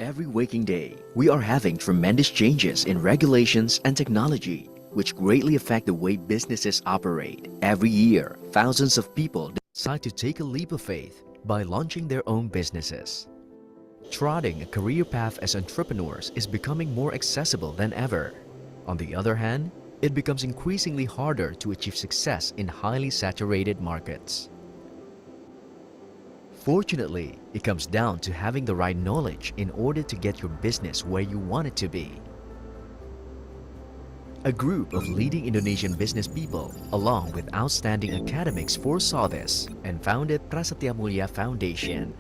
Every waking day, we are having tremendous changes in regulations and technology, which greatly affect the way businesses operate. Every year, thousands of people decide to take a leap of faith by launching their own businesses. Trotting a career path as entrepreneurs is becoming more accessible than ever. On the other hand, it becomes increasingly harder to achieve success in highly saturated markets. Fortunately, it comes down to having the right knowledge in order to get your business where you want it to be. A group of leading Indonesian business people, along with outstanding academics, foresaw this and founded Prasetiya Mulya Foundation.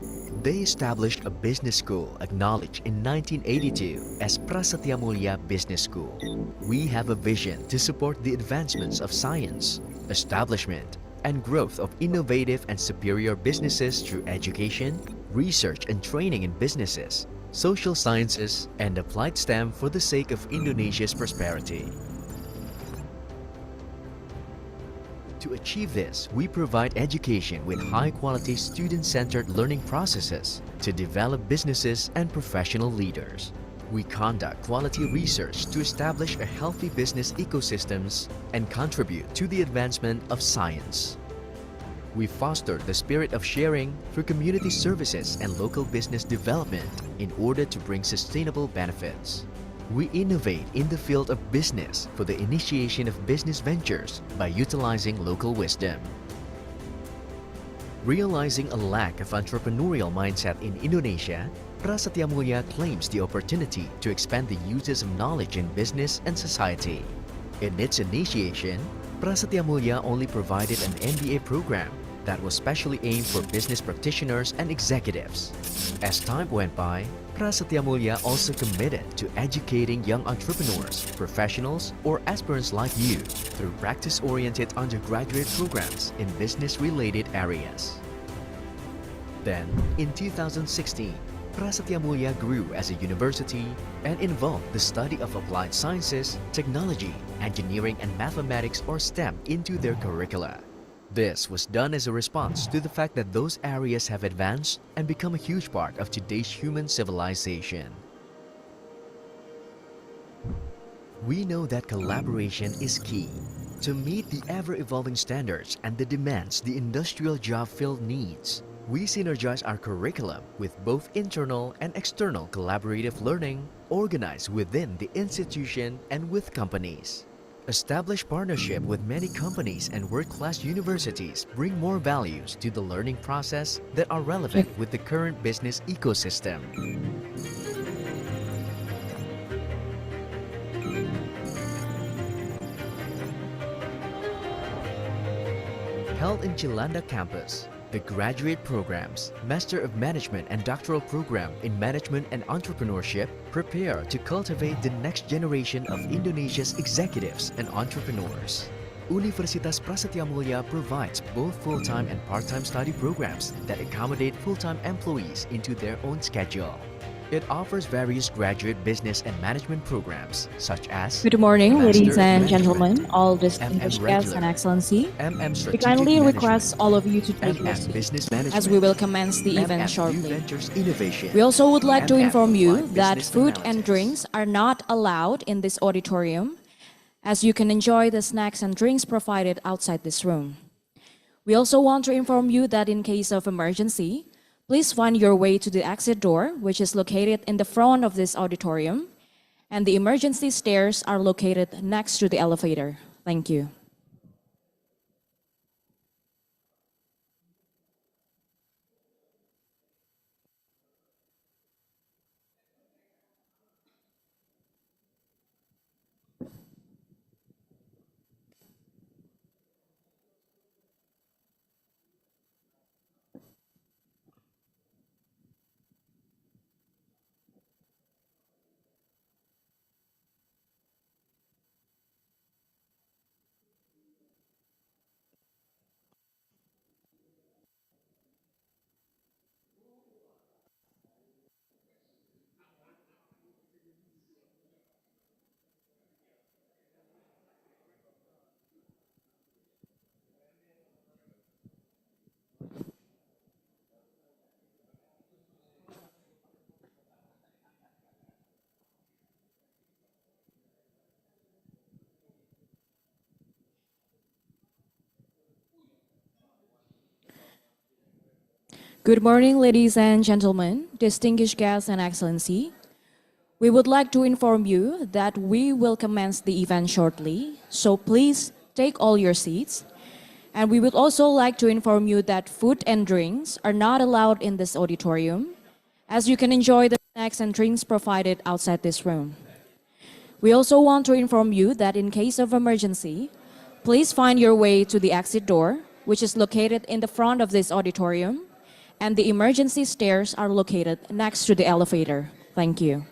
They established a business school acknowledged in 1982 as Prasetiya Mulya Business School. We have a vision to support the advancements of science, establishment, and growth of innovative and superior businesses through education, research and training in businesses, social sciences, and applied STEM for the sake of Indonesia's prosperity. To achieve this, we provide education with high-quality student-centered learning processes to develop businesses and professional leaders. We conduct quality research to establish a healthy business ecosystems and contribute to the advancement of science. We foster the spirit of sharing through community services and local business development in order to bring sustainable benefits. We innovate in the field of business for the initiation of business ventures by utilizing local wisdom. Realizing a lack of entrepreneurial mindset in Indonesia, Prasetiya Mulya claims the opportunity to expand the uses of knowledge in business and society. In its initiation, Prasetiya Mulya only provided an MBA program that was specially aimed for business practitioners and executives. As time went by, Prasetiya Mulya also committed to educating young entrepreneurs, professionals, or aspirants like you through practice-oriented undergraduate programs in business-related areas. Then, in 2016, Prasetiya Mulya grew as a university and involved the study of applied sciences, technology, engineering, and mathematics or STEM into their curricula. This was done as a response to the fact that those areas have advanced and become a huge part of today's human civilization. We know that collaboration is key to meet the ever-evolving standards and the demands the industrial job field needs. We synergize our curriculum with both internal and external collaborative learning organized within the institution and with companies. Establish partnership with many companies and world-class universities bring more values to the learning process that are relevant with the current business ecosystem. Held in Chilanda campus, the graduate programs, Master of Management and Doctoral Program in Management and Entrepreneurship prepare to cultivate the next generation of Indonesia's executives and entrepreneurs. Universitas Prasetiya Mulya provides both full-time and part-time study programs that accommodate full-time employees into their own schedule. It offers various graduate business and management programs such as Good morning, Master ladies of and Management, gentlemen, all distinguished guests and Regular, excellency. MM We Strategic kindly Management, request all of you to take your MM Business seats Management, as we will commence the event MM New shortly. Ventures Innovation. We also would like to MM inform you Applied that Business food and Analytics. drinks are not allowed in this auditorium, as you can enjoy the snacks and drinks provided outside this room. We also want to inform you that in case of emergency, please find your way to the exit door, which is located in the front of this auditorium, and the emergency stairs are located next to the elevator. Thank you. Good morning, ladies and gentlemen, distinguished guests and excellency. We would like to inform you that we will commence the event shortly, so please take all your seats. And we would also like to inform you that food and drinks are not allowed in this auditorium, as you can enjoy the snacks and drinks provided outside this room. We also want to inform you that in case of emergency, please find your way to the exit door, which is located in the front of this auditorium, and the emergency stairs are located next to the elevator. Thank you.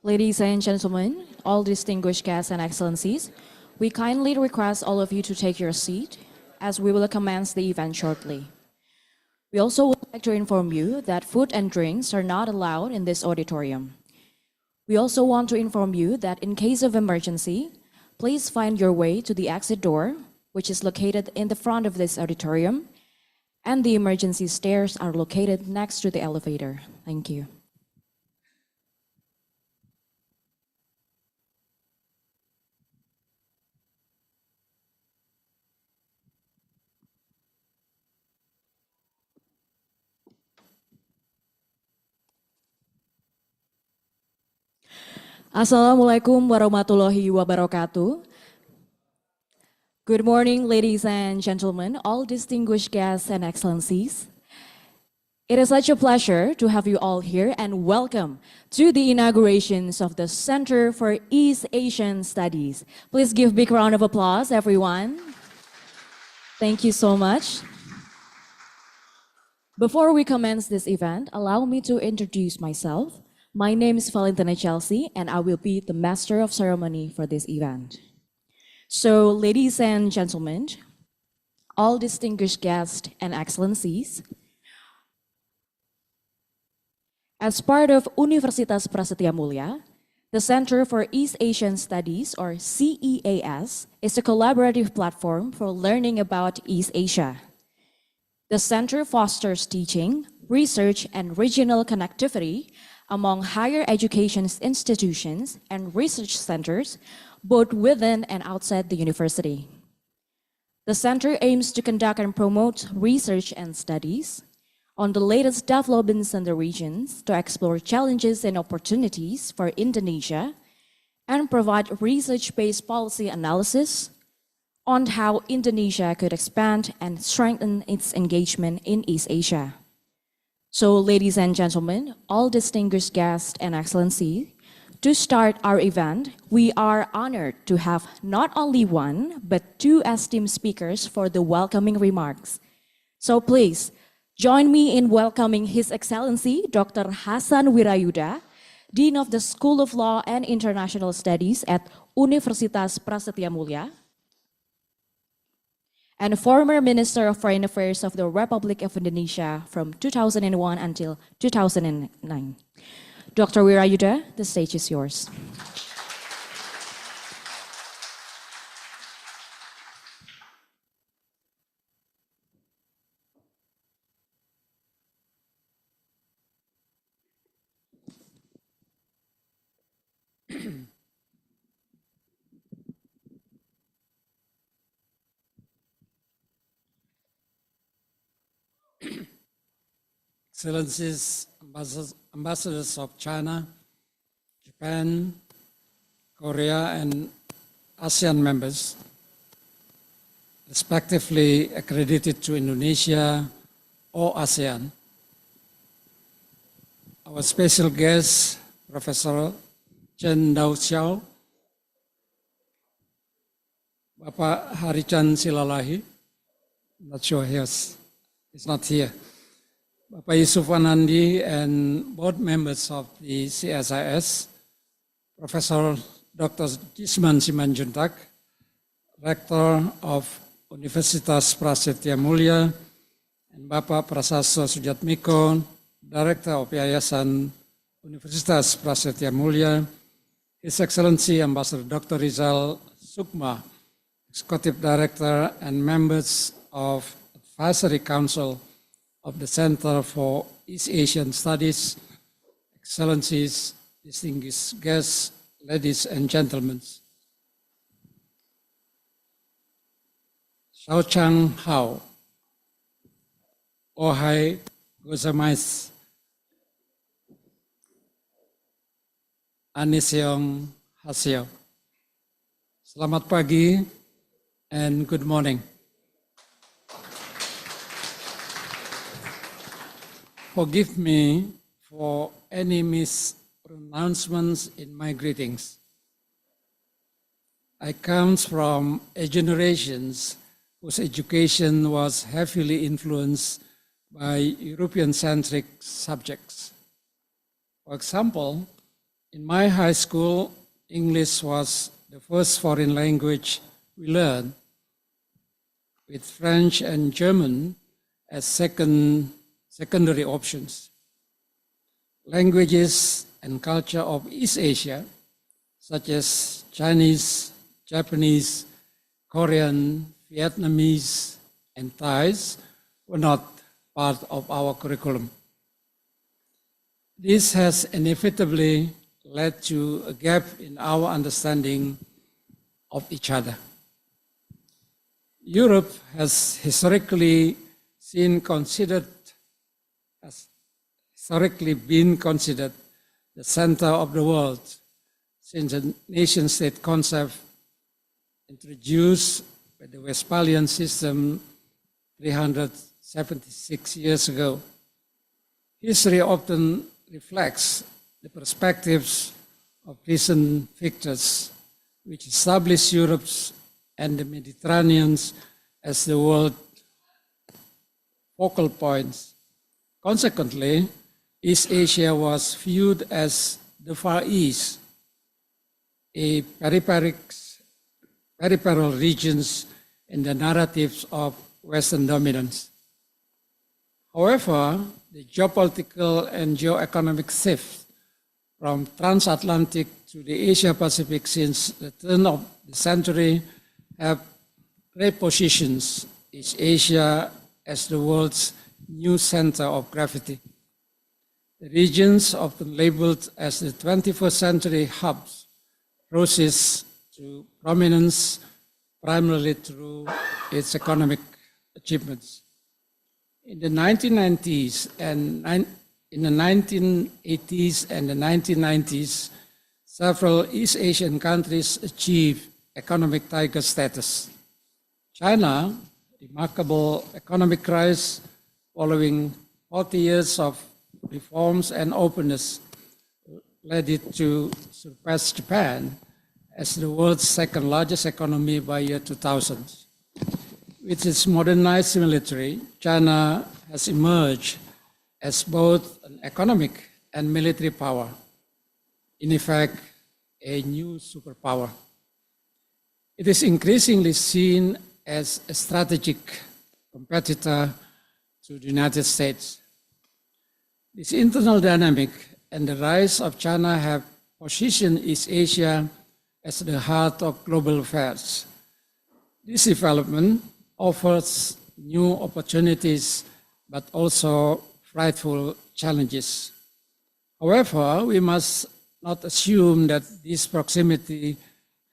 Ladies and gentlemen, all distinguished guests and excellencies, we kindly request all of you to take your seat as we will commence the event shortly. We also would like to inform you that food and drinks are not allowed in this auditorium. We also want to inform you that in case of emergency, please find your way to the exit door, which is located in the front of this auditorium, and the emergency stairs are located next to the elevator. Thank you. Assalamualaikum warahmatullahi wabarakatuh. Good morning, ladies and gentlemen, all distinguished guests and excellencies. It is such a pleasure to have you all here and welcome to the inaugurations of the Center for East Asian Studies. Please give a big round of applause, everyone. Thank you so much. Before we commence this event, allow me to introduce myself. My name is Valentina Chelsea, and I will be the master of ceremony for this event. So, ladies and gentlemen, all distinguished guests and excellencies, as part of Universitas Prasetiya Mulya, the Center for East Asian Studies, or CEAS, is a collaborative platform for learning about East Asia. The center fosters teaching, research, and regional connectivity among higher education institutions and research centers, both within and outside the university. The center aims to conduct and promote research and studies on the latest developments in the regions to explore challenges and opportunities for Indonesia and provide research-based policy analysis on how Indonesia could expand and strengthen its engagement in East Asia. So, ladies and gentlemen, all distinguished guests and excellencies, to start our event, we are honored to have not only one, but two esteemed speakers for the welcoming remarks. So please, join me in welcoming His Excellency Dr. Hasan Wirayuda, Dean of the School of Law and International Studies at Universitas Prasetiya Mulya, and former Minister of Foreign Affairs of the Republic of Indonesia from 2001 until 2009. Dr. Wirayuda, the stage is yours. Excellencies, ambassadors of China, Japan, Korea, and ASEAN members, respectively accredited to Indonesia or ASEAN. Our special guest, Professor Chen Dao Xiao, Bapak Harichan Silalahi, not sure he's not here. Bapak Yusuf Anandi and board members of the CSIS, Professor Dr. Gisman Simanjuntak, Rector of Universitas Prasetiya Mulya, and Bapak Prasasto Sujatmiko, Director of Yayasan Universitas Prasetiya Mulya, His Excellency Ambassador Dr. Rizal Sukma, Executive Director and members of Advisory Council of the Center for East Asian Studies, Excellencies, distinguished guests, ladies and gentlemen. Xiao Chang Hao, Ohai Gozaimasu, Aniseong Haseo. Selamat pagi and good morning. Forgive me for any mispronouncements in my greetings. I come from a generation whose education was heavily influenced by European-centric subjects. For example, In my high school, English was the first foreign language we learned, with French and German as secondary options. Languages and culture of East Asia, such as Chinese, Japanese, Korean, Vietnamese, and Thais, were not part of our curriculum. This has inevitably led to a gap in our understanding of each other. Europe has historically been considered the center of the world since the nation-state concept introduced by the Westphalian system 376 years ago. History often reflects the perspectives of recent victors, which established Europe and the Mediterranean as the world focal points. Consequently, East Asia was viewed as the Far East, a peripheral regions in the narratives of Western dominance. However, the geopolitical and geoeconomic shift from transatlantic to the Asia-Pacific since the turn of the century have repositioned East Asia as the world's new center of gravity. The regions, often labeled as the 21st century hubs, rose to prominence primarily through its economic achievements. In the 1980s and the 1990s, several East Asian countries achieved economic tiger status. China, remarkable economic rise following 40 years of reforms and openness, led it to surpass Japan as the world's second largest economy by year 2000. With its modernized military, China has emerged as both an economic and military power, in effect, a new superpower. It is increasingly seen as a strategic competitor to the United States. This internal dynamic and the rise of China have positioned East Asia as the heart of global affairs. This development offers new opportunities, but also frightful challenges. However, we must not assume that this proximity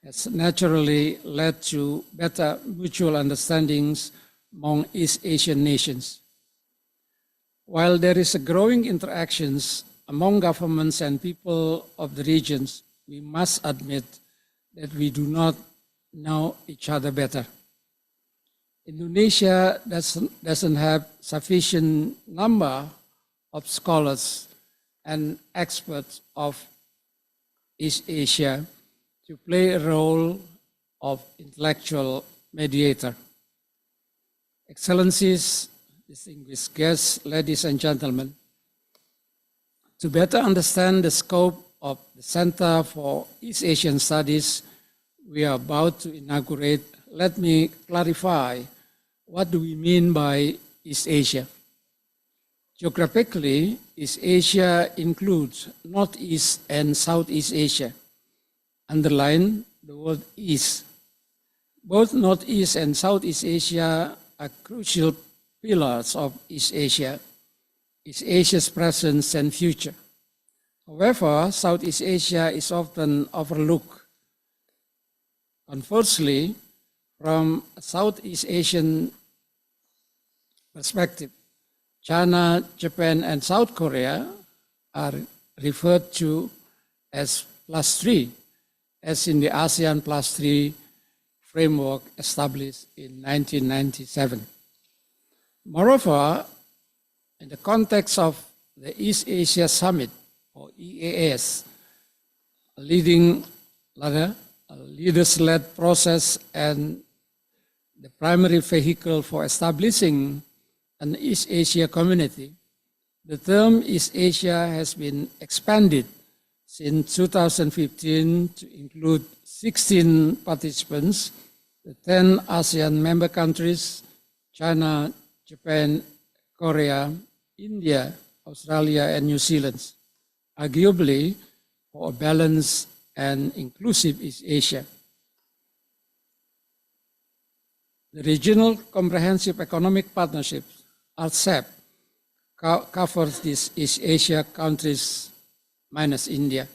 has naturally led to better mutual understandings among East Asian nations. While there is a growing interactions among governments and people of the regions, we must admit that we do not know each other better. Indonesia doesn't have sufficient number of scholars and experts of East Asia to play a role of intellectual mediator. Excellencies, distinguished guests, ladies and gentlemen, to better understand the scope of the Center for East Asian Studies we are about to inaugurate, let me clarify what do we mean by East Asia. Geographically, East Asia includes Northeast and Southeast Asia. Underline the word East. Both Northeast and Southeast Asia are crucial pillars of East Asia, East Asia's present and future. However, Southeast Asia is often overlooked. Conversely, from a Southeast Asian perspective, China, Japan, and South Korea are referred to as +3, as in the ASEAN +3 framework established in 1997. Moreover, in the context of the East Asia Summit, or EAS, a leaders-led process and the primary vehicle for establishing an East Asia community, the term East Asia has been expanded since 2015 to include 16 participants, the 10 ASEAN member countries, China, Japan, Korea, India, Australia, and New Zealand, arguably for a balanced and inclusive East Asia. The Regional Comprehensive Economic Partnership, RCEP, covers these East Asia countries minus India.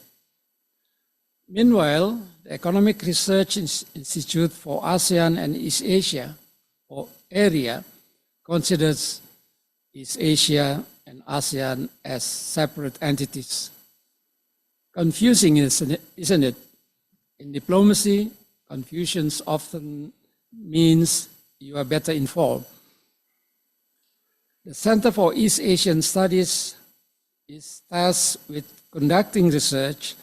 Meanwhile, the Economic Research Institute for ASEAN and East Asia, or AREA, considers East Asia and ASEAN as separate entities. Confusing, isn't it? In diplomacy, confusion often means you are better informed. The Center for East Asian Studies is tasked with conducting research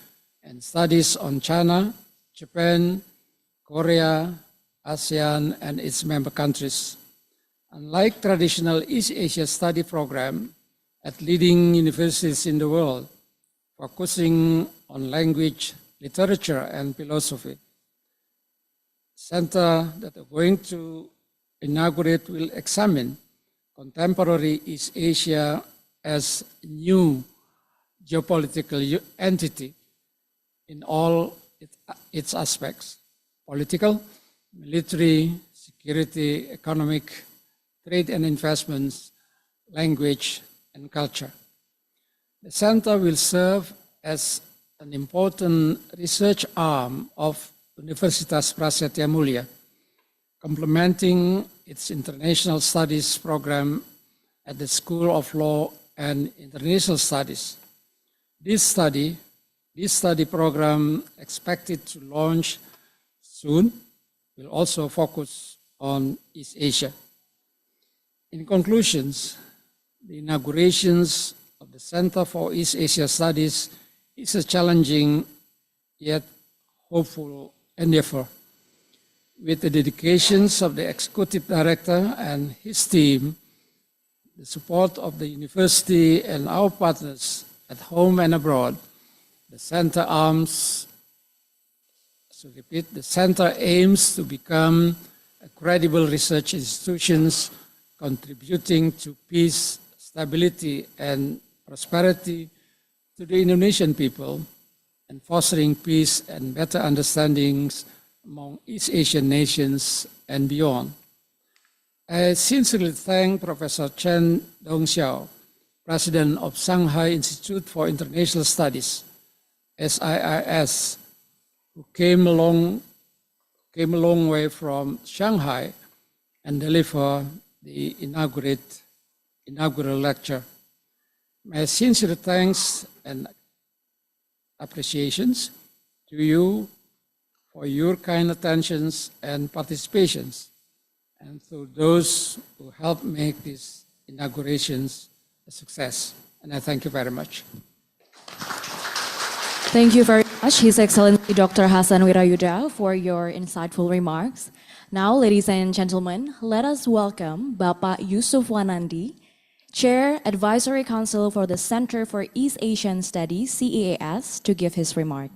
and studies on China, Japan, Korea, ASEAN, and its member countries. Unlike traditional East Asia study program at leading universities in the world, focusing on language, literature, and philosophy, center that we're going to inaugurate will examine contemporary East Asia as a new geopolitical entity in all its aspects: political, military, security, economic, trade and investments, language, and culture. The center will serve as an important research arm of Universitas Prasetiya Mulya, complementing its international studies program at the School of Law and International Studies. This study program, expected to launch soon, will also focus on East Asia. In conclusions, the inaugurations of the Center for East Asia Studies is a challenging yet hopeful endeavor. With the dedications of the Executive Director and his team, the support of the university and our partners at home and abroad, the center aims to become a credible research institution contributing to peace, stability, and prosperity to the Indonesian people and fostering peace and better understandings among East Asian nations and beyond. I sincerely thank Professor Chen Dongxiao, President of Shanghai Institute for International Studies, SIIS, who came a long way from Shanghai and delivered the inaugural lecture. My sincere thanks and appreciations to you for your kind attentions and participations, and to those who helped make these inaugurations a success. And I thank you very much. Thank you very much, His Excellency Dr. Hasan Wirayuda, for your insightful remarks. Now, ladies and gentlemen, let us welcome Bapak Yusuf Wanandi, Chair, Advisory Council for the Center for East Asian Studies, CEAS, to give his remark.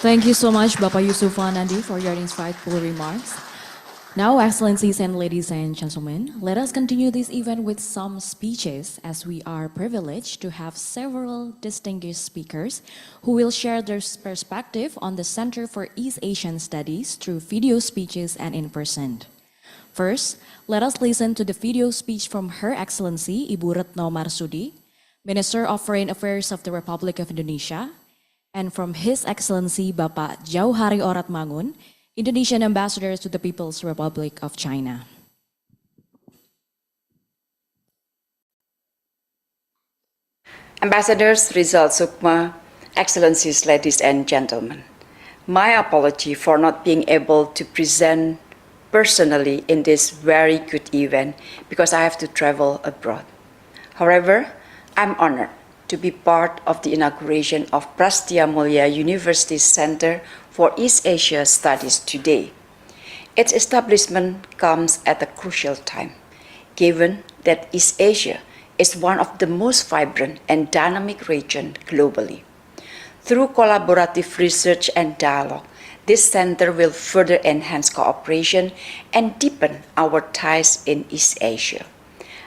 Thank you so much, Bapak Yusuf Nandi, for your insightful remarks. Now, Excellencies and ladies and gentlemen, let us continue this event with some speeches, as we are privileged to have several distinguished speakers who will share their perspective on the Center for East Asian Studies through video speeches and in person. First, let us listen to the video speech from Her Excellency Ibu Retno Marsudi, Minister of Foreign Affairs of the Republic of Indonesia, and from His Excellency Bapak Jauhari Oratmangun, Indonesian Ambassador to the People's Republic of China. Ambassadors Rizal Sukma, Excellencies, ladies and gentlemen, my apology for not being able to present personally in this very good event because I have to travel abroad. However, I'm honored to be part of the inauguration of Prasetiya Mulya University's Center for East Asia Studies today. Its establishment comes at a crucial time, given that East Asia is one of the most vibrant and dynamic regions globally. Through collaborative research and dialogue, this center will further enhance cooperation and deepen our ties in East Asia.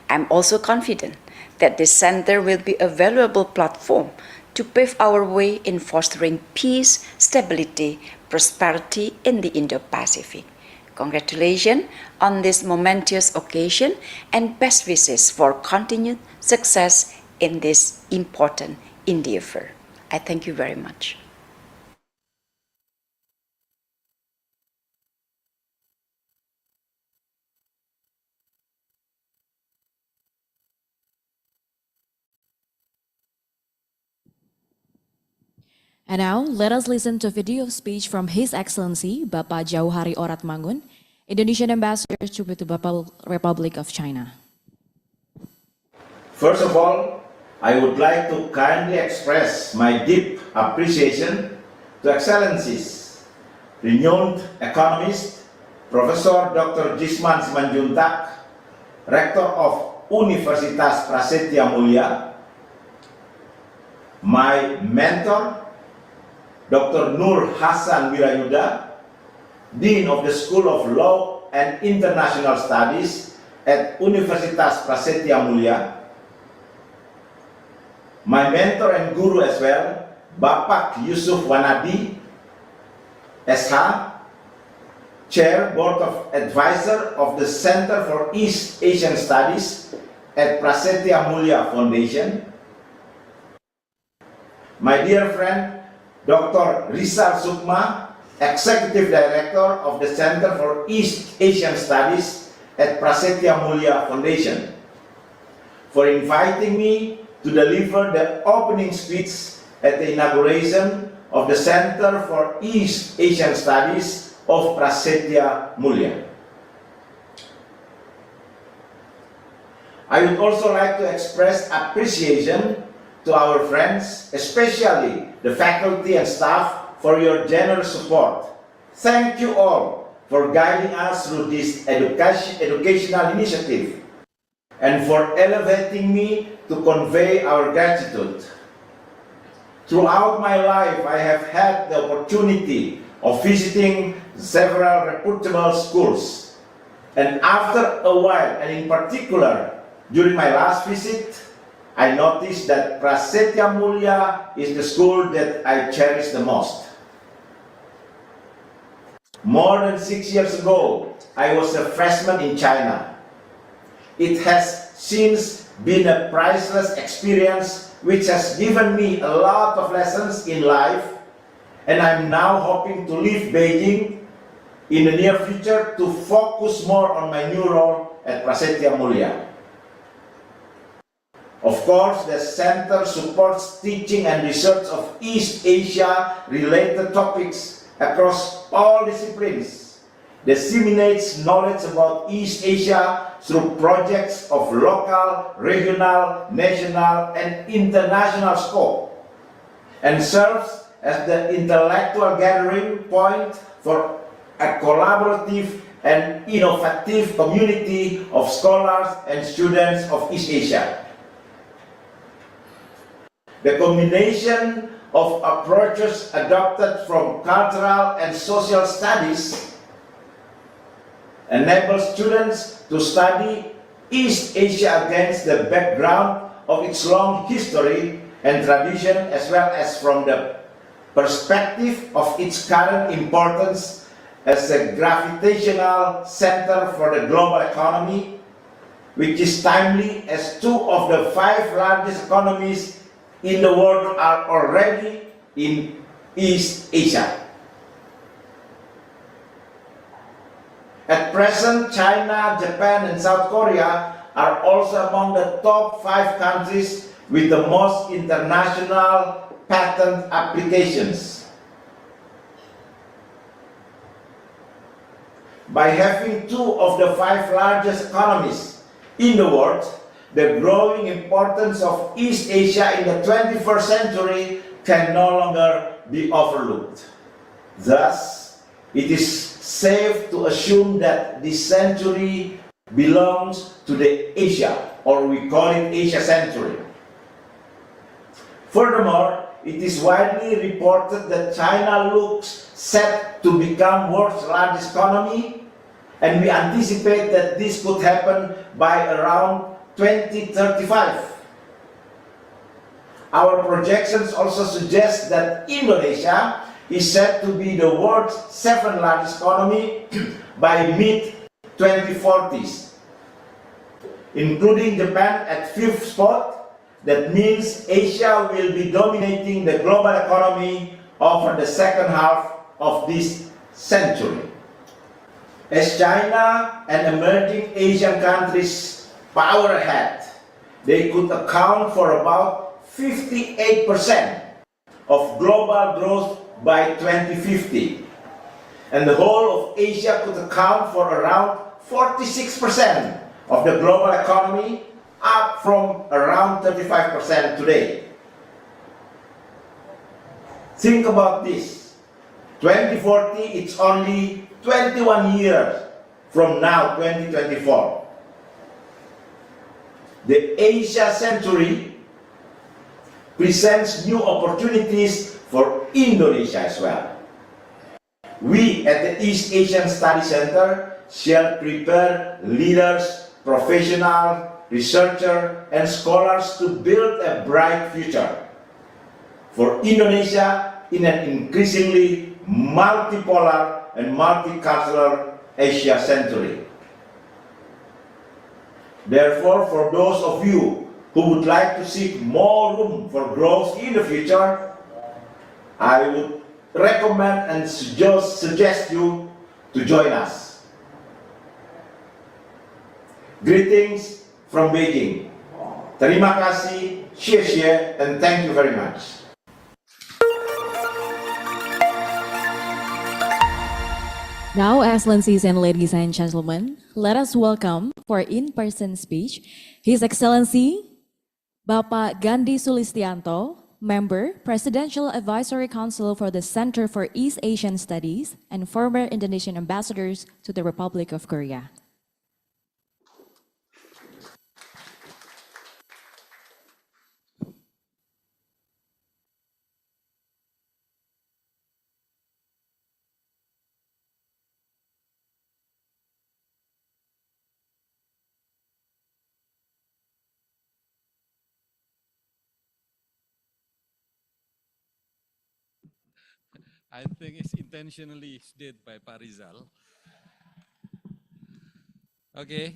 I'm also confident that this center will be a valuable platform to pave our way in fostering peace, stability, prosperity in the Indo-Pacific. Congratulations on this momentous occasion and best wishes for continued success in this important endeavor. I thank you very much. And now, let us listen to a video speech from His Excellency Bapak Jauhari Oratmangun, Indonesian Ambassador to the Republic of China. First of all, I would like to kindly express my deep appreciation to Excellencies, renowned economist, Professor Dr. Jisman Simanjuntak, Rector of Universitas Prasetiya Mulya, my mentor, Dr. Nur Hasan Wirayuda, Dean of the School of Law and International Studies at Universitas Prasetiya Mulya, my mentor and guru as well, Bapak Yusuf Wanadi, SH, Chair, Board of Advisor of the Center for East Asian Studies at Prasetiya Mulya Foundation, my dear friend, Dr. Rizal Sukma, Executive Director of the Center for East Asian Studies at Prasetiya Mulya Foundation, for inviting me to deliver the opening speech at the inauguration of the Center for East Asian Studies of Prasetiya Mulya. I would also like to express appreciation to our friends, especially the faculty and staff, for your generous support. Thank you all for guiding us through this educational initiative and for elevating me to convey our gratitude. Throughout my life, I have had the opportunity of visiting several reputable schools. And after a while, and in particular, during my last visit, I noticed that Prasetiya Mulya is the school that I cherish the most. More than 6 years ago, I was a freshman in China. It has since been a priceless experience which has given me a lot of lessons in life, and I'm now hoping to leave Beijing in the near future to focus more on my new role at Prasetiya Mulya. Of course, the center supports teaching and research of East Asia related topics across all disciplines, disseminates knowledge about East Asia through projects of local, regional, national, and international scope, and serves as the intellectual gathering point for a collaborative and innovative community of scholars and students of East Asia. The combination of approaches adopted from cultural and social studies enable students to study East Asia against the background of its long history and tradition, as well as from the perspective of its current importance as a gravitational center for the global economy, which is timely as 2 of the 5 largest economies in the world are already in East Asia. At present, China, Japan, and South Korea are also among the top 5 countries with the most international patent applications. By having 2 of the 5 largest economies in the world, the growing importance of East Asia in the 21st century can no longer be overlooked. Thus, it is safe to assume that this century belongs to the Asia, or we call it Asia century. Furthermore, it is widely reported that China looks set to become world's largest economy, and we anticipate that this could happen by around 2035. Our projections also suggest that Indonesia is set to be the world's 7th largest economy by mid-2040s, including Japan at 5th spot. That means Asia will be dominating the global economy over the second half of this century. As China and emerging Asian countries power ahead, they could account for about 58% of global growth by 2050. And the whole of Asia could account for around 46% of the global economy, up from around 35% today. Think about this. 2040, it's only 21 years from now, 2024. The Asia century presents new opportunities for Indonesia as well. We at the East Asian Study Center shall prepare leaders, professionals, researchers, and scholars to build a bright future for Indonesia in an increasingly multipolar and multicultural Asia century. Therefore, for those of you who would like to seek more room for growth in the future, I would recommend and suggest you to join us. Greetings from Beijing. Terima kasih, xie xie, and thank you very much. Now, Excellencies and ladies and gentlemen, let us welcome for in-person speech His Excellency Bapak Gandhi Sulistianto, Member, Presidential Advisory Council for the Center for East Asian Studies and former Indonesian Ambassadors to the Republic of Korea. I think it's intentionally did by Pak Rizal. Okay.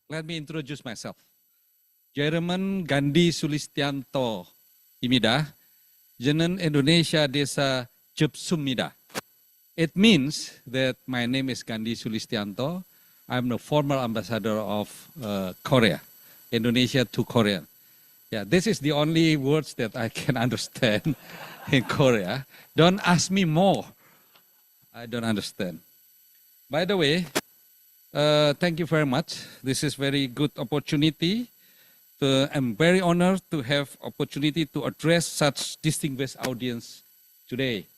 Let me introduce myself. Jerman Gandhi Sulistianto Imida, Jenen Indonesia Desa Jepsumida. It means that my name is Gandhi Sulistianto. I'm the former ambassador of Korea, Indonesia to Korea. Yeah, this is the only words that I can understand in Korea. Don't ask me more. I don't understand. By the way, thank you very much. This is very good opportunity. I'm very honored to have opportunity to address such distinguished audience today.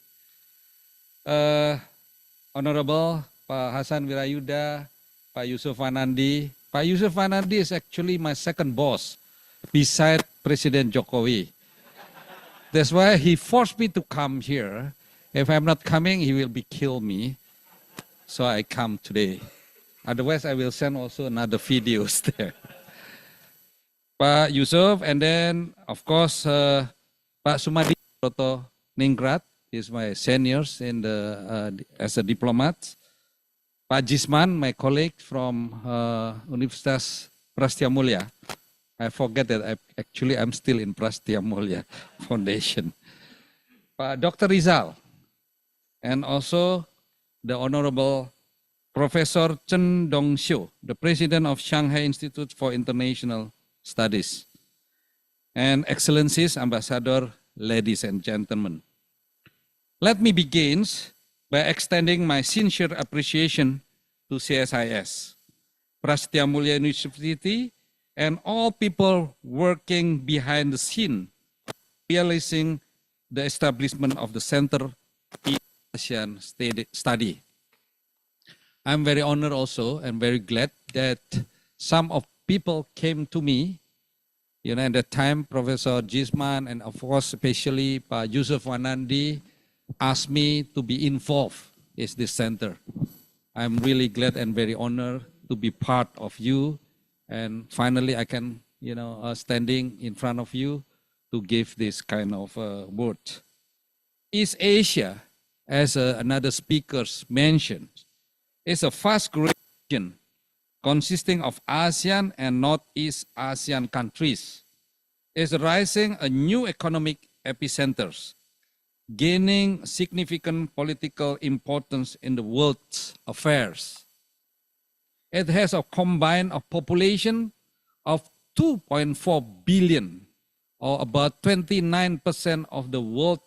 Honorable Pak Hasan Wirayuda, Pak Yusuf Anandi. Pak Yusuf Anandi is actually my second boss beside President Jokowi. That's why he forced me to come here. If I'm not coming, he will be kill me. So I come today. Otherwise, I will send also another videos there. Pak Yusuf, and then of course Pak Sumadi Proto Ningrat is my seniors in the as a diplomat. Pak Jisman, my colleague from Universitas Prasetiya Mulya. I forget that I'm still in Prasetiya Mulya Foundation. Pak Dr. Rizal, and also the Honorable Professor Chen Dongxiu, the President of Shanghai Institute for International Studies. And Excellencies, Ambassador, ladies and gentlemen. Let me begin by extending my sincere appreciation to CSIS, Prasetiya Mulya University, and all people working behind the scene, realizing the establishment of the Center in Asian Study. I'm very honored also and very glad that some of people came to me, at that time, Professor Jisman and of course, especially Pak Yusuf Wanandi asked me to be involved in this center. I'm really glad and very honored to be part of you. And finally, I can, standing in front of you to give this kind of word. East Asia, as another speaker mentioned, is a fast-growing region consisting of ASEAN and Northeast Asian countries. Is rising a new economic epicenters, gaining significant political importance in the world's affairs. It has a combined population of 2.4 billion, or about 29% of the world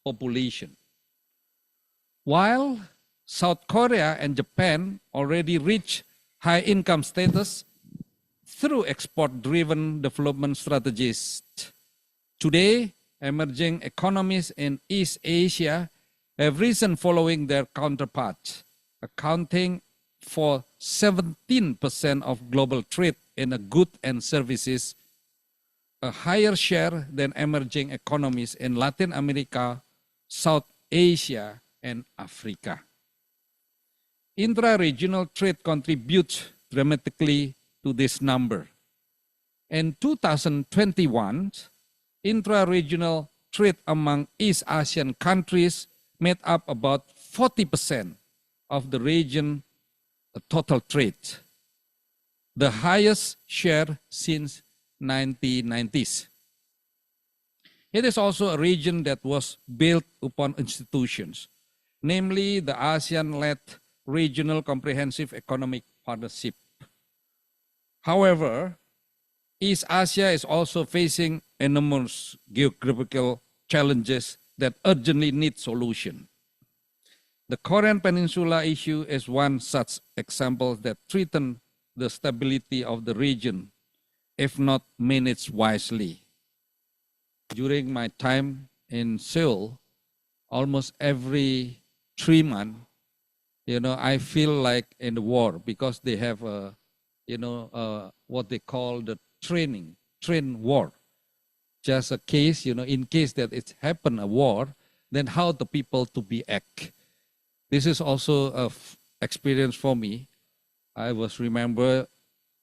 population. While South Korea and Japan already reach high income status through export-driven development strategies. Today, emerging economies in East Asia have risen following their counterparts, accounting for 17% of global trade in goods and services, a higher share than emerging economies in Latin America, South Asia, and Africa. Intra-regional trade contributes dramatically to this number. In 2021, intra-regional trade among East Asian countries made up about 40% of the region total trade, the highest share since 1990s. It is also a region that was built upon institutions, namely the ASEAN-led Regional Comprehensive Economic Partnership. However, East Asia is also facing enormous geographical challenges that urgently need solution. The Korean Peninsula issue is one such example that threatens the stability of the region if not managed wisely. During my time in Seoul, almost every 3 months, I feel like in the war because they have what they call the train war. Just a case, in case that it's happened a war, then how the people to be act. This is also a experience for me. I was remember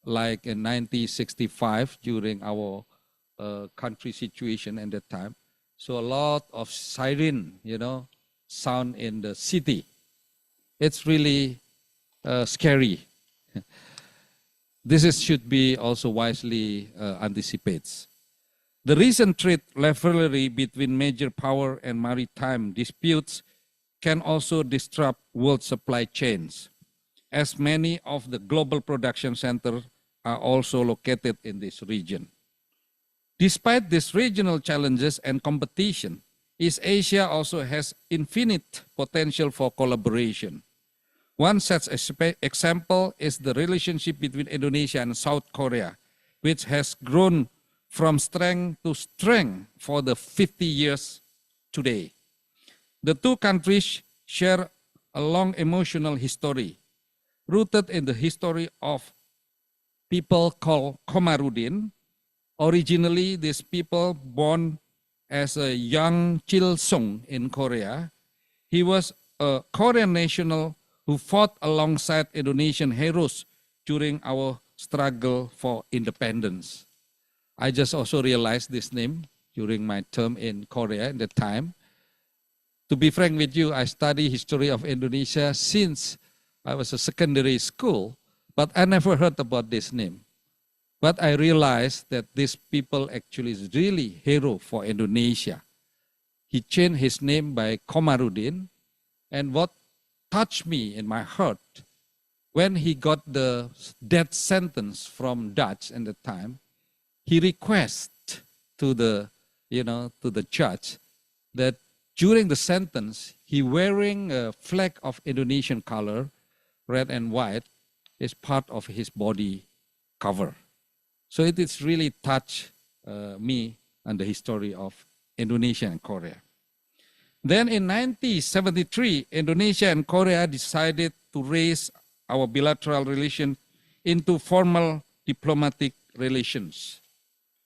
like in 1965 during our country situation at that time. So a lot of siren, sound in the city. It's really scary. This should be also wisely anticipated. The recent trade rivalry between major power and maritime disputes can also disrupt world supply chains, as many of the global production centers are also located in this region. Despite these regional challenges and competition, East Asia also has infinite potential for collaboration. One such example is the relationship between Indonesia and South Korea, which has grown from strength to strength for the 50 years today. The two countries share a long emotional history, rooted in the history of people called Komarudin, Originally, these people born as a young Chil Sung in Korea. He was a Korean national who fought alongside Indonesian heroes during our struggle for independence. I just also realized this name during my term in Korea at the time. To be frank with you, I study history of Indonesia since I was a secondary school, but I never heard about this name. But I realized that this people actually is really hero for Indonesia. He changed his name by Komarudin, and what touched me in my heart, when he got the death sentence from Dutch at the time, he requested to the judge that during the sentence, he wearing a flag of Indonesian color, red and white, is part of his body cover. So it is really touched me and the history of Indonesia and Korea. Then in 1973, Indonesia and Korea decided to raise our bilateral relation into formal diplomatic relations.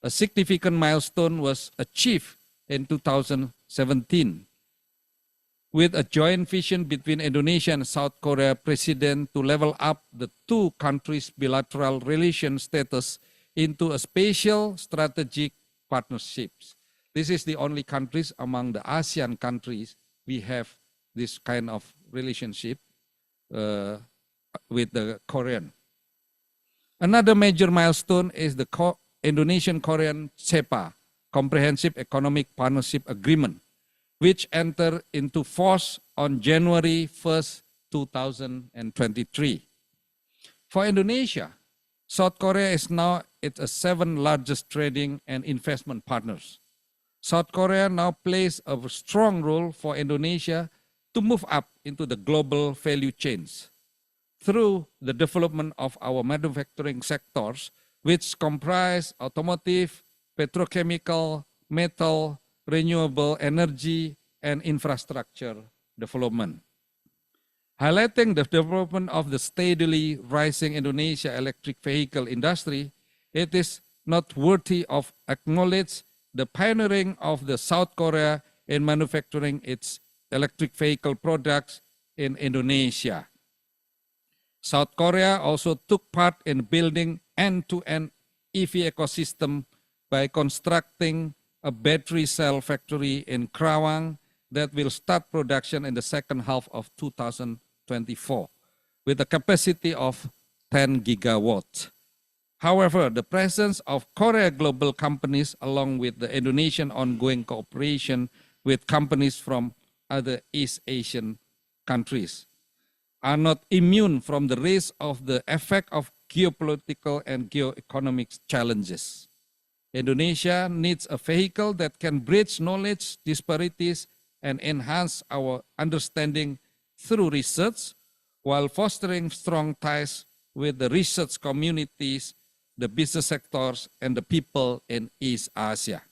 A significant milestone was achieved in 2017 with a joint vision between Indonesia and South Korea president to level up the two countries' bilateral relation status into a special strategic partnerships. This is the only countries among the ASEAN countries we have this kind of relationship with the Korean. Another major milestone is the Indonesian-Korean CEPA, Comprehensive Economic Partnership Agreement, which entered into force on January 1st, 2023. For Indonesia, South Korea is now its seventh largest trading and investment partners. South Korea now plays a strong role for Indonesia to move up into the global value chains through the development of our manufacturing sectors, which comprise automotive, petrochemical, metal, renewable energy, and infrastructure development. Highlighting the development of the steadily rising Indonesia electric vehicle industry, it is noteworthy of acknowledge the pioneering of the South Korea in manufacturing its electric vehicle products in Indonesia. South Korea also took part in building end-to-end EV ecosystem by constructing a battery cell factory in Karawang that will start production in the second half of 2024 with a capacity of 10 gigawatts. However, the presence of Korea global companies along with the Indonesian ongoing cooperation with companies from other East Asian countries are not immune from the risk of the effect of geopolitical and geoeconomic challenges. Indonesia needs a vehicle that can bridge knowledge disparities and enhance our understanding through research while fostering strong ties with the research communities, the business sectors, and the people in East Asia.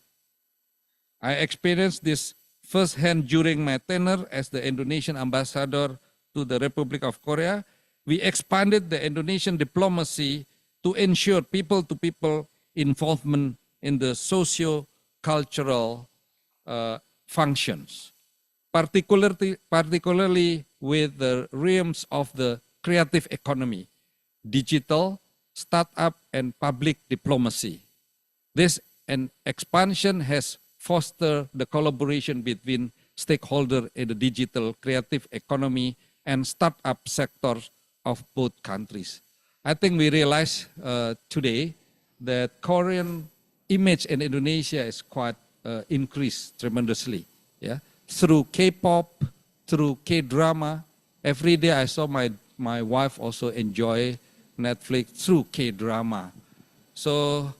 I experienced this firsthand during my tenure as the Indonesian ambassador to the Republic of Korea. We expanded the Indonesian diplomacy to ensure people-to-people involvement in the socio-cultural functions, particularly with the realms of the creative economy, digital, startup, and public diplomacy. This expansion has fostered the collaboration between stakeholders in the digital creative economy and startup sectors of both countries. I think we realize today that Korean image in Indonesia is quite increased tremendously. Yeah, through K-pop, through K-drama. Every day I saw my wife also enjoy Netflix through K-drama. So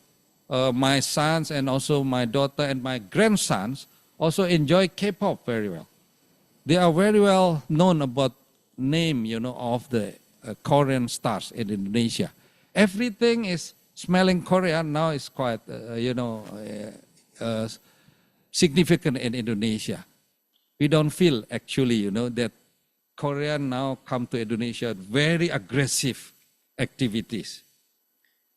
my sons and also my daughter and my grandsons also enjoy K-pop very well. They are very well known about name, of the Korean stars in Indonesia. Everything is smelling Korean now is quite, significant in Indonesia. We don't feel actually, that Korean now come to Indonesia very aggressive activities.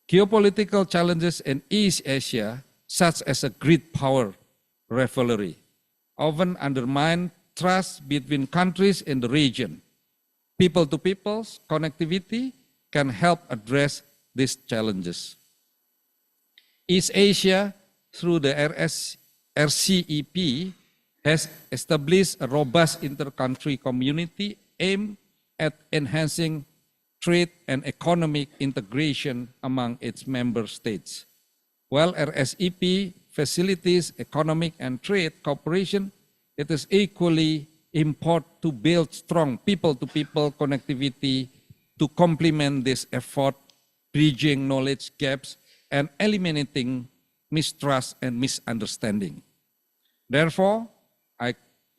geopolitical challenges in East Asia, such as a great power rivalry, often undermine trust between countries in the region. People-to-people connectivity can help address these challenges. East Asia, through the RCEP, has established a robust inter-country community aimed at enhancing trade and economic integration among its member states. While RCEP facilitates economic and trade cooperation, it is equally important to build strong people-to-people connectivity to complement this effort, bridging knowledge gaps and eliminating mistrust and misunderstanding. Therefore,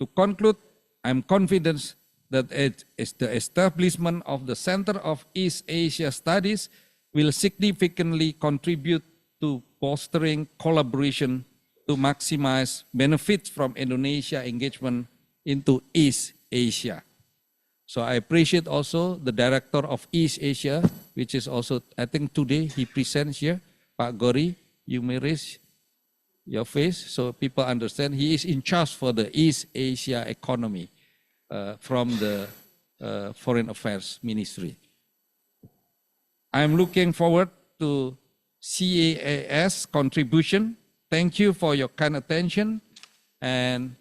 to conclude, I'm confident that it is the establishment of the Center of East Asia Studies will significantly contribute to fostering collaboration to maximize benefits from Indonesia engagement into East Asia. So I appreciate also the Director of East Asia, which is also, I think today he presents here, Pak Gori, you may raise your face so people understand. He is in charge for the East Asia economy from the Foreign Affairs Ministry. I'm looking forward to CEAS contribution. Thank you for your kind attention, and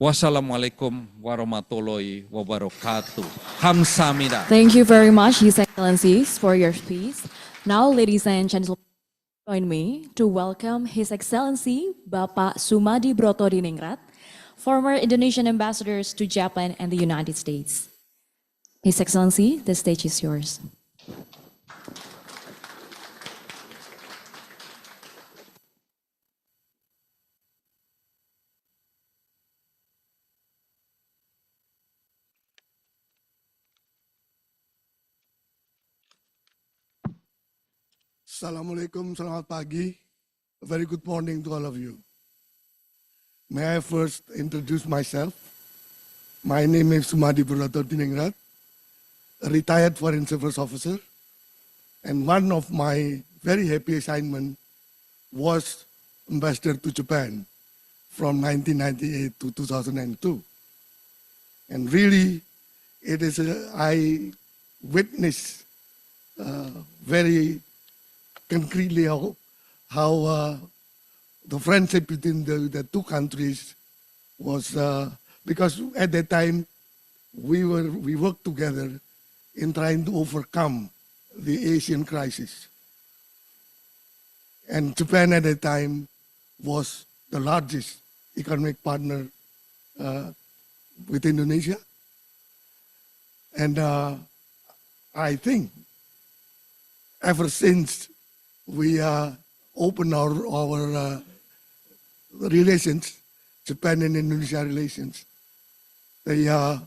wassalamualaikum warahmatullahi wabarakatuh. Hamsamida. Thank you very much, His Excellencies, for your speech. Now, ladies and gentlemen, join me to welcome His Excellency Bapak Sumadi Broto Diningrat, former Indonesian ambassadors to Japan and the United States. His Excellency, the stage is yours. Assalamualaikum, selamat pagi. A very good morning to all of you. May I first introduce myself? My name is Sumadi Broto Diningrat, a retired foreign service officer, and one of my very happy assignment was ambassador to Japan from 1998 to 2002. And really, it is I witnessed very concretely how the friendship between the two countries was, because at that time we worked together in trying to overcome the Asian crisis. And Japan at that time was the largest economic partner with Indonesia. And I think ever since we opened our relations, Japan and Indonesia relations, the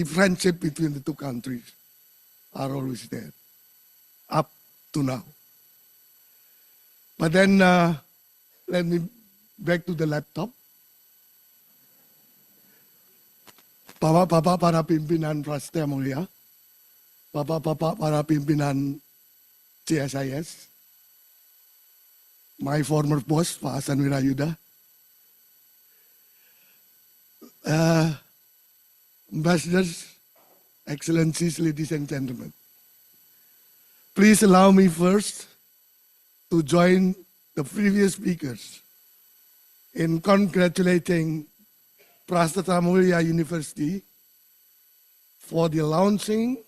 friendship between the two countries are always there, up to now. But then, let me back to the laptop. Bapak-bapak para pimpinan Prasetiya Mulya, bapak-bapak para pimpinan CSIS, my former boss, Pak Hasan Wirayuda, ambassadors, excellencies, ladies and gentlemen. Please allow me first to join the previous speakers in congratulating Prasetiya Mulya University for the launching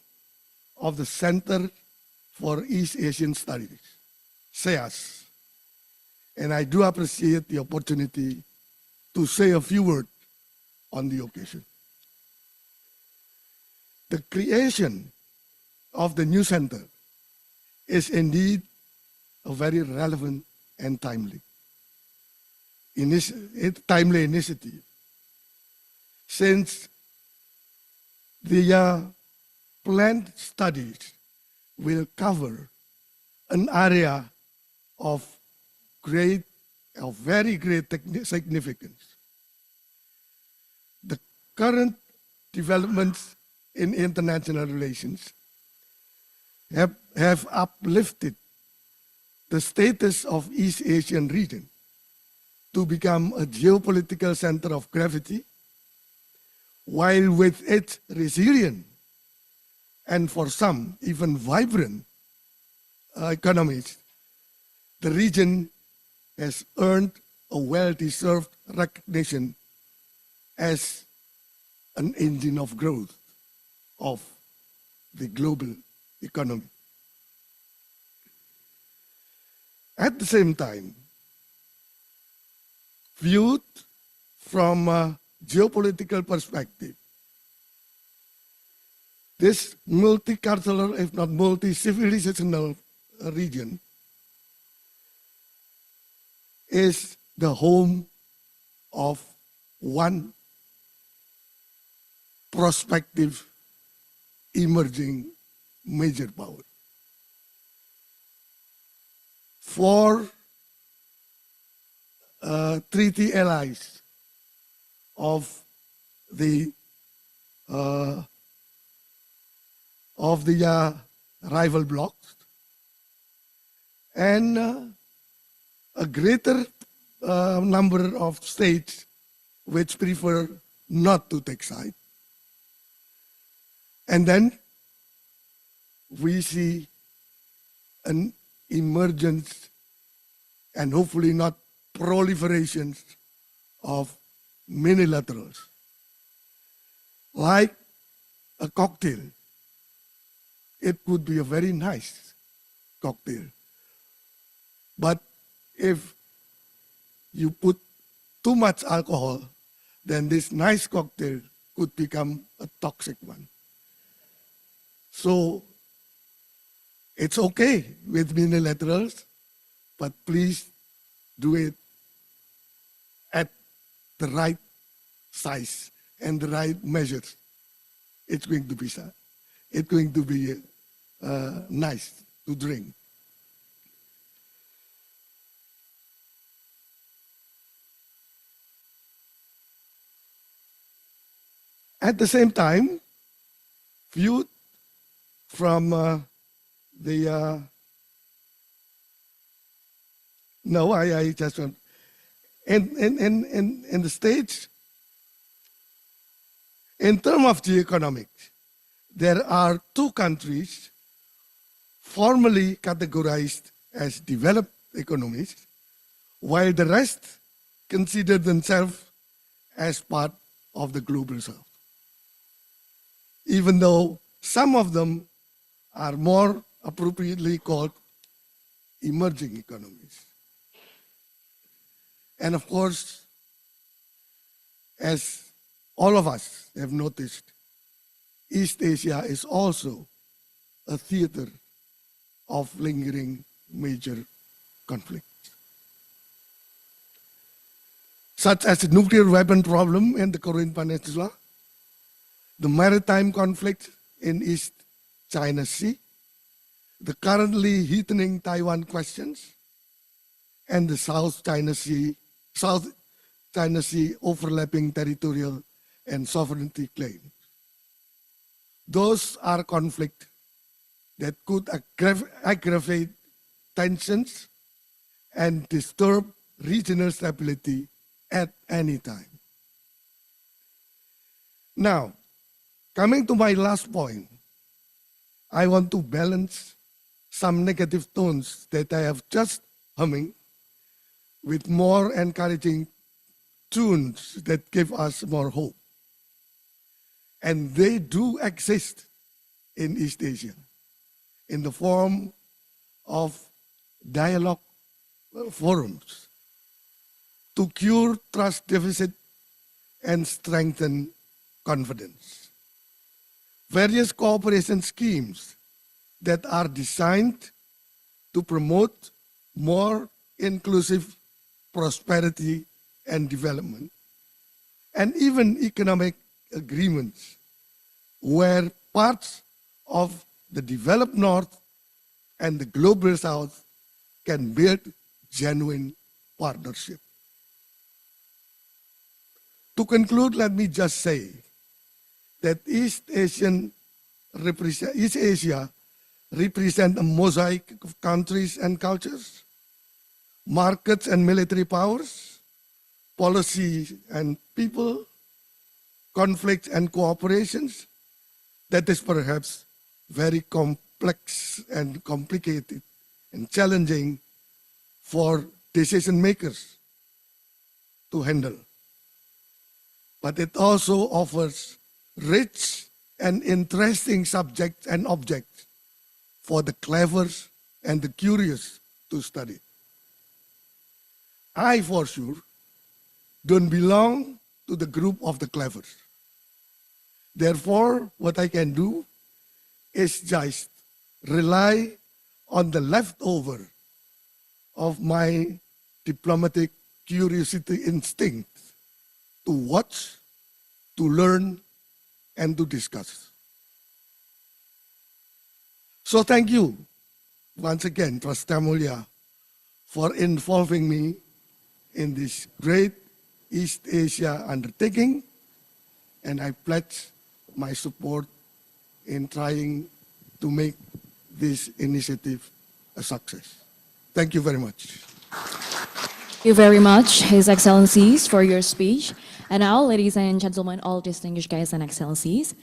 of the Center for East Asian Studies, CEAS. And I do appreciate the opportunity to say a few words on the occasion. The creation of the new center is indeed a very relevant and timely initiative, since the planned studies will cover an area of very great significance. The current developments in international relations have uplifted the status of East Asian region to become a geopolitical center of gravity, while with its resilient and for some even vibrant economies, the region has earned a well-deserved recognition as an engine of growth of the global economy. At the same time, viewed from a geopolitical perspective, this multicultural, if not multi-civilizational region is the home of one prospective emerging major power. Four treaty allies of the rival blocs, and a greater number of states which prefer not to take side. And then we see an emergence and hopefully not proliferations of minilaterals. Like a cocktail, it would be a very nice cocktail. But if you put too much alcohol, then this nice cocktail could become a toxic one. So it's okay with minilaterals, but please do it at the right size and the right measures. It's going to be nice to drink. At the same time, viewed from I just want, in the States, in terms of the economics, there are two countries formally categorized as developed economies, while the rest consider themselves as part of the global south, even though some of them are more appropriately called emerging economies. And of course, as all of us have noticed, East Asia is also a theater of lingering major conflicts, such as the nuclear weapon problem in the Korean Peninsula, the maritime conflict in East China Sea, the currently heatening Taiwan questions, and the South China Sea overlapping territorial and sovereignty claims. Those are conflicts that could aggravate tensions and disturb regional stability at any time. Now, coming to my last point, I want to balance some negative tones that I have just humming with more encouraging tunes that give us more hope. And they do exist in East Asia in the form of dialogue forums to cure trust deficit and strengthen confidence. Various cooperation schemes that are designed to promote more inclusive prosperity and development, and even economic agreements where parts of the developed North and the global South can build genuine partnership. To conclude, let me just say that East Asia represent a mosaic of countries and cultures, markets and military powers, policy and people, conflicts and cooperations that is perhaps very complex and complicated and challenging for decision makers to handle. But it also offers rich and interesting subjects and objects for the clever and the curious to study. I, for sure, don't belong to the group of the clever. Therefore, what I can do is just rely on the leftover of my diplomatic curiosity instinct to watch, to learn, and to discuss. So thank you once again, Prasetiya Mulya, for involving me in this great East Asia undertaking, and I pledge my support in trying to make this initiative a success. Thank you very much. Thank you very much, His Excellencies, for your speech. And now, ladies and gentlemen, all distinguished guests and excellencies,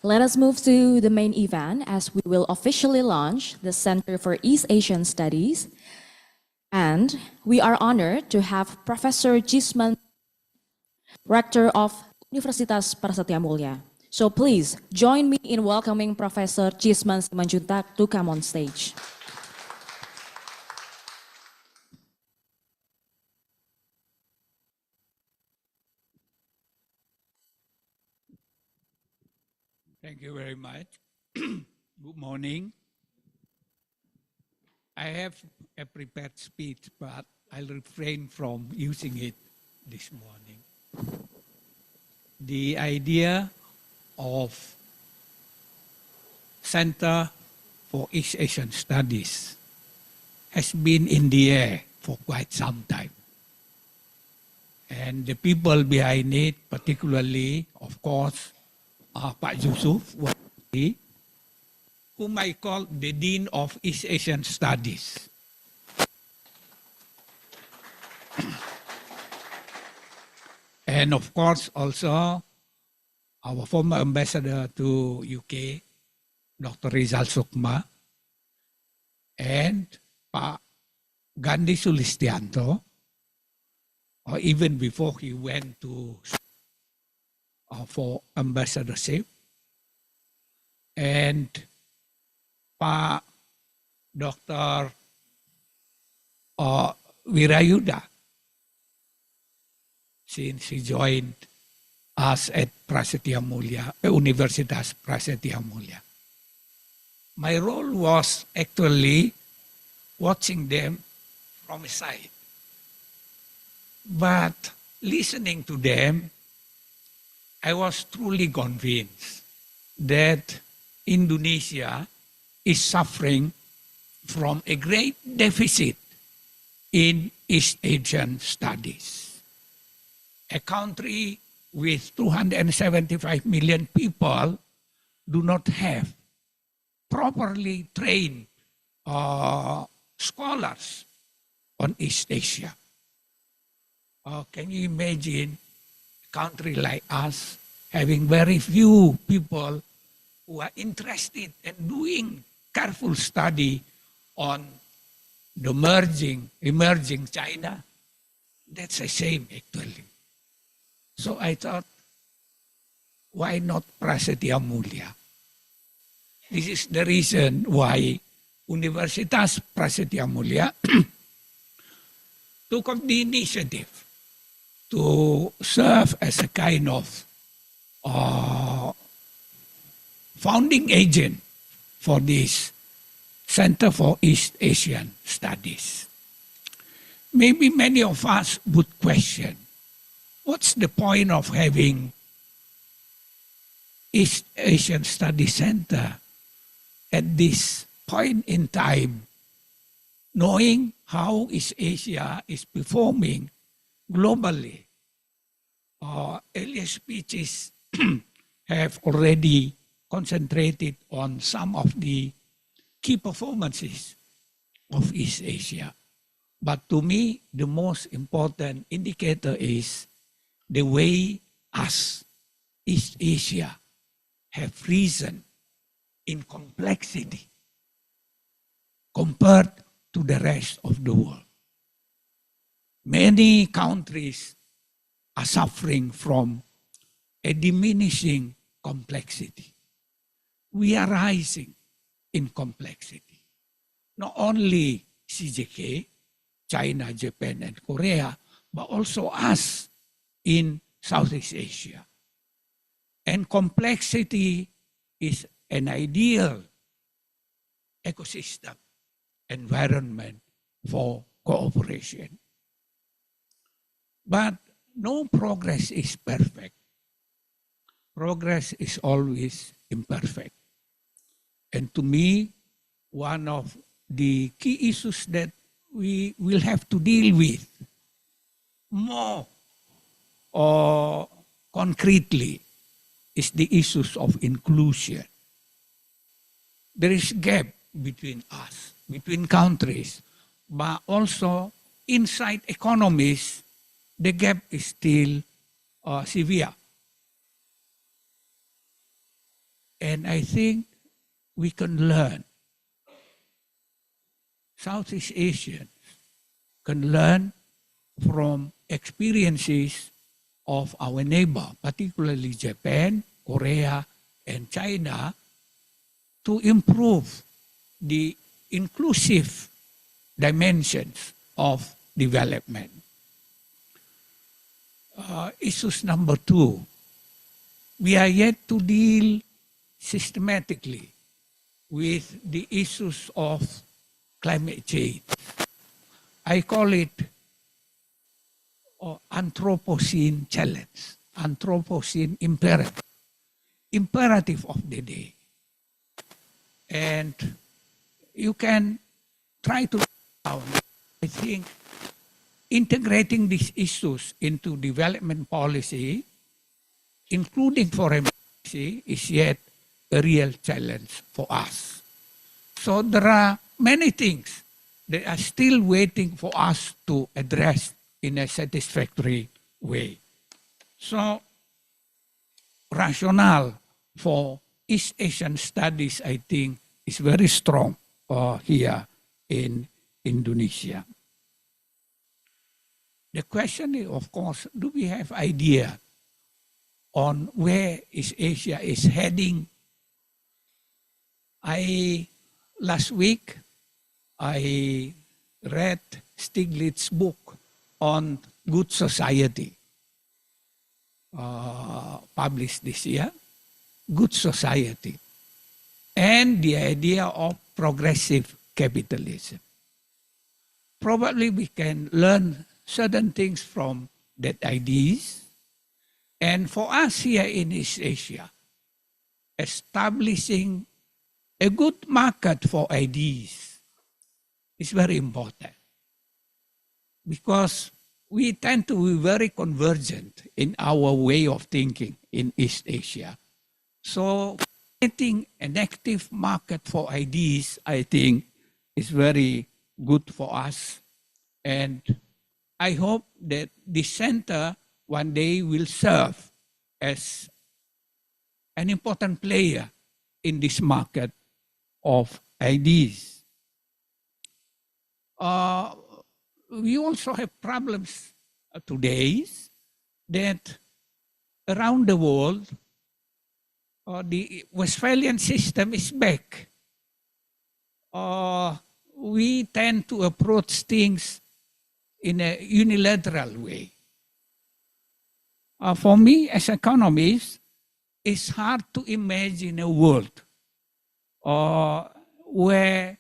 let us move to the main event as we will officially launch the Center for East Asian Studies. And we are honored to have Professor Jisman, Rector of Universitas Prasetiya Mulya. So please join me in welcoming Professor Jisman Simanjuntak to come on stage. Thank you very much. Good morning. I have a prepared speech, but I'll refrain from using it this morning. The idea of Center for East Asian Studies has been in the air for quite some time. And the people behind it, particularly, of course, Pak Yusuf, whom I call the Dean of East Asian Studies. And of course, also our former ambassador to UK, Dr. Rizal Sukma, and Pak Gandhi Sulistianto, or even before he went to for ambassadorship, and Pak Dr. Wirayuda, since he joined us at Prasetiya Mulya, Universitas Prasetiya Mulya. My role was actually watching them from a side. But listening to them, I was truly convinced that Indonesia is suffering from a great deficit in East Asian studies. A country with 275 million people do not have properly trained scholars on East Asia. Can you imagine a country like us having very few people who are interested in doing careful study on the emerging China? That's a shame, actually. So I thought, why not Prasetiya Mulya? This is the reason why Universitas Prasetiya Mulya took up the initiative to serve as a kind of founding agent for this Center for East Asian Studies. Maybe many of us would question, what's the point of having East Asian Studies Center at this point in time, knowing how East Asia is performing globally? Earlier speeches have already concentrated on some of the key performances of East Asia. But to me, the most important indicator is the way us, East Asia, have risen in complexity compared to the rest of the world. Many countries are suffering from a diminishing complexity. We are rising in complexity. Not only CJK, China, Japan, and Korea, but also us in Southeast Asia. And complexity is an ideal ecosystem environment for cooperation. But no progress is perfect. Progress is always imperfect. And to me, one of the key issues that we will have to deal with more concretely is the issues of inclusion. There is gap between us, between countries, but also inside economies, the gap is still severe. And I think we can learn. Southeast Asians can learn from experiences of our neighbor, particularly Japan, Korea, and China, to improve the inclusive dimensions of development. Issues number 2, we are yet to deal systematically with the issues of climate change. I call it Anthropocene challenge, Anthropocene imperative of the day. And you can try to, I think, integrating these issues into development policy, including foreign policy, is yet a real challenge for us. So there are many things that are still waiting for us to address in a satisfactory way. So, rationale for East Asian studies, I think, is very strong here in Indonesia. The question is, of course, do we have idea on where East Asia is heading? Last week, I read Stiglitz's book on good society, published this year, good society, and the idea of progressive capitalism. Probably we can learn certain things from that ideas. And for us here in East Asia, establishing a good market for ideas is very important, because we tend to be very convergent in our way of thinking in East Asia. So getting an active market for ideas, I think, is very good for us. And I hope that this center one day will serve as an important player in this market of ideas. We also have problems today that around the world, the Westphalian system is back. We tend to approach things in a unilateral way. For me, as an economist, it's hard to imagine a world where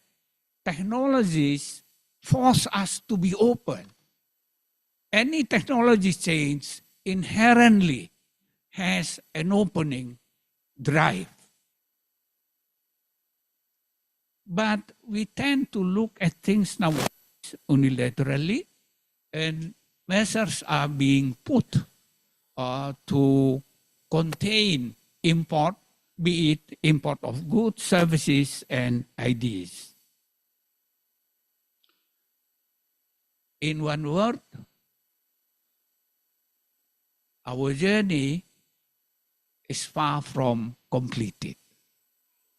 technologies force us to be open. Any technology change inherently has an opening drive. But we tend to look at things now unilaterally, and measures are being put to contain import be it import of goods, services, and ideas. In one word, our journey is far from completed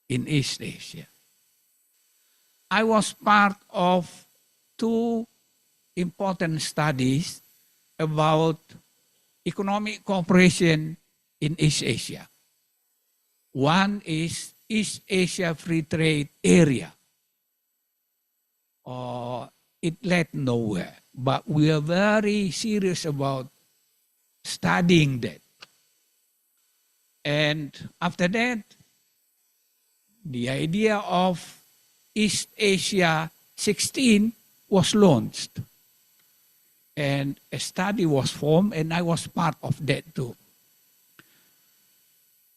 in East Asia. I was part of two important studies about economic cooperation in East Asia. One is East Asia Free Trade Area. It led nowhere, but we are very serious about studying that. And after that, the idea of East Asia 16 was launched. And a study was formed, and I was part of that too.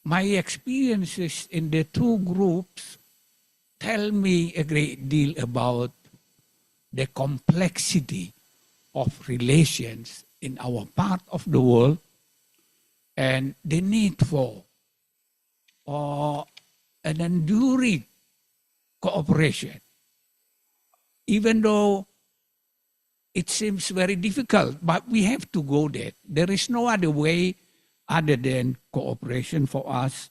My experiences in the two groups tell me a great deal about the complexity of relations in our part of the world and the need for an enduring cooperation. Even though it seems very difficult, but we have to go there. There is no other way other than cooperation for us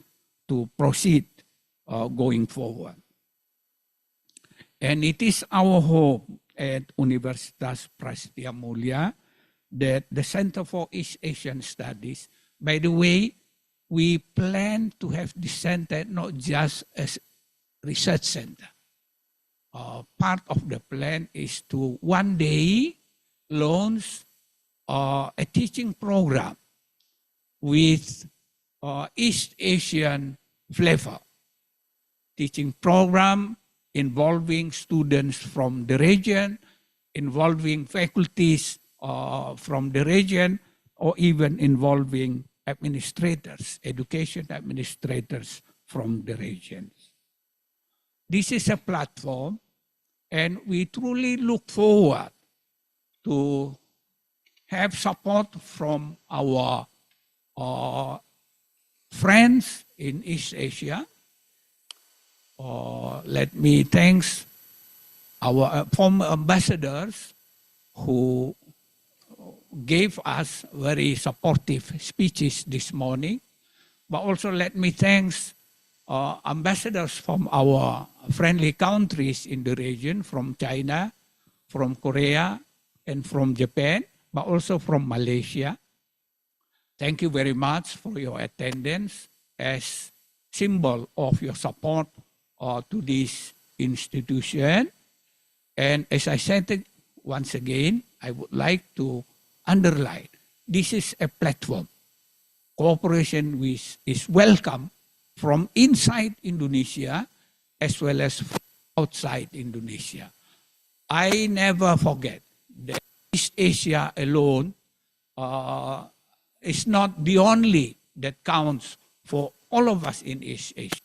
to proceed going forward. And it is our hope at Universitas Prasetiya Mulya that the Center for East Asian Studies, by the way, we plan to have this center not just as research center. Part of the plan is to one day launch a teaching program with East Asian flavor. Teaching program involving students from the region, involving faculties from the region, or even involving administrators, education administrators from the regions. This is a platform, and we truly look forward to have support from our friends in East Asia. Let me thank our former ambassadors who gave us very supportive speeches this morning. But also let me thank ambassadors from our friendly countries in the region, from China, from Korea, and from Japan, but also from Malaysia. Thank you very much for your attendance as symbol of your support to this institution. And as I said once again, I would like to underline, this is a platform. Cooperation is welcome from inside Indonesia as well as from outside Indonesia. I never forget that East Asia alone is not the only that counts for all of us in East Asia.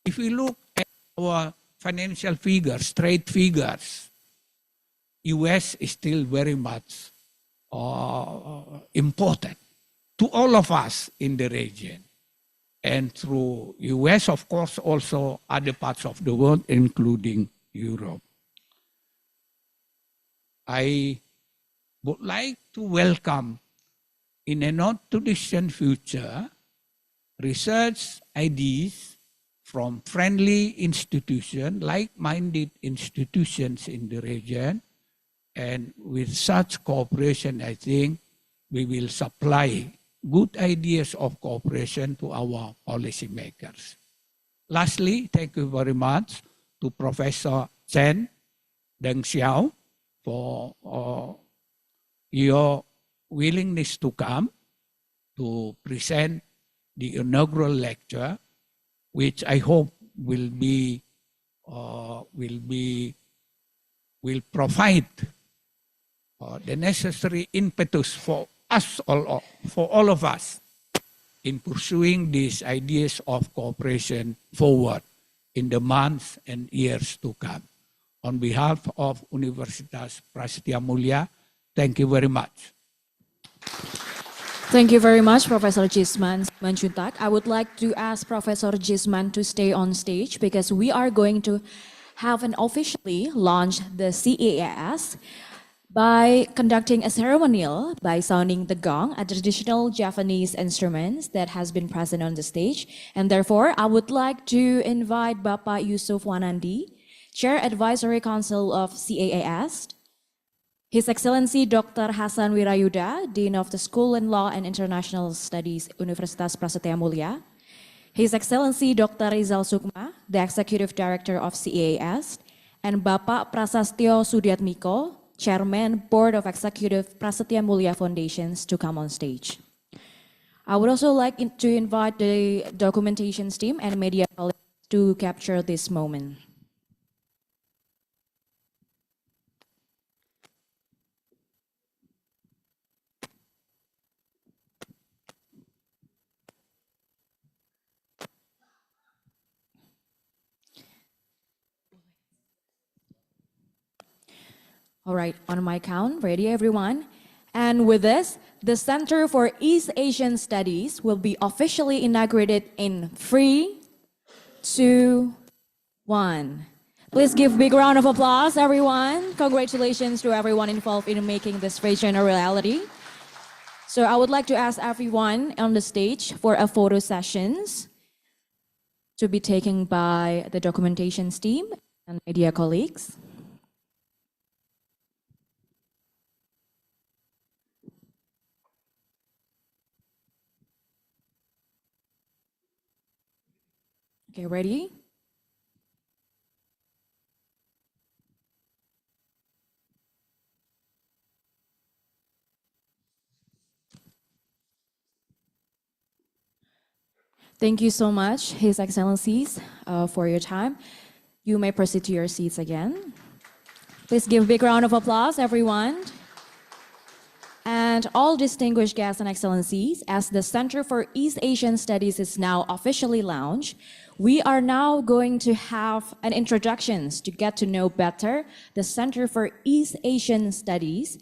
If we look at our financial figures, trade figures, US is still very much important to all of us in the region. And through US, of course, also other parts of the world, including Europe. I would like to welcome, in a not too distant future, research ideas from friendly institutions, like-minded institutions in the region. And with such cooperation, I think we will supply good ideas of cooperation to our policymakers. Lastly, thank you very much to Professor Chen Deng Xiao for your willingness to come to present the inaugural lecture, which I hope will provide the necessary impetus for us all, for all of us, in pursuing these ideas of cooperation forward in the months and years to come. On behalf of Universitas Prasetiya Mulya, thank you very much. Thank you very much, Professor Jisman Manjuntak. I would like to ask Professor Jisman to stay on stage because we are going to have an officially launch the CEAS by conducting a ceremonial by sounding the gong, a traditional Japanese instrument that has been present on the stage. And therefore, I would like to invite Bapak Yusuf Wanandi, Chair Advisory Council of CEAS, His Excellency Dr. Hasan Wirayuda, Dean of the School in Law and International Studies, Universitas Prasetiya Mulya, His Excellency Dr. Rizal Sukma, the Executive Director of CEAS, and Bapak Prasastyo Sudiatmiko, Chairman, Board of Executive Prasetiya Mulya Foundations, to come on stage. I would also like to invite the documentations team and media colleagues to capture this moment. All right, on my count, ready everyone? And with this, the Center for East Asian Studies will be officially inaugurated in 3, 2, 1. Please give big round of applause, everyone. Congratulations to everyone involved in making this vision a reality. So I would like to ask everyone on the stage for a photo sessions to be taken by the documentations team and media colleagues. Okay, ready? Thank you so much, His Excellencies, for your time. You may proceed to your seats again. Please give a big round of applause, everyone. And all distinguished guests and excellencies, as the Center for East Asian Studies is now officially launched, we are now going to have an introductions to get to know better the Center for East Asian Studies.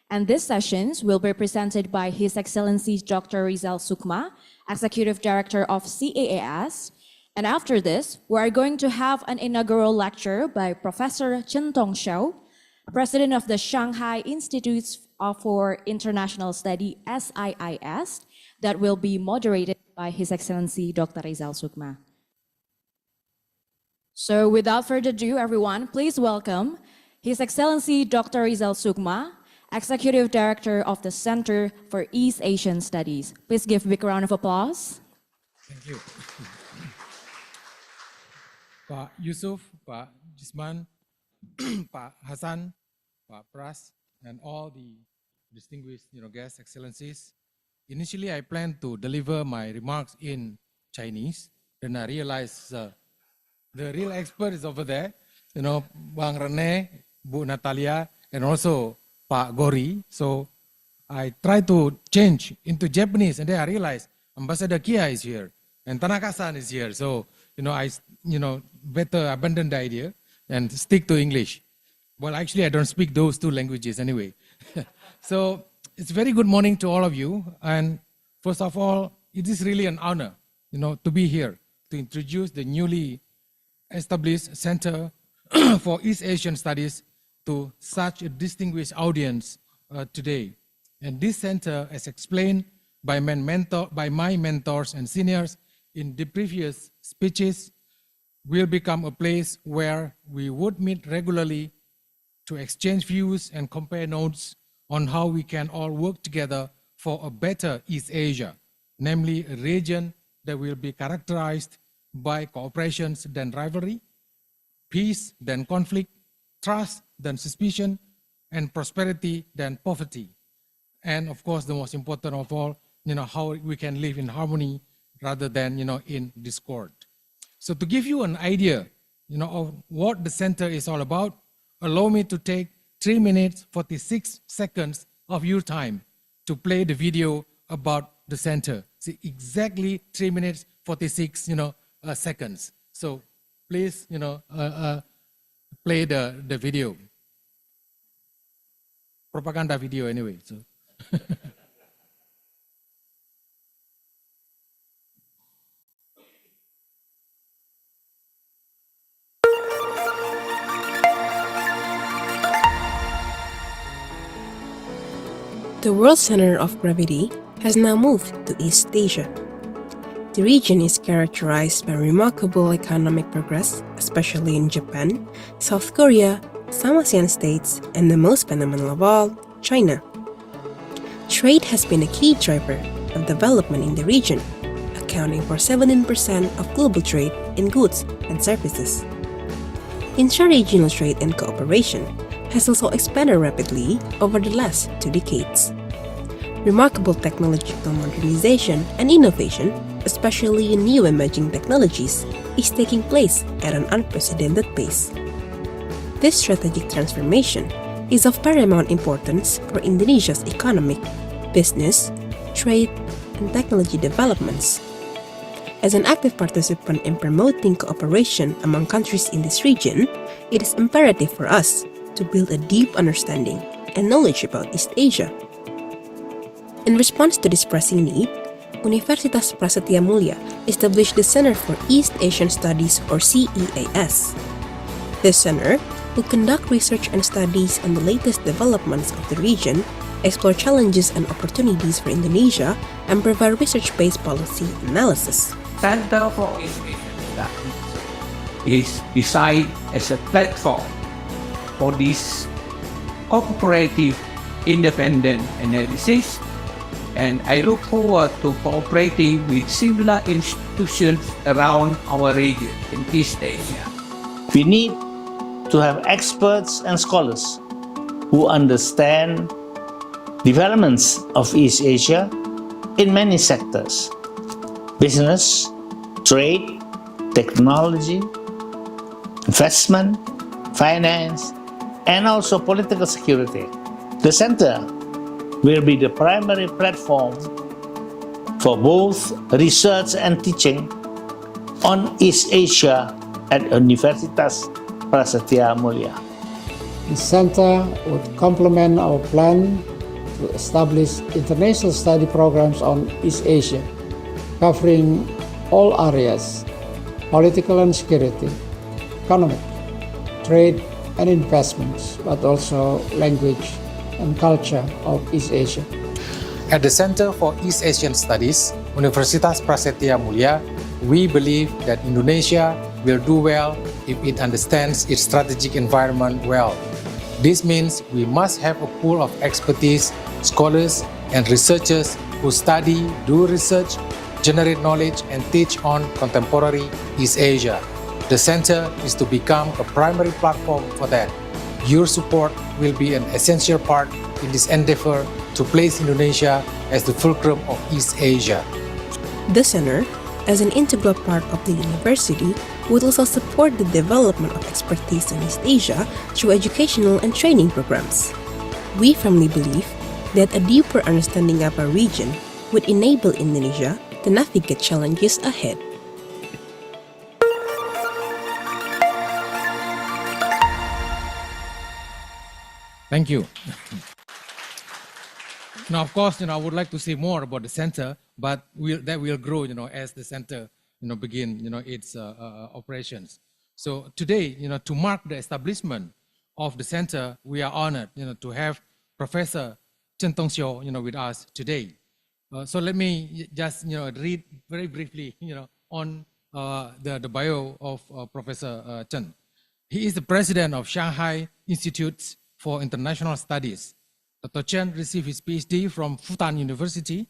And these sessions will be presented by His Excellency Dr. Rizal Sukma, Executive Director of CEAS. And after this, we are going to have an inaugural lecture by Professor Chen Tongxiao, President of the Shanghai Institute for International Study, SIIS, that will be moderated by His Excellency Dr. Rizal Sukma. So without further ado, everyone, please welcome His Excellency Dr. Rizal Sukma, Executive Director of the Center for East Asian Studies. Please give a big round of applause. Thank you. Pak Yusuf, Pak Jisman, Pak Hasan, Pak Pras, and all the distinguished guests, excellencies. Initially, I planned to deliver my remarks in Chinese. Then I realized the real expert is over there, Bang Rene, Bu Natalia, and also Pak Gori. So I tried to change into Japanese, and then I realized Ambassador Kia is here, and Tanaka-san is here. So, I better abandon the idea and stick to English. Well, actually, I don't speak those two languages anyway. So it's very good morning to all of you. And first of all, it is really an honor, to be here to introduce the newly established Center for East Asian Studies to such a distinguished audience today. And this center, as explained by my mentors and seniors in the previous speeches, will become a place where we would meet regularly to exchange views and compare notes on how we can all work together for a better East Asia, namely a region that will be characterized by cooperations than rivalry, peace than conflict, trust than suspicion, and prosperity than poverty. And of course, the most important of all, how we can live in harmony rather than, in discord. So to give you an idea, of what the center is all about, allow me to take 3 minutes, 46 seconds of your time to play the video about the center. See, exactly 3 minutes, 46, seconds. So please, play the video. Propaganda video anyway. So. the world center of gravity has now moved to East Asia. The region is characterized by remarkable economic progress, especially in Japan, South Korea, some ASEAN states, and the most phenomenal of all, China. Trade has been a key driver of development in the region, accounting for 17% of global trade in goods and services. Intra-regional trade and cooperation has also expanded rapidly over the last 2 decades. Remarkable technological modernization and innovation, especially in new emerging technologies, is taking place at an unprecedented pace. This strategic transformation is of paramount importance for Indonesia's economic, business, trade, and technology developments. As an active participant in promoting cooperation among countries in this region, it is imperative for us to build a deep understanding and knowledge about East Asia. In response to this pressing need, Universitas Prasetiya Mulya established the Center for East Asian Studies, or CEAS. This center will conduct research and studies on the latest developments of the region, explore challenges and opportunities for Indonesia, and provide research-based policy analysis. Center for East Asian Studies is designed as a platform for this cooperative, independent analysis, and I look forward to cooperating with similar institutions around our region in East Asia. We need to have experts and scholars who understand developments of East Asia in many sectors: business, trade, technology, investment, finance, and also political security. The center will be the primary platform for both research and teaching on East Asia at Universitas Prasetiya Mulya. The center would complement our plan to establish international study programs on East Asia, covering all areas: political and security, economic, trade and investments, but also language and culture of East Asia. At the Center for East Asian Studies, Universitas Prasetiya Mulya, we believe that Indonesia will do well if it understands its strategic environment well. This means we must have a pool of expertise, scholars, and researchers who study, do research, generate knowledge, and teach on contemporary East Asia. The center is to become a primary platform for that. Your support will be an essential part in this endeavor to place Indonesia as the fulcrum of East Asia. The center, as an integral part of the university, would also support the development of expertise in East Asia through educational and training programs. We firmly believe that a deeper understanding of our region would enable Indonesia to navigate challenges ahead. Thank you. Now, of course, I would like to say more about the center, but that will grow, as the center, begin, its operations. So today, to mark the establishment of the center, we are honored, to have Professor Chen Tongxiu, with us today. So let me just, read very briefly, on the bio of Professor Chen. He is the president of Shanghai Institute for International Studies. Dr. Chen received his PhD from Fudan University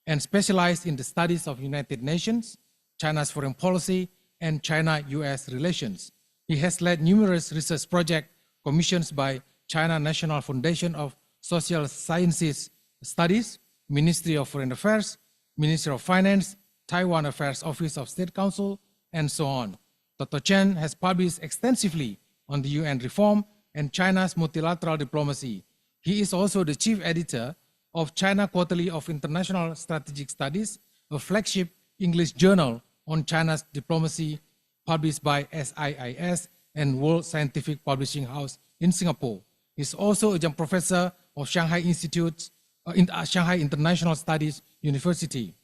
and specialized in the studies of United Nations, China's foreign policy, and China-US relations. He has led numerous research projects commissioned by China National Foundation of Social Sciences Studies, Ministry of Foreign Affairs, Ministry of Finance, Taiwan Affairs Office of State Council, and so on. Dr. Chen has published extensively on the UN reform and China's multilateral diplomacy. He is also the chief editor of China Quarterly of International Strategic Studies, a flagship English journal on China's diplomacy published by CSIS and World Scientific Publishing House in Singapore. He is also a young professor of Shanghai Shanghai International Studies University.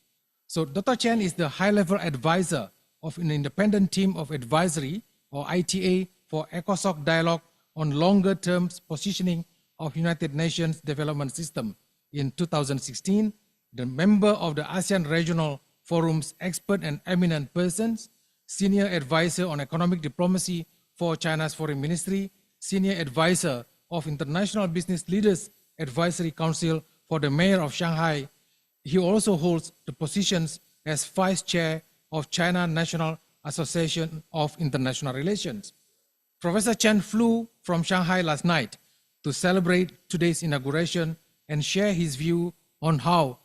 So Dr. Chen is the high-level advisor of an independent team of advisory, or ITA, for ECOSOC dialogue on longer-term positioning of United Nations Development System, in 2016, the member of the ASEAN Regional Forum's expert and eminent persons, senior advisor on economic diplomacy for China's foreign ministry, senior advisor of International Business Leaders Advisory Council for the mayor of Shanghai. He also holds the positions as vice chair of China National Association of International Relations. Professor Chen flew from Shanghai last night to celebrate today's inauguration and share his view on how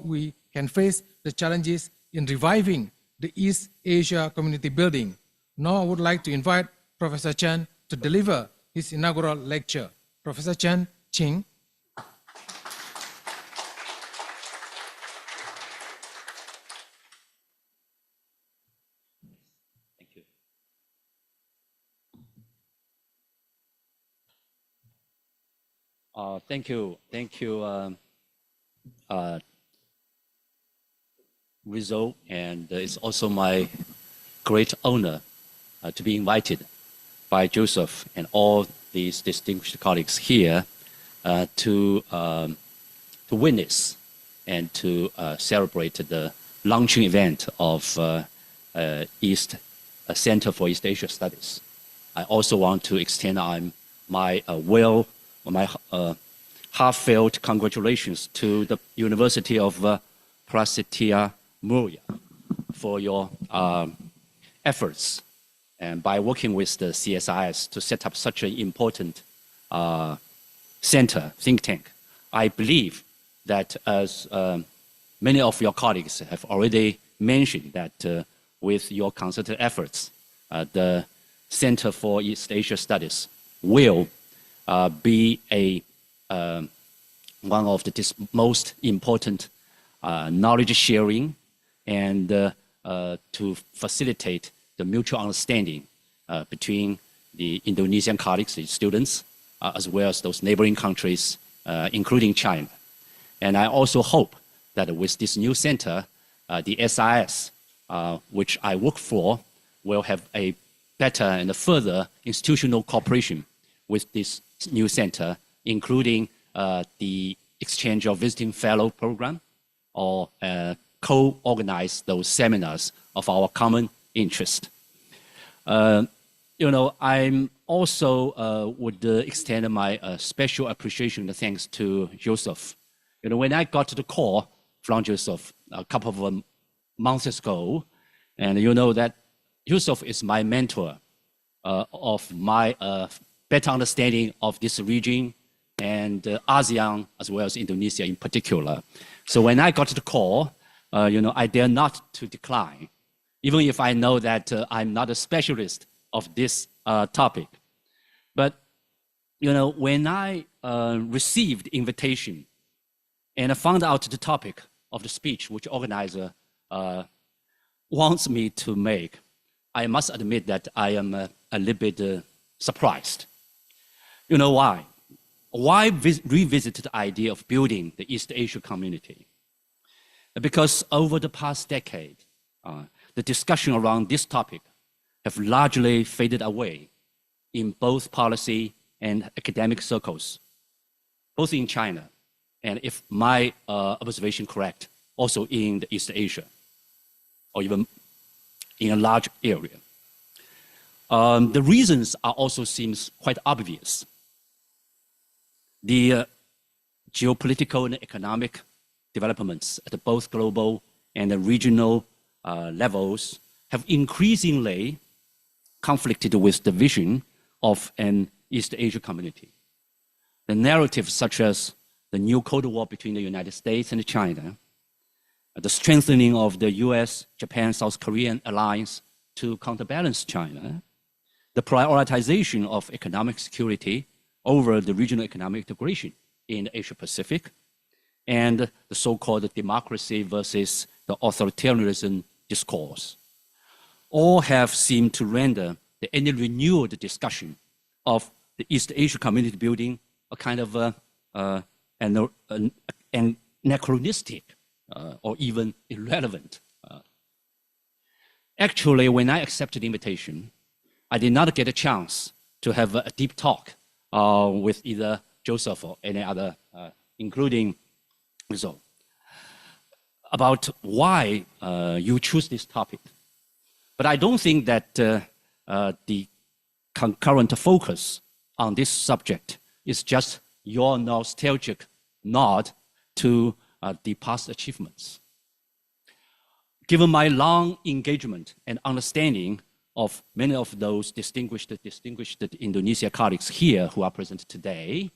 we can face the challenges in reviving the East Asia community building. Now I would like to invite Professor Chen to deliver his inaugural lecture. Professor Chen, Ching. Thank you, Rizzo, and it's also my great honor to be invited by Joseph and all these distinguished colleagues here to witness and to celebrate the launching event of East Center for East Asia Studies. I also want to extend my heartfelt congratulations to the University of Prasetiya Mulya for your efforts and by working with the CSIS to set up such an important center, think tank. I believe that as many of your colleagues have already mentioned that with your concerted efforts, the Center for East Asia Studies will be one of the most important knowledge sharing and to facilitate the mutual understanding between the Indonesian colleagues, the students, as well as those neighboring countries, including China. And I also hope that with this new center, the SIS, which I work for, will have a better and a further institutional cooperation with this new center, including the exchange of visiting fellow program or co-organize those seminars of our common interest. I'm also would extend my special appreciation and thanks to Joseph. When I got the call from Joseph a couple of months ago, and you know that Joseph is my mentor of my better understanding of this region and ASEAN as well as Indonesia in particular. So when I got the call, I dare not to decline, even if I know that I'm not a specialist of this topic. But when I received the invitation and I found out the topic of the speech which organizer wants me to make, I must admit that I am a little bit surprised. You know why? Why revisit the idea of building the East Asia community? Because over the past decade, the discussion around this topic have largely faded away in both policy and academic circles, both in China, and if my observation correct, also in the East Asia, or even in a large area. The reasons also seems quite obvious. The geopolitical and economic developments at both global and regional levels have increasingly conflicted with the vision of an East Asia community. The narratives such as the new Cold War between the United States and China, the strengthening of the US, Japan, South Korean alliance to counterbalance China, the prioritization of economic security over the regional economic integration in Asia Pacific, and the so-called democracy versus the authoritarianism discourse, all have seemed to render the any renewed discussion of the East Asia community building a kind of anachronistic or even irrelevant. Actually, when I accepted the invitation, I did not get a chance to have a deep talk with either Joseph or any other including so about why you choose this topic. But I don't think that the concurrent focus on this subject is just your nostalgic nod to the past achievements. Given my long engagement and understanding of many of those distinguished Indonesia colleagues here who are present today,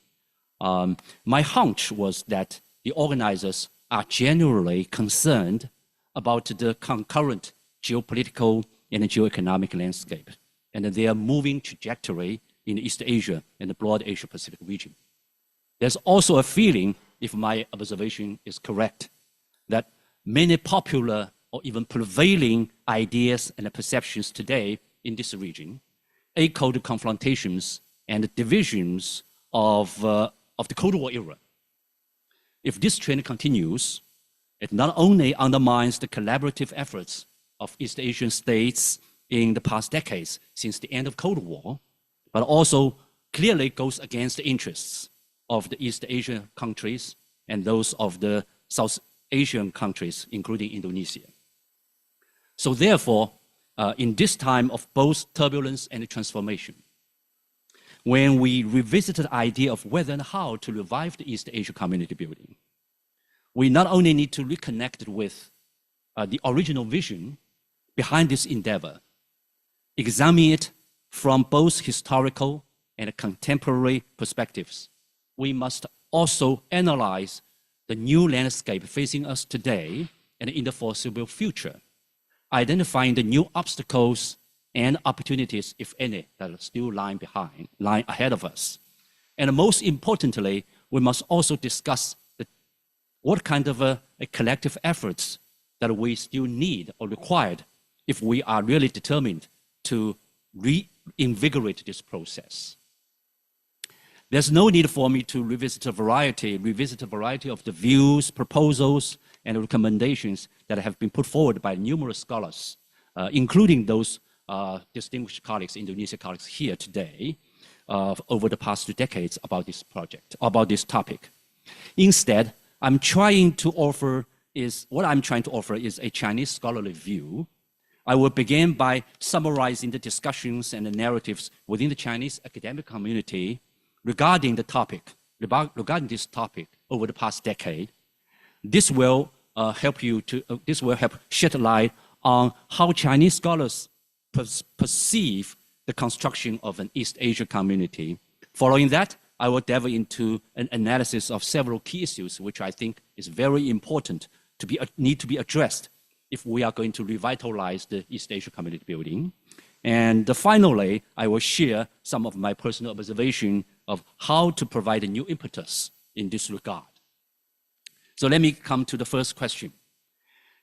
my hunch was that the organizers are generally concerned about the concurrent geopolitical and geoeconomic landscape and their moving trajectory in East Asia and the broad Asia-Pacific region. There's also a feeling, if my observation is correct, that many popular or even prevailing ideas and perceptions today in this region echo the confrontations and divisions of the Cold War era. If this trend continues, it not only undermines the collaborative efforts of East Asian states in the past decades since the end of Cold War, but also clearly goes against the interests of the East Asian countries and those of the South Asian countries, including Indonesia. So therefore, in this time of both turbulence and transformation, when we revisited the idea of whether and how to revive the East Asia community building, we not only need to reconnect with the original vision behind this endeavor, examine it from both historical and contemporary perspectives, we must also analyze the new landscape facing us today and in the foreseeable future, identifying the new obstacles and opportunities, if any, that are still lying ahead of us. And most importantly, we must also discuss what kind of a collective efforts that we still need or required if we are really determined to reinvigorate this process. There's no need for me to revisit a variety of the views, proposals, and recommendations that have been put forward by numerous scholars, including those distinguished colleagues, Indonesia colleagues here today, over the past 2 decades about this project, about this topic. Instead, what I'm trying to offer is a Chinese scholarly view. I will begin by summarizing the discussions and the narratives within the Chinese academic community regarding this topic over the past decade. This will help shed light on how Chinese scholars perceive the construction of an East Asia community. Following that, I will delve into an analysis of several key issues, which I think is very important need to be addressed if we are going to revitalize the East Asia community building. And finally, I will share some of my personal observation of how to provide a new impetus in this regard. So let me come to the first question.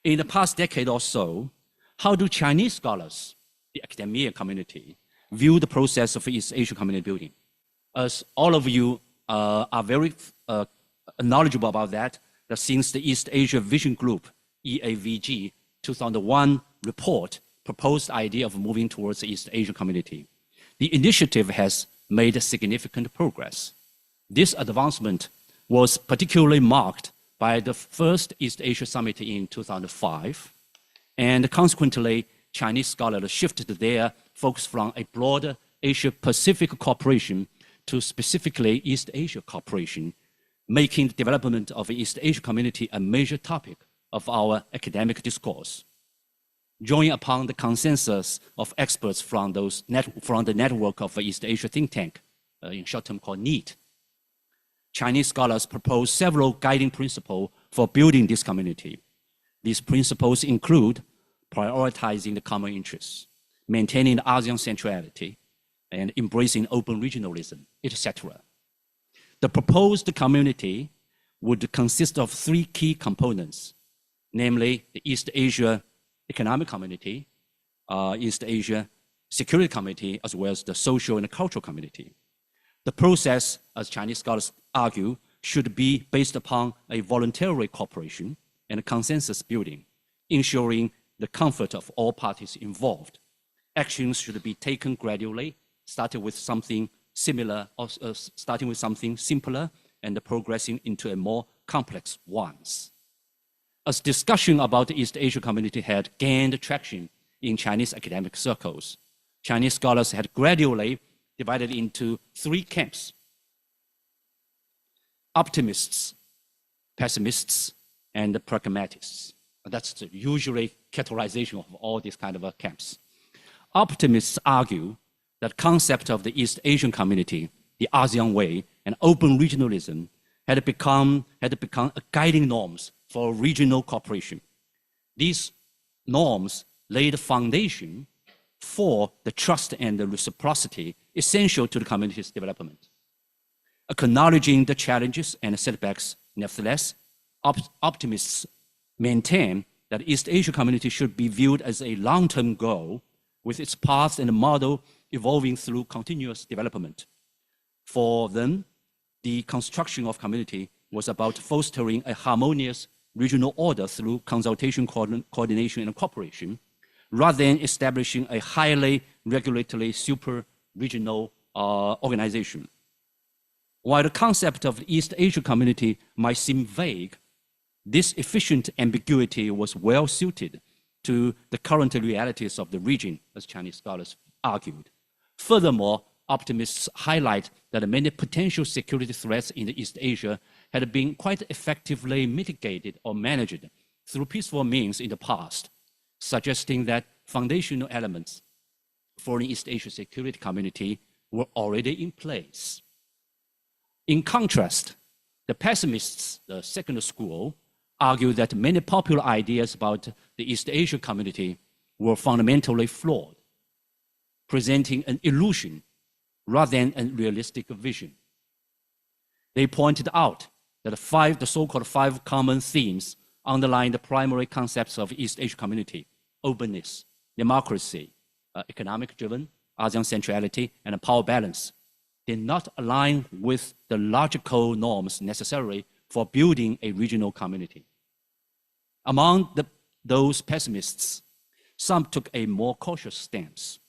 In the past decade or so, how do Chinese scholars, the academia community, view the process of East Asia community building? As all of you are very knowledgeable about that since the East Asia Vision Group, EAVG, 2001 report proposed the idea of moving towards the East Asia community, the initiative has made significant progress. This advancement was particularly marked by the first East Asia Summit in 2005, and consequently, Chinese scholars shifted their focus from a broader Asia-Pacific cooperation to specifically East Asia cooperation, making the development of the East Asia community a major topic of our academic discourse. Drawing upon the consensus of experts from the network of East Asia think tank, in short term called NEAT, Chinese scholars proposed several guiding principles for building this community. These principles include prioritizing the common interests, maintaining the ASEAN centrality, and embracing open regionalism, etc. The proposed community would consist of 3 key components, namely the East Asia Economic Community, East Asia Security Community, as well as the Social and Cultural Community. The process, as Chinese scholars argue, should be based upon a voluntary cooperation and consensus building, ensuring the comfort of all parties involved. Actions should be taken gradually, starting with something simpler and progressing into a more complex ones. As discussion about the East Asia community had gained traction in Chinese academic circles, Chinese scholars had gradually divided into three camps: optimists, pessimists, and pragmatists. That's the usually categorization of all these kind of camps. Optimists argue that concept of the East Asian community, the ASEAN way, and open regionalism had become a guiding norms for regional cooperation. These norms laid the foundation for the trust and the reciprocity essential to the community's development. Acknowledging the challenges and setbacks, nevertheless, optimists maintain that the East Asia community should be viewed as a long-term goal with its path and model evolving through continuous development. For them, the construction of community was about fostering a harmonious regional order through consultation, coordination, and cooperation, rather than establishing a highly regulatory super-regional organization. While the concept of the East Asia community might seem vague, this efficient ambiguity was well suited to the current realities of the region, as Chinese scholars argued. Furthermore, optimists highlight that many potential security threats in East Asia had been quite effectively mitigated or managed through peaceful means in the past, suggesting that foundational elements for the East Asia security community were already in place. In contrast, the pessimists, the second school, argue that many popular ideas about the East Asia community were fundamentally flawed, presenting an illusion rather than a realistic vision. They pointed out that the so-called five common themes underlying the primary concepts of East Asia community: openness, democracy, economic-driven, ASEAN centrality, and power balance, did not align with the logical norms necessary for building a regional community. Among those pessimists, some took a more cautious stance.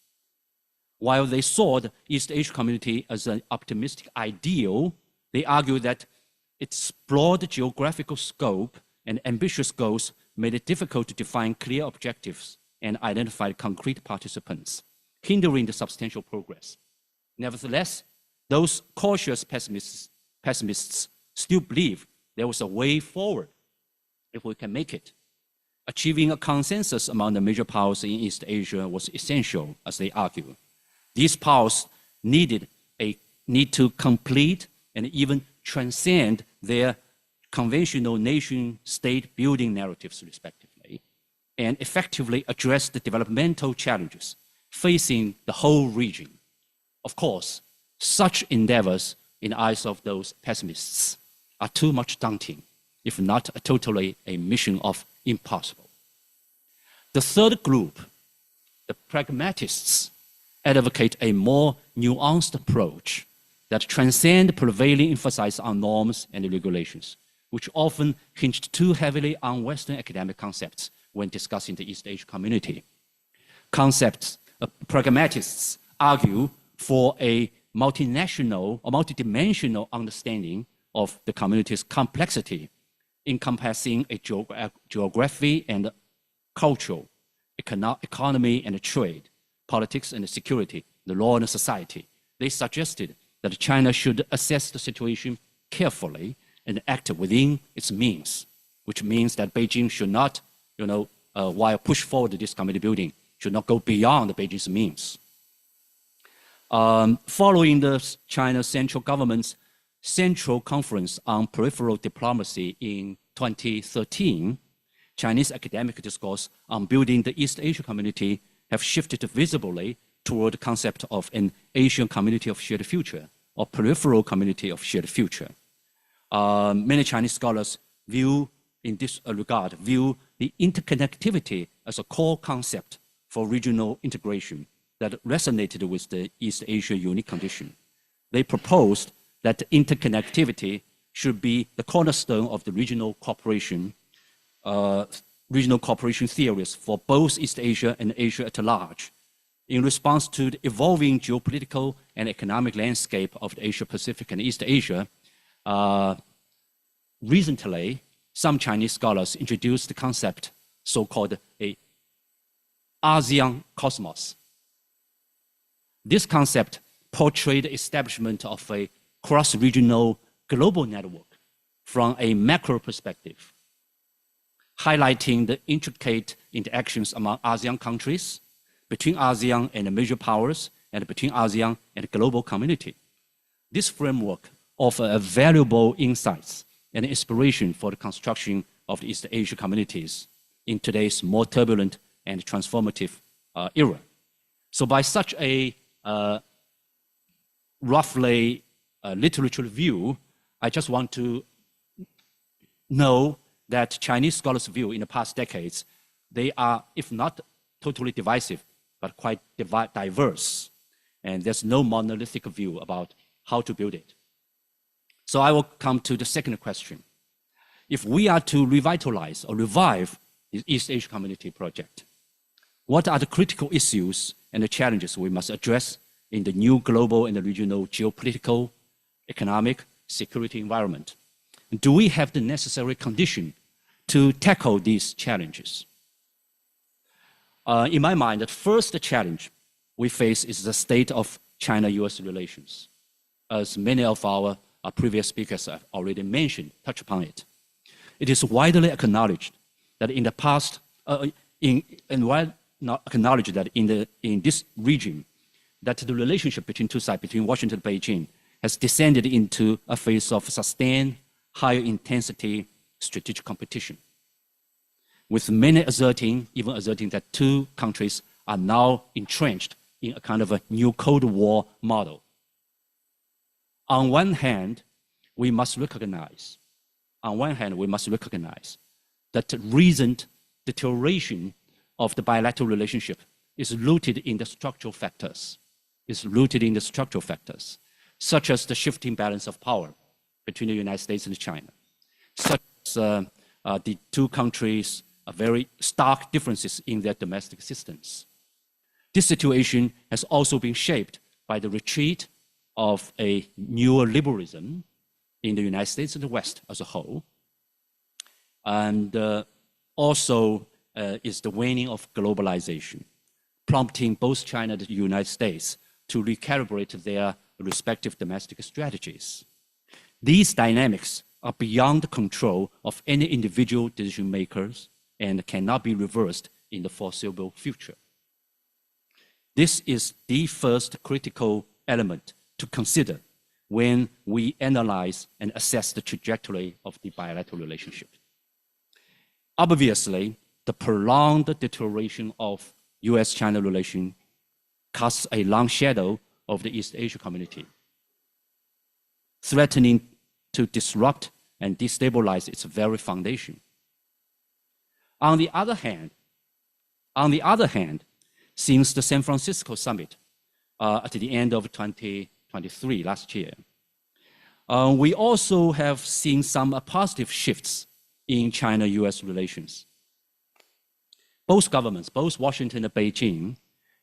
While they saw the East Asia community as an optimistic ideal, they argued that its broad geographical scope and ambitious goals made it difficult to define clear objectives and identify concrete participants, hindering the substantial progress. Nevertheless, those cautious pessimists still believe there was a way forward if we can make it. Achieving a consensus among the major powers in East Asia was essential, as they argue. These powers need to complete and even transcend their conventional nation-state building narratives, respectively, and effectively address the developmental challenges facing the whole region. Of course, such endeavors, in the eyes of those pessimists, are too much daunting, if not totally a mission of impossible. The third group, the pragmatists, advocate a more nuanced approach that transcends prevailing emphasis on norms and regulations, which often hinged too heavily on Western academic concepts when discussing the East Asia community. Pragmatists argue for a multinational or multidimensional understanding of the community's complexity, encompassing a geography and cultural, economy and trade, politics and security, the law and society. They suggested that China should assess the situation carefully and act within its means, which means that Beijing should not, while push forward this community building, should not go beyond Beijing's means. Following the China central government's Central Conference on Peripheral Diplomacy in 2013, Chinese academic discourse on building the East Asia community have shifted visibly toward the concept of an Asian community of shared future or peripheral community of shared future. Many Chinese scholars view the interconnectivity as a core concept for regional integration that resonated with the East Asia unique condition. They proposed that interconnectivity should be the cornerstone of the regional cooperation theories for both East Asia and Asia at large. In response to the evolving geopolitical and economic landscape of the Asia Pacific and East Asia, recently, some Chinese scholars introduced the concept, so-called a ASEAN cosmos. This concept portrayed the establishment of a cross-regional global network from a macro perspective, highlighting the intricate interactions among ASEAN countries, between ASEAN and the major powers, and between ASEAN and the global community. This framework offers valuable insights and inspiration for the construction of the East Asia communities in today's more turbulent and transformative era. So by such a roughly literature view, I just want to know that Chinese scholars' view in the past decades, they are, if not totally divisive, but quite diverse. And there's no monolithic view about how to build it. So I will come to the second question. If we are to revitalize or revive the East Asia Community Project, what are the critical issues and the challenges we must address in the new global and the regional geopolitical, economic, security environment? Do we have the necessary condition to tackle these challenges? In my mind, the first challenge we face is the state of China-US relations. As many of our previous speakers have already mentioned, touched upon it. It is widely acknowledged that in the past, acknowledged that in this region, that the relationship between two sides, between Washington and Beijing, has descended into a phase of sustained, higher intensity strategic competition, with many even asserting that two countries are now entrenched in a kind of a new Cold War model. On one hand, we must recognize that the recent deterioration of the bilateral relationship is rooted in the structural factors, such as the shifting balance of power between the United States and China, such as the two countries' very stark differences in their domestic systems. This situation has also been shaped by the retreat of a neoliberalism in the United States and the West as a whole, and also is the waning of globalization, prompting both China and the United States to recalibrate their respective domestic strategies. These dynamics are beyond the control of any individual decision makers and cannot be reversed in the foreseeable future. This is the first critical element to consider when we analyze and assess the trajectory of the bilateral relationship. Obviously, the prolonged deterioration of US-China relations casts a long shadow of the East Asia community, threatening to disrupt and destabilize its very foundation. On the other hand, since the San Francisco summit at the end of 2023, last year, we also have seen some positive shifts in China-US relations. Both governments, both Washington and Beijing,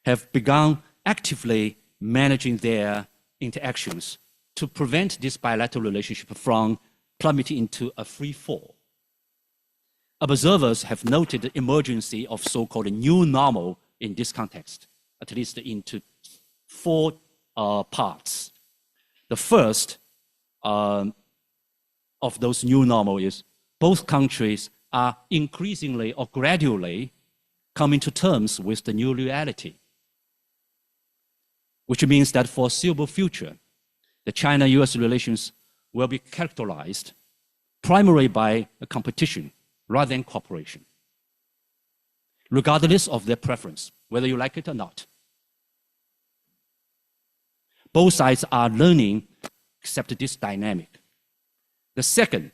have begun actively managing their interactions to prevent this bilateral relationship from plummeting into a free fall. Observers have noted the emergence of so-called new normal in this context, at least into four parts. The first of those new normal is both countries are increasingly or gradually coming to terms with the new reality, which means that for the foreseeable future, the China-US relations will be characterized primarily by a competition rather than cooperation, regardless of their preference, whether you like it or not. Both sides are learning to accept this dynamic. The second,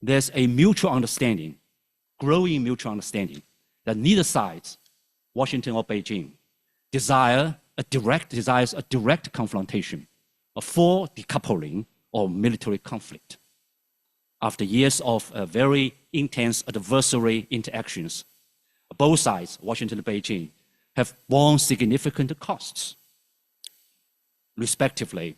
there's a mutual understanding, growing mutual understanding, that neither sides, Washington or Beijing, desires a direct confrontation, a full decoupling or military conflict. After years of very intense adversary interactions, both sides, Washington and Beijing, have borne significant costs. Respectively,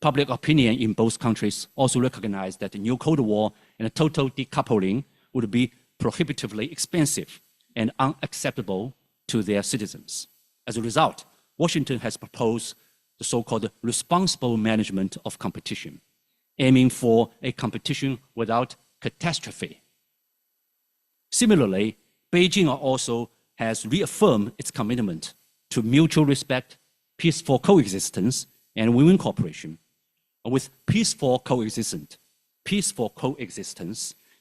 public opinion in both countries also recognized that the new Cold War and a total decoupling would be prohibitively expensive and unacceptable to their citizens. As a result, Washington has proposed the so-called responsible management of competition, aiming for a competition without catastrophe. Similarly, Beijing also has reaffirmed its commitment to mutual respect, peaceful coexistence, and win-win cooperation, with peaceful coexistence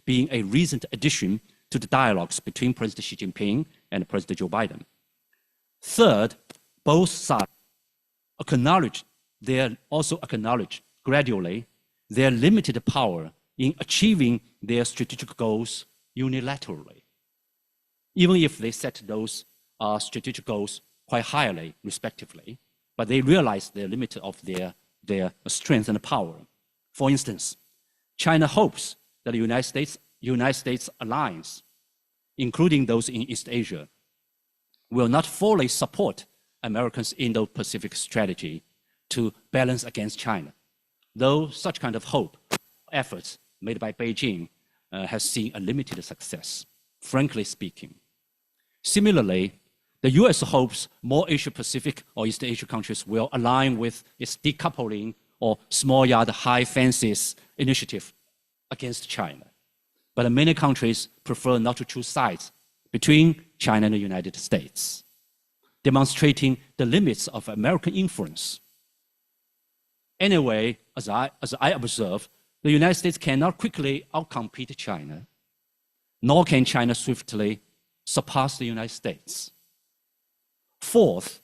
being a recent addition to the dialogues between President Xi Jinping and President Joe Biden. Third, both sides also acknowledge gradually their limited power in achieving their strategic goals unilaterally, even if they set those strategic goals quite highly, respectively, but they realize the limit of their strength and power. For instance, China hopes that the United States alliance, including those in East Asia, will not fully support America's Indo-Pacific strategy to balance against China, though such kind of hope efforts made by Beijing has seen a limited success, frankly speaking. Similarly, the US hopes more Asia-Pacific or East Asia countries will align with its decoupling or small yard high fences initiative against China. But many countries prefer not to choose sides between China and the United States, demonstrating the limits of American influence. Anyway, as I observe, the United States cannot quickly outcompete China, nor can China swiftly surpass the United States. Fourth,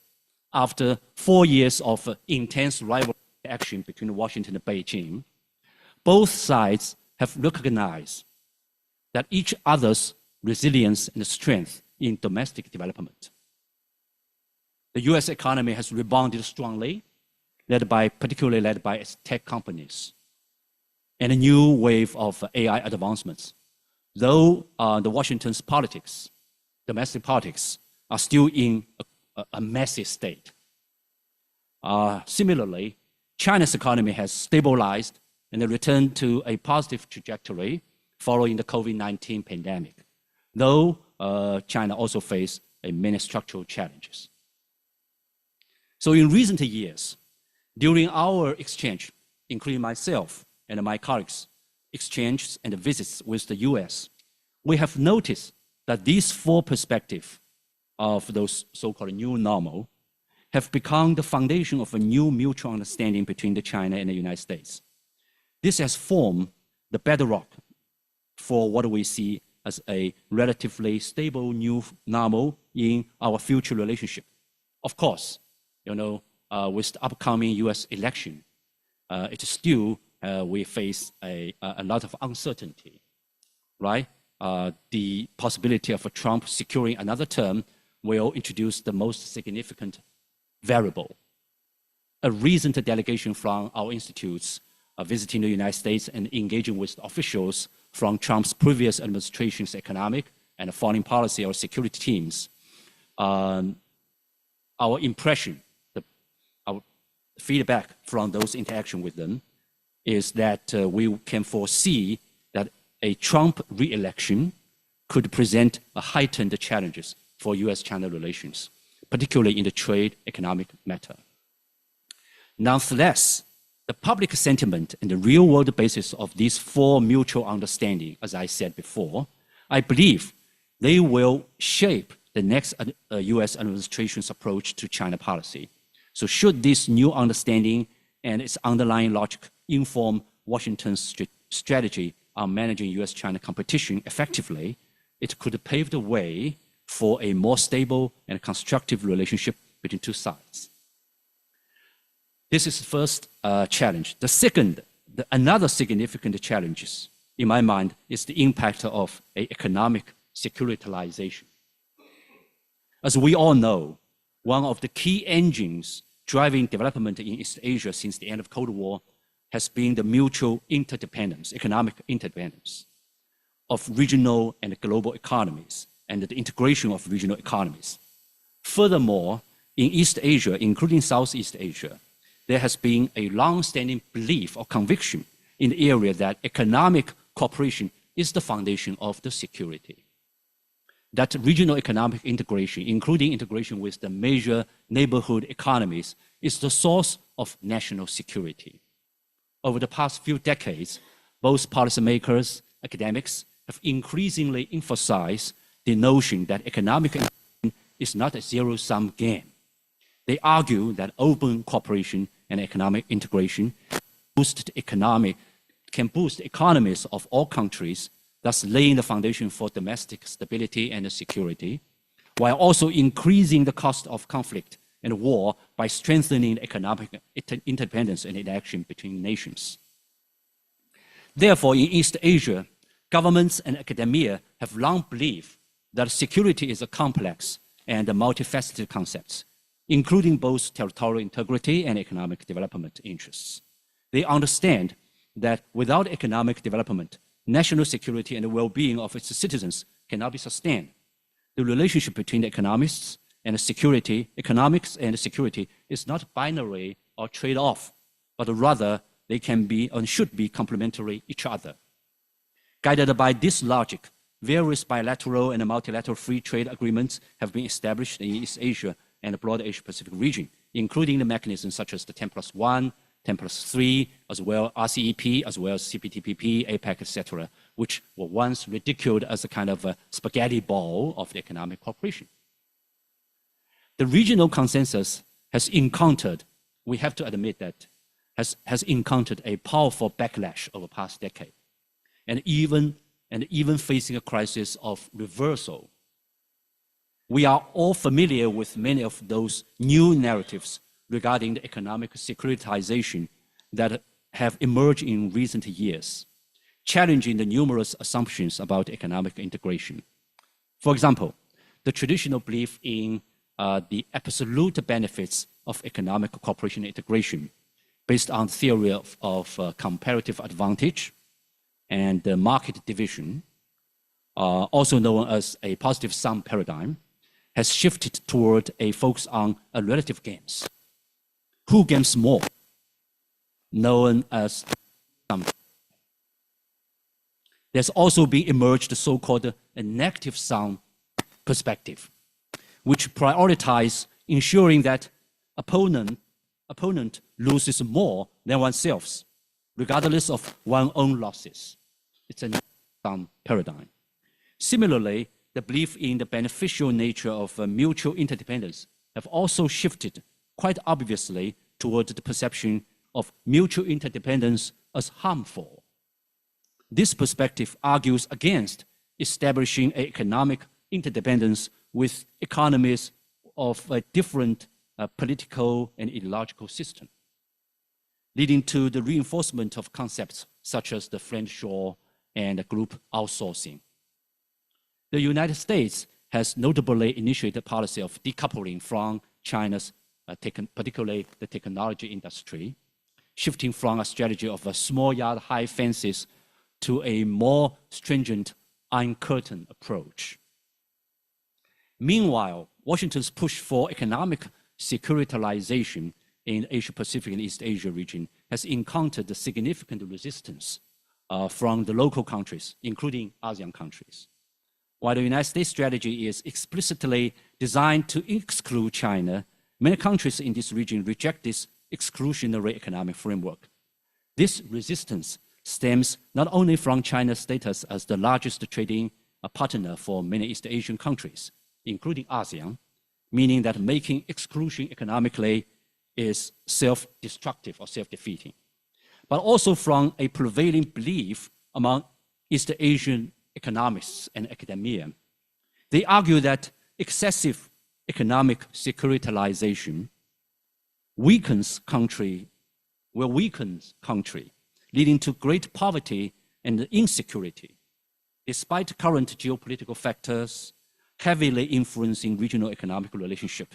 after 4 years of intense rivalry action between Washington and Beijing, both sides have recognized that each other's resilience and strength in domestic development. The US economy has rebounded strongly, particularly led by its tech companies, and a new wave of AI advancements. Though the Washington's politics, domestic politics, are still in a messy state. Similarly, China's economy has stabilized and returned to a positive trajectory following the COVID-19 pandemic, though China also faced many structural challenges. So in recent years, during our exchange, including myself and my colleagues, exchanges and visits with the US, we have noticed that these four perspectives of those so-called new normal have become the foundation of a new mutual understanding between China and the United States. This has formed the bedrock for what we see as a relatively stable new normal in our future relationship. Of course, with the upcoming US election, we face a lot of uncertainty, right? The possibility of Trump securing another term will introduce the most significant variable. A recent delegation from our institutes visiting the United States and engaging with officials from Trump's previous administration's economic and foreign policy or security teams, our impression, our feedback from those interactions with them is that we can foresee that a Trump re-election could present a heightened challenges for US-China relations, particularly in the trade economic matter. Nonetheless, the public sentiment and the real-world basis of these four mutual understanding, as I said before, I believe they will shape the next US administration's approach to China policy. So should this new understanding and its underlying logic inform Washington's strategy on managing US-China competition effectively, it could pave the way for a more stable and constructive relationship between two sides. This is the first challenge. The second, another significant challenge, in my mind, is the impact of economic secularization. As we all know, one of the key engines driving development in East Asia since the end of Cold War has been the mutual interdependence, economic interdependence of regional and global economies and the integration of regional economies. Furthermore, in East Asia, including Southeast Asia, there has been a long-standing belief or conviction in the area that economic cooperation is the foundation of the security. That regional economic integration, including integration with the major neighborhood economies, is the source of national security. Over the past few decades, both policymakers, academics have increasingly emphasized the notion that economic integration is not a zero-sum game. They argue that open cooperation and economic integration can boost economies of all countries, thus laying the foundation for domestic stability and security, while also increasing the cost of conflict and war by strengthening economic interdependence and interaction between nations. Therefore, in East Asia, governments and academia have long believed that security is a complex and a multifaceted concept, including both territorial integrity and economic development interests. They understand that without economic development, national security and the well-being of its citizens cannot be sustained. The relationship between economics and security is not binary or trade-off, but rather they can be and should be complementary each other. Guided by this logic, various bilateral and multilateral free trade agreements have been established in East Asia and the broader Asia-Pacific region, including the mechanisms such as the 10+1, 10+3, as well as RCEP, as well as CPTPP, APEC, etc., which were once ridiculed as a kind of a spaghetti ball of the economic cooperation. The regional consensus has encountered, we have to admit that, has encountered a powerful backlash over the past decade, and even facing a crisis of reversal. We are all familiar with many of those new narratives regarding the economic securitization that have emerged in recent years, challenging the numerous assumptions about economic integration. For example, the traditional belief in the absolute benefits of economic cooperation and integration based on the theory of comparative advantage and market division, also known as a positive sum paradigm, has shifted toward a focus on relative gains. Who gains more, known as sum. There's also been emerged the so-called negative sum perspective, which prioritizes ensuring that opponent loses more than oneself, regardless of one's own losses. It's a negative sum paradigm. Similarly, the belief in the beneficial nature of mutual interdependence have also shifted quite obviously toward the perception of mutual interdependence as harmful. This perspective argues against establishing an economic interdependence with economies of a different political and ideological system, leading to the reinforcement of concepts such as the friendshore and group outsourcing. The United States has notably initiated a policy of decoupling from China's, particularly the technology industry, shifting from a strategy of a small yard, high fences to a more stringent Iron Curtain approach. Meanwhile, Washington's push for economic securitization in the Asia-Pacific and East Asia region has encountered significant resistance from the local countries, including ASEAN countries. While the United States strategy is explicitly designed to exclude China, many countries in this region reject this exclusionary economic framework. This resistance stems not only from China's status as the largest trading partner for many East Asian countries, including ASEAN, meaning that making exclusion economically is self-destructive or self-defeating, but also from a prevailing belief among East Asian economists and academia. They argue that excessive economic securitization weakens country, leading to great poverty and insecurity. Despite current geopolitical factors heavily influencing regional economic relationship,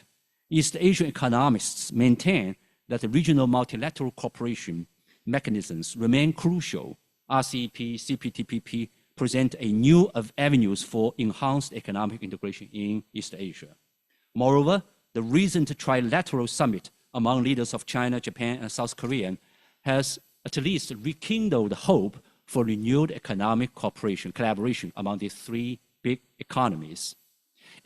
East Asian economists maintain that the regional multilateral cooperation mechanisms remain crucial. RCEP, CPTPP present a new avenues for enhanced economic integration in East Asia. Moreover, the recent trilateral summit among leaders of China, Japan, and South Korea has at least rekindled hope for renewed economic cooperation, collaboration among these three big economies.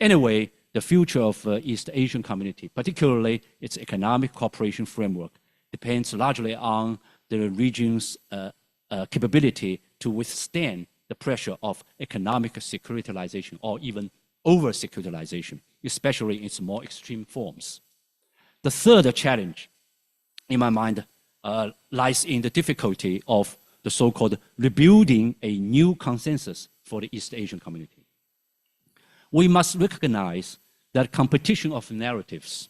Anyway, the future of East Asian community, particularly its economic cooperation framework, depends largely on the region's capability to withstand the pressure of economic securitization or even over-securitization, especially in its more extreme forms. The third challenge, in my mind, lies in the difficulty of the so-called rebuilding a new consensus for the East Asian community. We must recognize that competition of narratives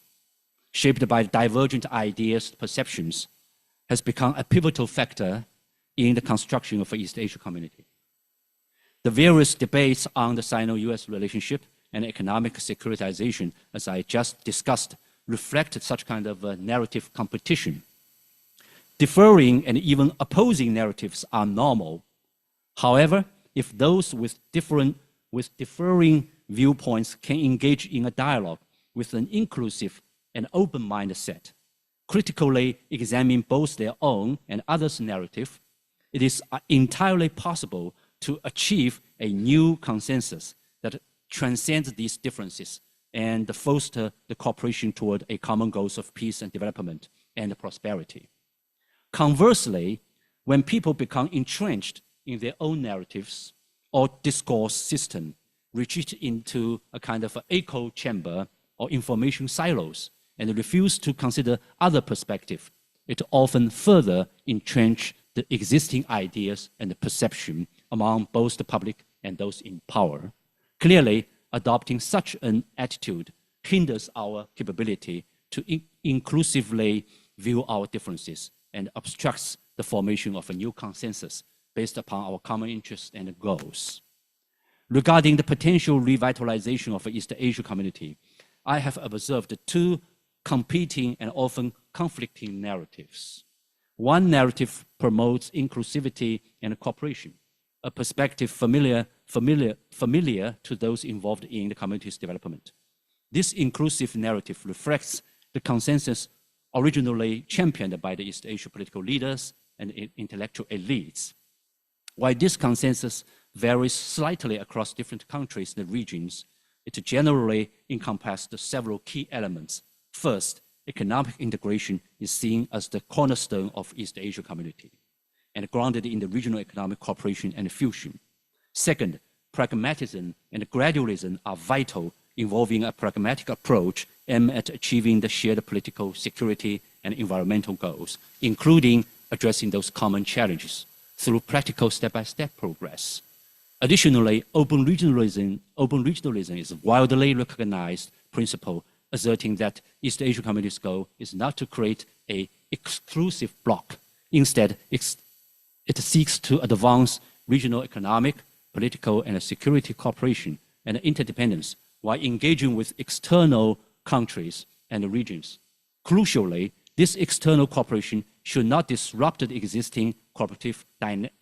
shaped by divergent ideas, perceptions, has become a pivotal factor in the construction of the East Asia community. The various debates on the Sino-US relationship and economic securitization, as I just discussed, reflect such kind of narrative competition. Differing and even opposing narratives are normal. However, if those with differing viewpoints can engage in a dialogue with an inclusive and open mindset, critically examine both their own and others' narrative, it is entirely possible to achieve a new consensus that transcends these differences and foster the cooperation toward a common goals of peace and development and prosperity. Conversely, when people become entrenched in their own narratives or discourse system, retreat into a kind of echo chamber or information silos and refuse to consider other perspectives, it often further entrench the existing ideas and the perception among both the public and those in power. Clearly, adopting such an attitude hinders our capability to inclusively view our differences and obstructs the formation of a new consensus based upon our common interests and goals. Regarding the potential revitalization of the East Asia community, I have observed two competing and often conflicting narratives. One narrative promotes inclusivity and cooperation, a perspective familiar to those involved in the community's development. This inclusive narrative reflects the consensus originally championed by the East Asia political leaders and intellectual elites. While this consensus varies slightly across different countries and regions, it generally encompasses several key elements. First, economic integration is seen as the cornerstone of East Asia community and grounded in the regional economic cooperation and fusion. Second, pragmatism and gradualism are vital, involving a pragmatic approach aimed at achieving the shared political, security, and environmental goals, including addressing those common challenges through practical step-by-step progress. Additionally, open regionalism is a widely recognized principle, asserting that East Asia community's goal is not to create an exclusive bloc. Instead, it seeks to advance regional economic, political, and security cooperation and interdependence while engaging with external countries and regions. Crucially, this external cooperation should not disrupt the existing cooperative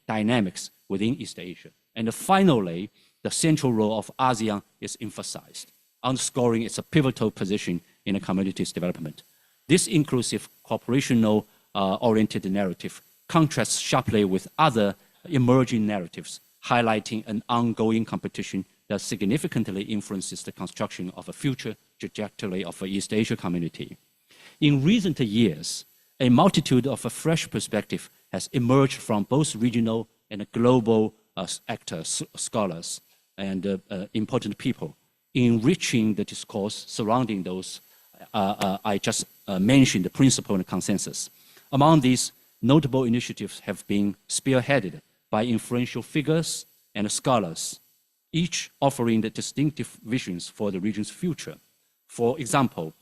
dynamics within East Asia. And finally, the central role of ASEAN is emphasized, underscoring its pivotal position in the community's development. This inclusive, cooperational-oriented narrative contrasts sharply with other emerging narratives, highlighting an ongoing competition that significantly influences the construction of a future trajectory of the East Asia community. In recent years, a multitude of fresh perspectives has emerged from both regional and global actors, scholars, and important people, enriching the discourse surrounding those I just mentioned, the principle and consensus. Among these, notable initiatives have been spearheaded by influential figures and scholars, each offering the distinctive visions for the region's future. For example,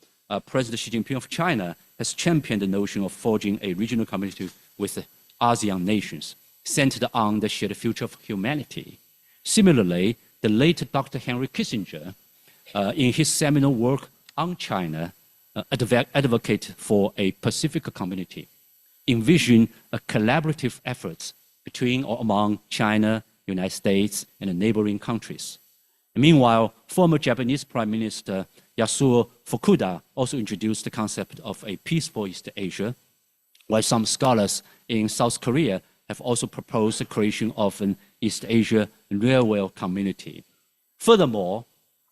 President Xi Jinping of China has championed the notion of forging a regional community with the ASEAN nations, centered on the shared future of humanity. Similarly, the late Dr. Henry Kissinger, in his seminal work on China, advocated for a Pacific community, envisioned a collaborative efforts between or among China, United States, and the neighboring countries. Meanwhile, former Japanese Prime Minister Yasuo Fukuda also introduced the concept of a peaceful East Asia, while some scholars in South Korea have also proposed the creation of an East Asia railway community. Furthermore,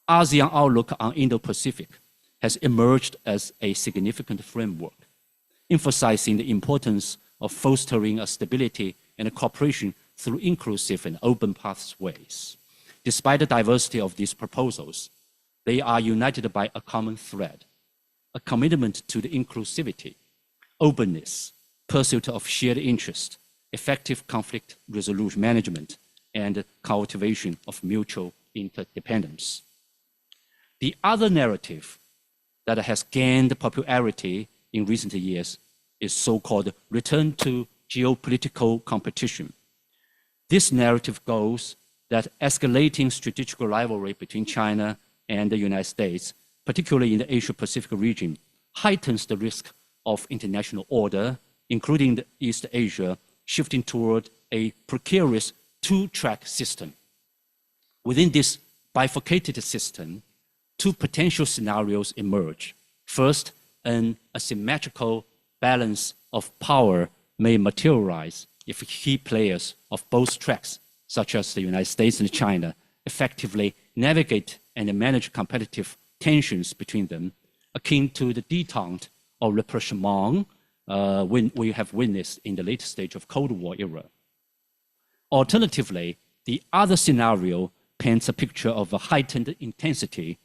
ASEAN outlook on Indo-Pacific has emerged as a significant framework, emphasizing the importance of fostering a stability and cooperation through inclusive and open pathways. Despite the diversity of these proposals, they are united by a common thread, a commitment to the inclusivity, openness, pursuit of shared interest, effective conflict resolution management, and cultivation of mutual interdependence. The other narrative that has gained popularity in recent years is so-called return to geopolitical competition. This narrative goes that escalating strategic rivalry between China and the United States, particularly in the Asia-Pacific region, heightens the risk of international order, including the East Asia, shifting toward a precarious two-track system. Within this bifurcated system, two potential scenarios emerge. First, an asymmetrical balance of power may materialize if key players of both tracks, such as the United States and China, effectively navigate and manage competitive tensions between them, akin to the détente or rapprochement we have witnessed in the later stage of Cold War era. Alternatively, the other scenario paints a picture of a heightened intensity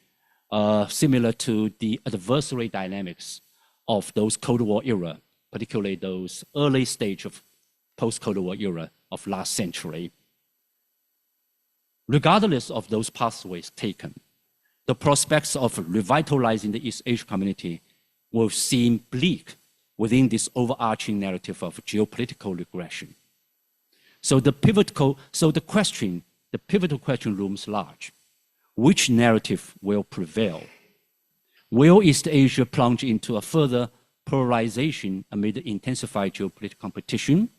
similar to the adversary dynamics of those Cold War era, particularly those early stage of post-Cold War era of last century. Regardless of those pathways taken, the prospects of revitalizing the East Asia community will seem bleak within this overarching narrative of geopolitical regression. So the pivotal question looms large. Which narrative will prevail? Will East Asia plunge into a further polarization amid intensified geopolitical competition,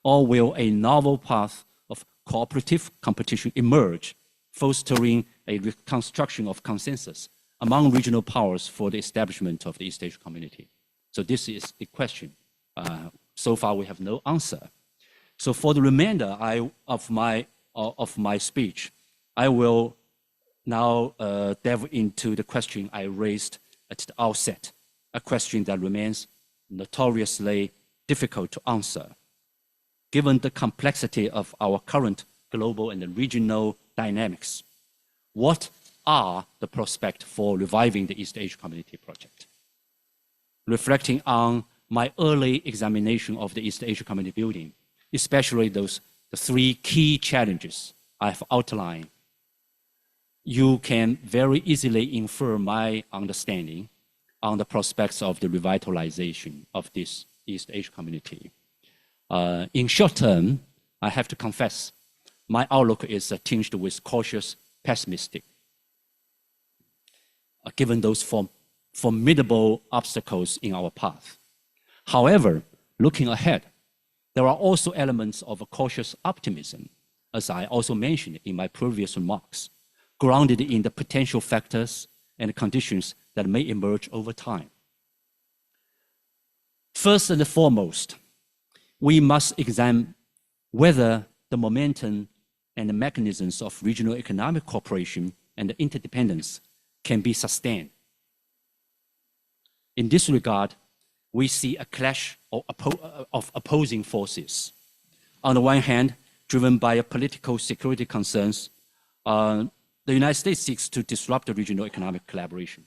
or will a novel path of cooperative competition emerge, fostering a reconstruction of consensus among regional powers for the establishment of the East Asia community? So this is the question. So far, we have no answer. So for the remainder of my speech, I will now delve into the question I raised at the outset, a question that remains notoriously difficult to answer. Given the complexity of our current global and regional dynamics, what are the prospects for reviving the East Asia Community Project? Reflecting on my early examination of the East Asia Community building, especially the three key challenges I've outlined, you can very easily infer my understanding on the prospects of the revitalization of this East Asia community. In short term, I have to confess, my outlook is tinged with cautious pessimistic, given those formidable obstacles in our path. However, looking ahead, there are also elements of a cautious optimism, as I also mentioned in my previous remarks, grounded in the potential factors and conditions that may emerge over time. First and foremost, we must examine whether the momentum and the mechanisms of regional economic cooperation and interdependence can be sustained. In this regard, we see a clash of opposing forces. On the one hand, driven by political security concerns, the United States seeks to disrupt the regional economic collaboration,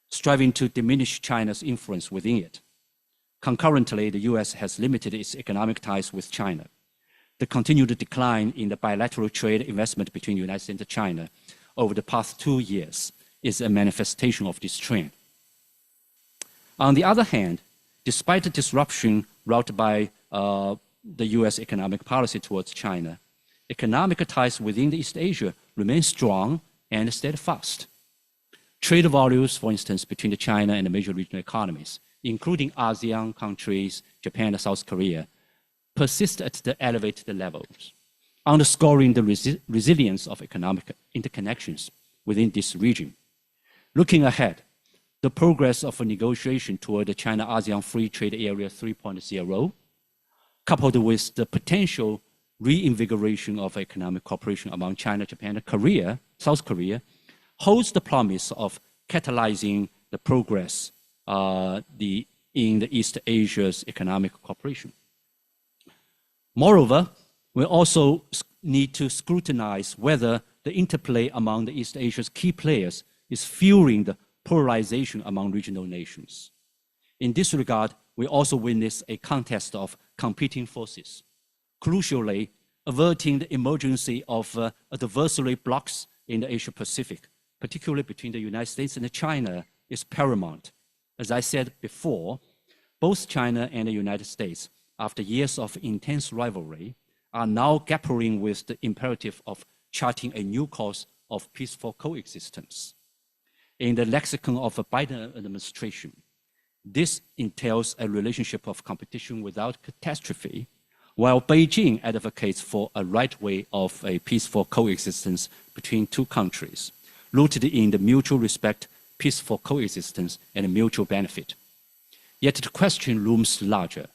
striving to diminish China's influence within it. Concurrently, the US has limited its economic ties with China. The continued decline in the bilateral trade investment between the United States and China over the past 2 years is a manifestation of this trend. On the other hand, despite the disruption wrought by the US economic policy towards China, economic ties within the East Asia remain strong and steadfast. Trade volumes, for instance, between China and the major regional economies, including ASEAN countries, Japan and South Korea, persist at the elevated levels. underscoring the resilience of economic interconnections within this region. Looking ahead, the progress of a negotiation toward the China-ASEAN Free Trade Area 3.0, coupled with the potential reinvigoration of economic cooperation among China, Japan, and Korea, South Korea, holds the promise of catalyzing the progress in the East Asia's economic cooperation. Moreover, we also need to scrutinize whether the interplay among the East Asia's key players is fueling the polarization among regional nations. In this regard, we also witness a contest of competing forces. Crucially, averting the emergence of adversary blocs in the Asia-Pacific, particularly between the United States and China, is paramount. As I said before, both China and the United States, after years of intense rivalry, are now grappling with the imperative of charting a new course of peaceful coexistence. In the lexicon of a Biden administration, this entails a relationship of competition without catastrophe, while Beijing advocates for a right way of a peaceful coexistence between two countries, rooted in the mutual respect, peaceful coexistence, and mutual benefit. Yet the question looms larger.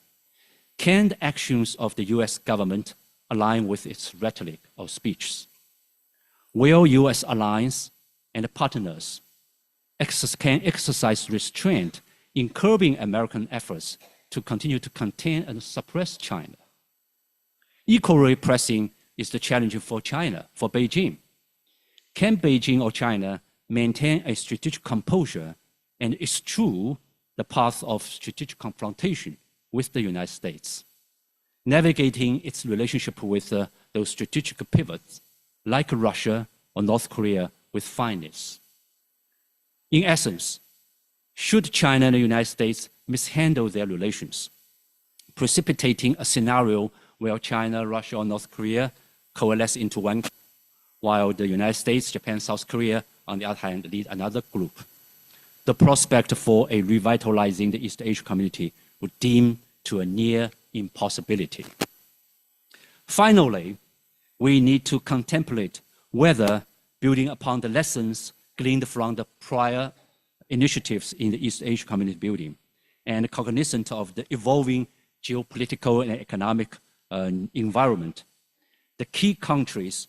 Can the actions of the US government align with its rhetoric or speeches? Will US allies and partners can exercise restraint in curbing American efforts to continue to contain and suppress China? Equally pressing is the challenge for China, for Beijing. Can Beijing or China maintain a strategic composure and eschew the path of strategic confrontation with the United States, navigating its relationship with those strategic pivots like Russia or North Korea with fineness? In essence, should China and the United States mishandle their relations, precipitating a scenario where China, Russia, or North Korea coalesce into one, while the United States, Japan, South Korea, on the other hand, lead another group? The prospect for a revitalizing the East Asia community would deem to a near impossibility. Finally, we need to contemplate whether, building upon the lessons gleaned from the prior initiatives in the East Asia community building, and cognizant of the evolving geopolitical and economic environment, the key countries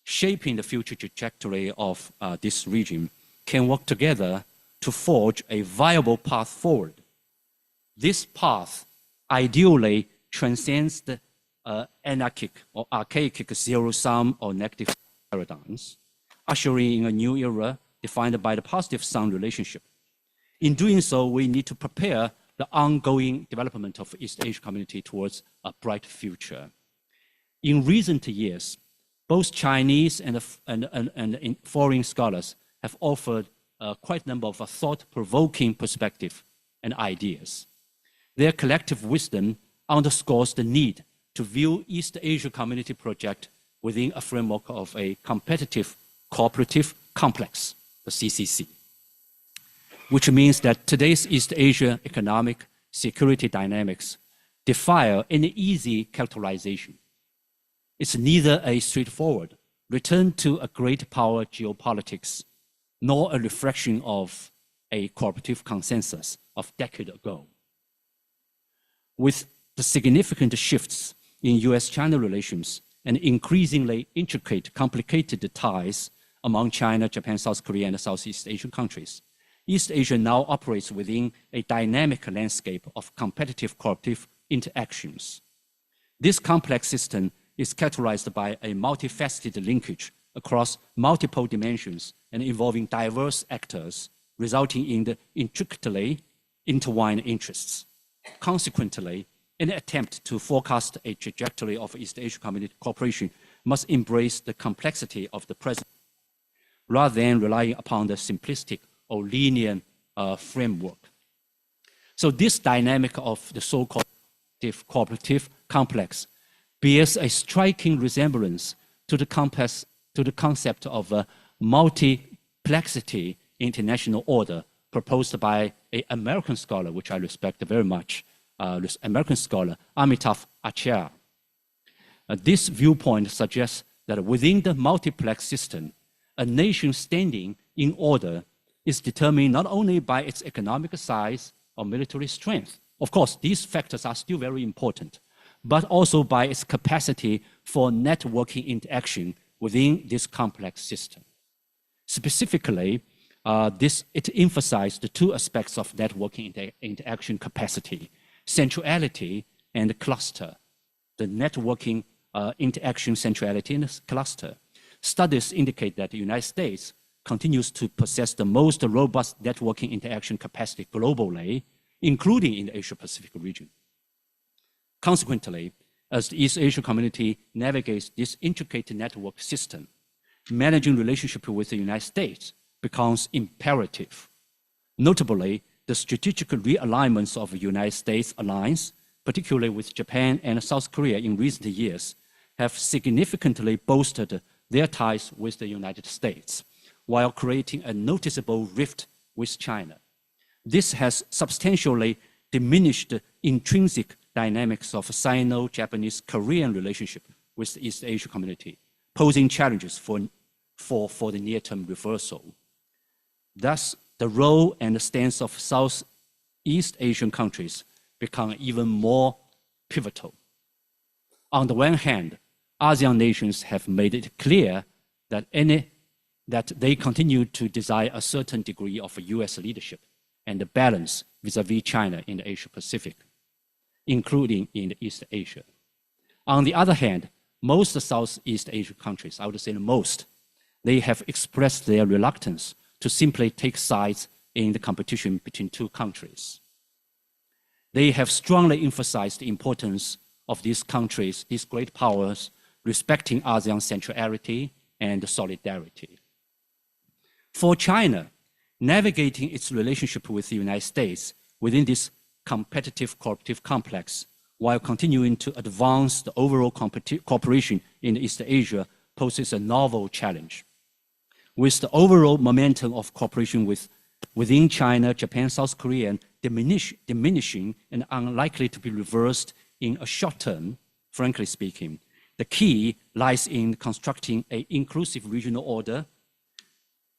shaping the future trajectory of this region can work together to forge a viable path forward. This path ideally transcends the anarchic or archaic zero-sum or negative paradigms, ushering in a new era defined by the positive-sum relationship. In doing so, we need to prepare the ongoing development of East Asia community towards a bright future. In recent years, both Chinese and foreign scholars have offered quite a number of thought-provoking perspectives and ideas. Their collective wisdom underscores the need to view East Asia Community Project within a framework of a competitive cooperative complex, the CCC, which means that today's East Asia economic security dynamics defy any easy characterization. It's neither a straightforward return to a great power geopolitics, nor a reflection of a cooperative consensus of decades ago. With the significant shifts in US-China relations and increasingly intricate, complicated ties among China, Japan, South Korea, and Southeast Asian countries, East Asia now operates within a dynamic landscape of competitive cooperative interactions. This complex system is characterized by a multifaceted linkage across multiple dimensions and involving diverse actors, resulting in the intricately intertwined interests. Consequently, any attempt to forecast a trajectory of East Asia Community cooperation must embrace the complexity of the present, rather than relying upon the simplistic or linear framework. So this dynamic of the so-called cooperative complex bears a striking resemblance to the concept of a multiplexity international order proposed by an American scholar, which I respect very much, American scholar Amitav Acharya. This viewpoint suggests that within the multiplex system, a nation standing in order is determined not only by its economic size or military strength. Of course, these factors are still very important, but also by its capacity for networking interaction within this complex system. Specifically, it emphasized the two aspects of networking interaction capacity: centrality and cluster. The networking interaction centrality and cluster. Studies indicate that the United States continues to possess the most robust networking interaction capacity globally, including in the Asia-Pacific region. Consequently, as the East Asia community navigates this intricate network system, managing relationship with the United States becomes imperative. Notably, the strategic realignments of the United States alliance, particularly with Japan and South Korea in recent years, have significantly bolstered their ties with the United States, while creating a noticeable rift with China. This has substantially diminished the intrinsic dynamics of Sino-Japanese-Korean relationship with the East Asia community, posing challenges for the near-term reversal. Thus, the role and the stance of Southeast Asian countries become even more pivotal. On the one hand, ASEAN nations have made it clear that they continue to desire a certain degree of US leadership and the balance vis-à-vis China in the Asia-Pacific, including in East Asia. On the other hand, most Southeast Asian countries, I would say most, they have expressed their reluctance to simply take sides in the competition between two countries. They have strongly emphasized the importance of these countries, these great powers, respecting ASEAN's centrality and solidarity. For China, navigating its relationship with the United States within this competitive cooperative complex while continuing to advance the overall cooperation in East Asia poses a novel challenge. With the overall momentum of cooperation within China, Japan, South Korea diminishing and unlikely to be reversed in a short term, frankly speaking, the key lies in constructing an inclusive regional order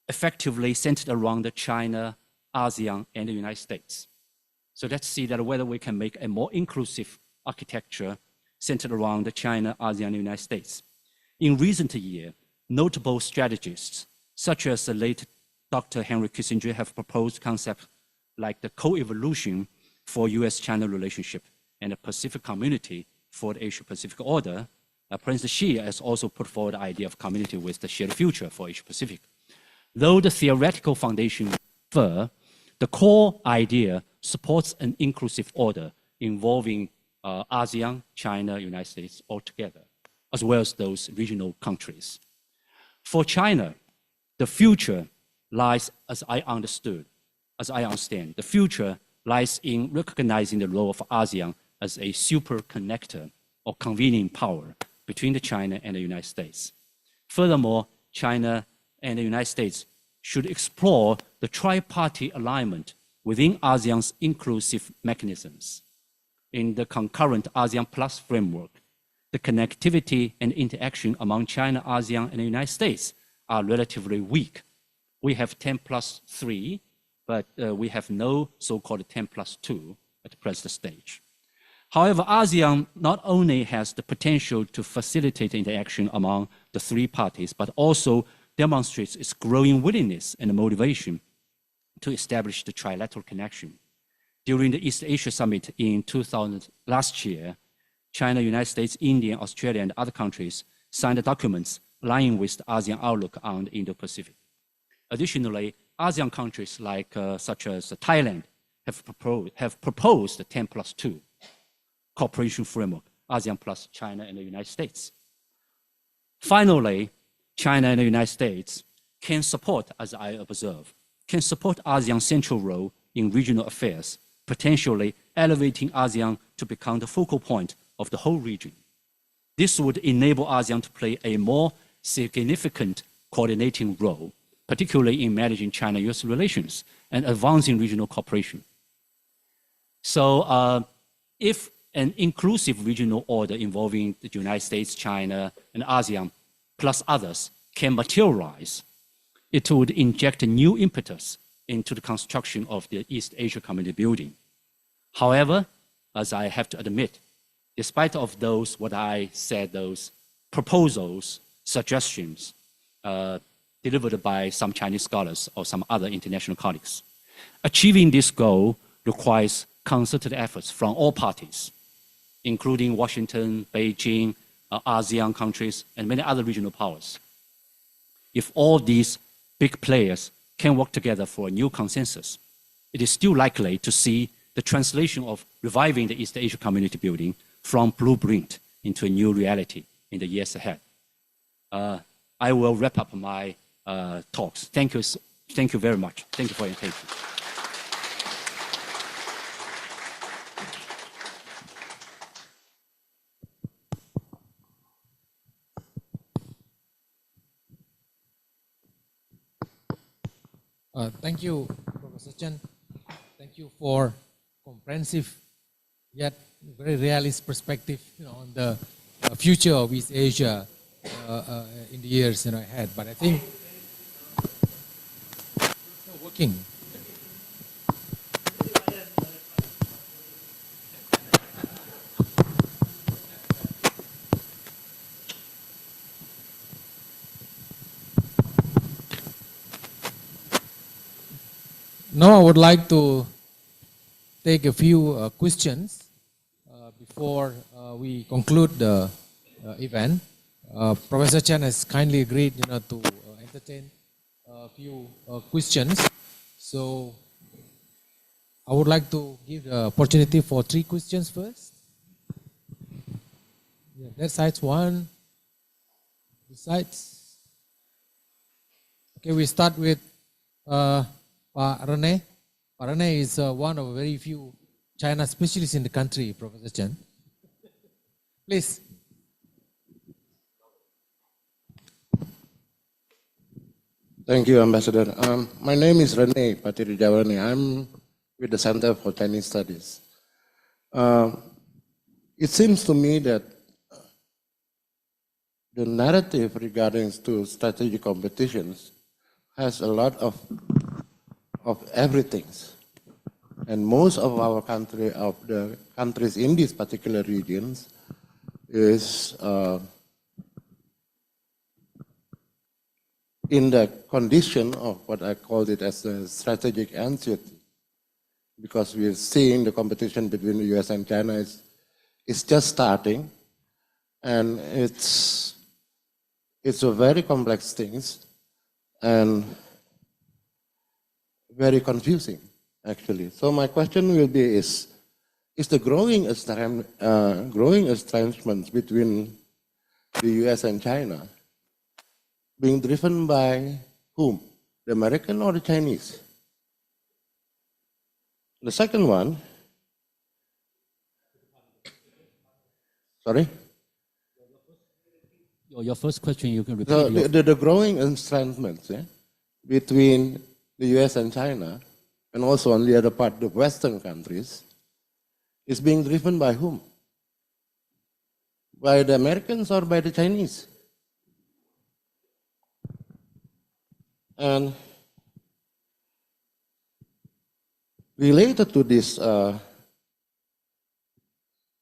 effectively centered around China, ASEAN, and the United States. So let's see that whether we can make a more inclusive architecture centered around China, ASEAN, and the United States. In recent years, notable strategists, such as the late Dr. Henry Kissinger, have proposed concepts like the co-evolution for US-China relationship and the Pacific community for the Asia-Pacific order. President Xi has also put forward the idea of community with the shared future for Asia-Pacific. Though the theoretical foundation differs, the core idea supports an inclusive order involving ASEAN, China, United States altogether, as well as those regional countries. For China, the future lies, as I understand, the future lies in recognizing the role of ASEAN as a super connector or convening power between China and the United States. Furthermore, China and the United States should explore the tri-party alignment within ASEAN's inclusive mechanisms. In the concurrent ASEAN Plus framework, the connectivity and interaction among China, ASEAN, and the United States are relatively weak. We have 10+3, but we have no so-called 10+2 at the present stage. However, ASEAN not only has the potential to facilitate interaction among the three parties, but also demonstrates its growing willingness and motivation to establish the trilateral connection. During the East Asia Summit in 2000 last year, China, United States, India, Australia, and other countries signed documents aligning with the ASEAN outlook on the Indo-Pacific. Additionally, ASEAN countries such as Thailand have proposed the 10+2 cooperation framework, ASEAN plus China and the United States. Finally, China and the United States can support, as I observe, can support ASEAN's central role in regional affairs, potentially elevating ASEAN to become the focal point of the whole region. This would enable ASEAN to play a more significant coordinating role, particularly in managing China-US relations and advancing regional cooperation. So if an inclusive regional order involving the United States, China, and ASEAN, plus others, can materialize, it would inject a new impetus into the construction of the East Asia Community building. However, as I have to admit, despite of those, what I said, those proposals, suggestions delivered by some Chinese scholars or some other international colleagues, achieving this goal requires concerted efforts from all parties, including Washington, Beijing, ASEAN countries, and many other regional powers. If all these big players can work together for a new consensus, it is still likely to see the translation of reviving the East Asia Community building from blueprint into a new reality in the years ahead. I will wrap up my talks. Thank you very much. Thank you for your attention. Thank you, Professor Chen. Thank you for comprehensive yet very realist perspective, on the future of East Asia in the years ahead. But I think it's not working. Now I would like to take a few questions before we conclude the event. Professor Chen has kindly agreed, to entertain a few questions. So I would like to give the opportunity for 3 questions first. Yeah, that side's one. This side's. Okay, we start with Pak Rene. Pak Rene is one of very few China specialists in the country, Professor Chen. Please. Thank you, Ambassador. My name is Rene Patirijawani. I'm with the Center for Chinese Studies. It seems to me that the narrative regarding to strategic competitions has a lot of everything. And most of our the countries in these particular regions is in the condition of what I called it as a strategic anxiety, because we're seeing the competition between the US and China is just starting, and it's a very complex thing and very confusing, actually. So my question will be is the growing estrangements between the US and China being driven by whom? The American or the Chinese? The second one, sorry? Your first question, you can repeat. So the growing estrangements between the US and China, and also on the other part, the Western countries, is being driven by whom? By the Americans or by the Chinese? And related to this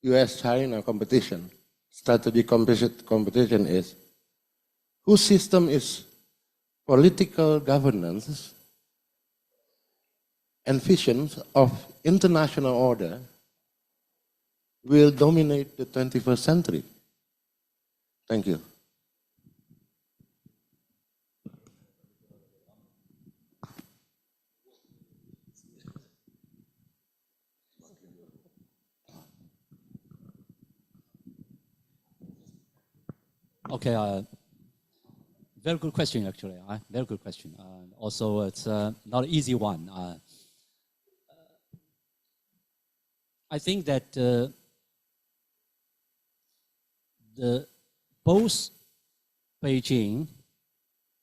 US-China competition, strategic competition is, whose system is political governance and visions of international order will dominate the 21st century? Thank you. Okay, very good question, actually. Very good question. Also, it's not an easy one. I think that both Beijing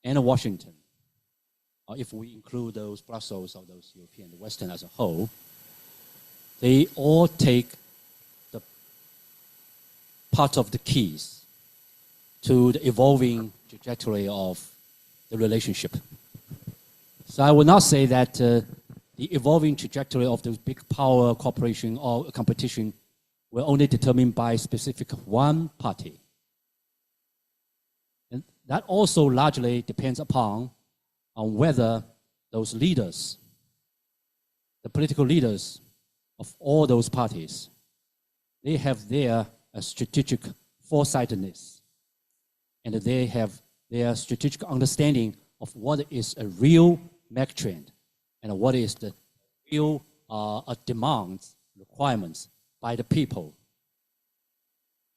and Washington, or if we include those Brussels or those European, the Western as a whole, they all take the part of the keys to the evolving trajectory of the relationship. So I would not say that the evolving trajectory of the big power cooperation or competition were only determined by specific one party. And that also largely depends upon on whether those leaders, the political leaders of all those parties, they have their strategic foresightedness, and they have their strategic understanding of what is a real megatrend and what is the real demands, requirements by the people,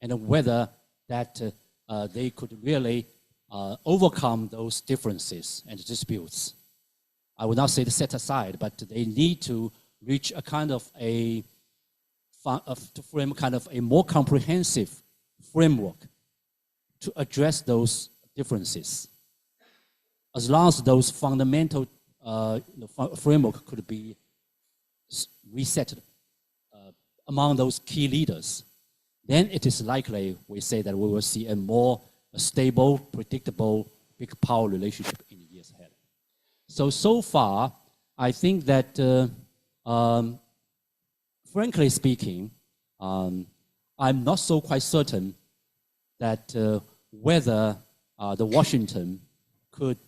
and whether that they could really overcome those differences and disputes. I would not say to set aside, but they need to reach a kind of to frame kind of a more comprehensive framework to address those differences. As long as those fundamental framework could be reset among those key leaders, then it is likely, we say, that we will see a more stable, predictable, big power relationship in the years ahead. So far, I think that, frankly speaking, I'm not so quite certain that whether the Washington could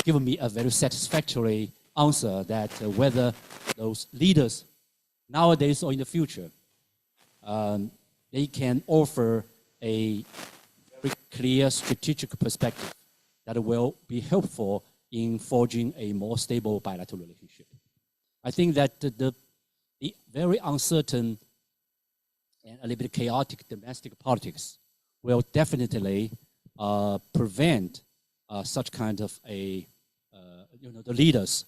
give me a very satisfactory answer that whether those leaders nowadays or in the future, they can offer a very clear strategic perspective that will be helpful in forging a more stable bilateral relationship. I think that the very uncertain and a little bit chaotic domestic politics will definitely prevent such kind of the leaders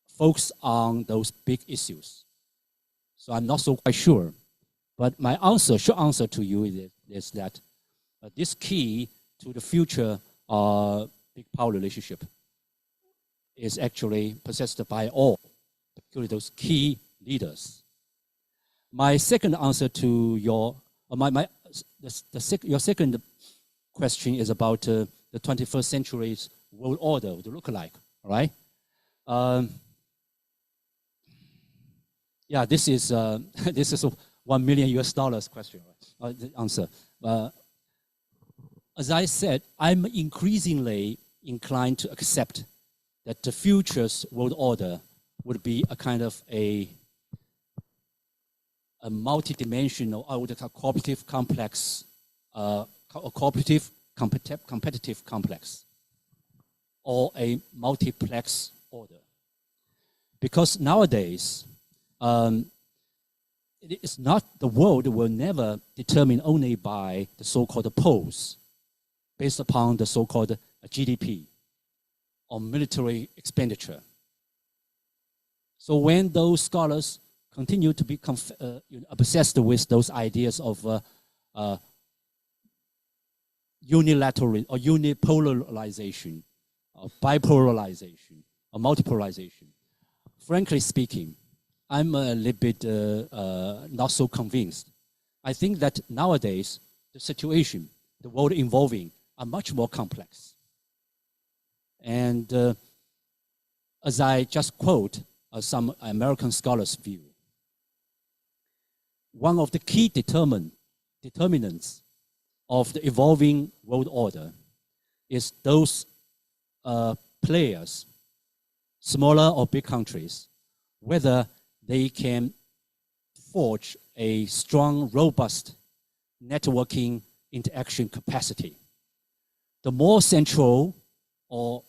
focus on those big issues. So I'm not so quite sure, but my short answer to you is that this key to the future big power relationship is actually possessed by all, particularly those key leaders. My second answer to your second question is about the 21st century's world order would look like, all right? Yeah, this is a $1 million question, right? The answer. As I said, I'm increasingly inclined to accept that the future's world order would be a kind of a multi-dimensional, I would call cooperative complex, cooperative competitive complex, or a multiplex order. Because nowadays, it is not, the world will never determine only by the so-called poles, based upon the so-called GDP or military expenditure. So when those scholars continue to be obsessed with those ideas of unilateral or unipolarization, or bipolarization, or multipolarization, frankly speaking, I'm a little bit not so convinced. I think that nowadays, the situation, the world evolving, are much more complex. And as I just quote some American scholars' view, one of the key determinants of the evolving world order is those players, smaller or big countries, whether they can forge a strong, robust networking interaction capacity. The more central or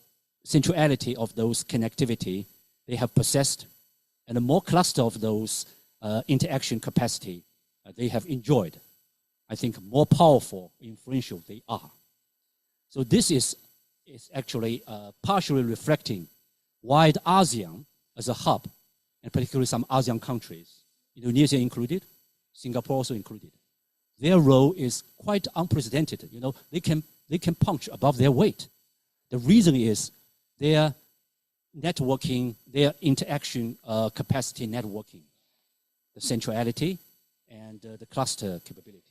centrality of those connectivity they have possessed, and the more cluster of those interaction capacity they have enjoyed, I think more powerful, influential they are. So this is actually partially reflecting why the ASEAN as a hub, and particularly some ASEAN countries, Indonesia included, Singapore also included, their role is quite unprecedented. You know, they can punch above their weight. The reason is their networking, their interaction capacity networking, the centrality, and the cluster capability.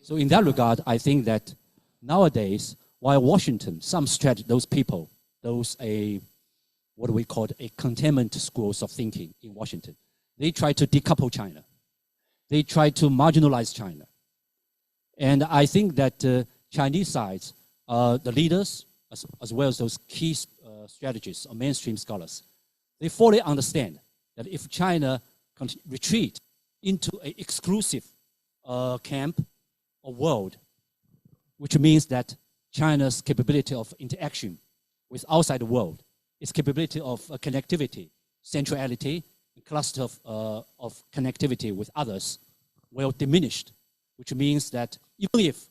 So in that regard, I think that nowadays, while Washington, those people, what we call a containment schools of thinking in Washington, they try to decouple China. They try to marginalize China. And I think that Chinese sides, the leaders, as well as those key strategists or mainstream scholars, they fully understand that if China retreat into an exclusive camp or world, which means that China's capability of interaction with outside the world, its capability of connectivity, centrality, cluster of connectivity with others will diminish, which means that even if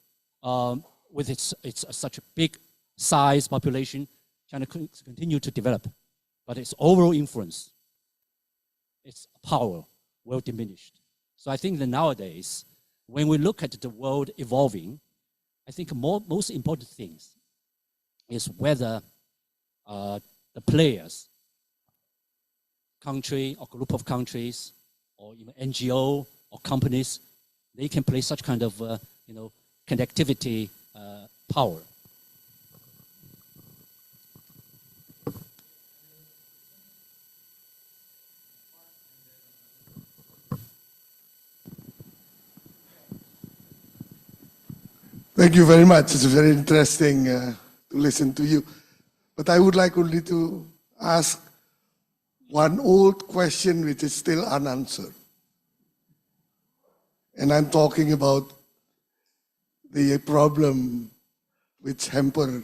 with its such a big size population, China can continue to develop, but its overall influence, its power will diminish. So I think that nowadays, when we look at the world evolving, I think most important things is whether the players, country or group of countries, or even NGO or companies, they can play such kind of connectivity power. Thank you very much. It's very interesting to listen to you. But I would like only to ask one old question which is still unanswered. And I'm talking about the problem which hamper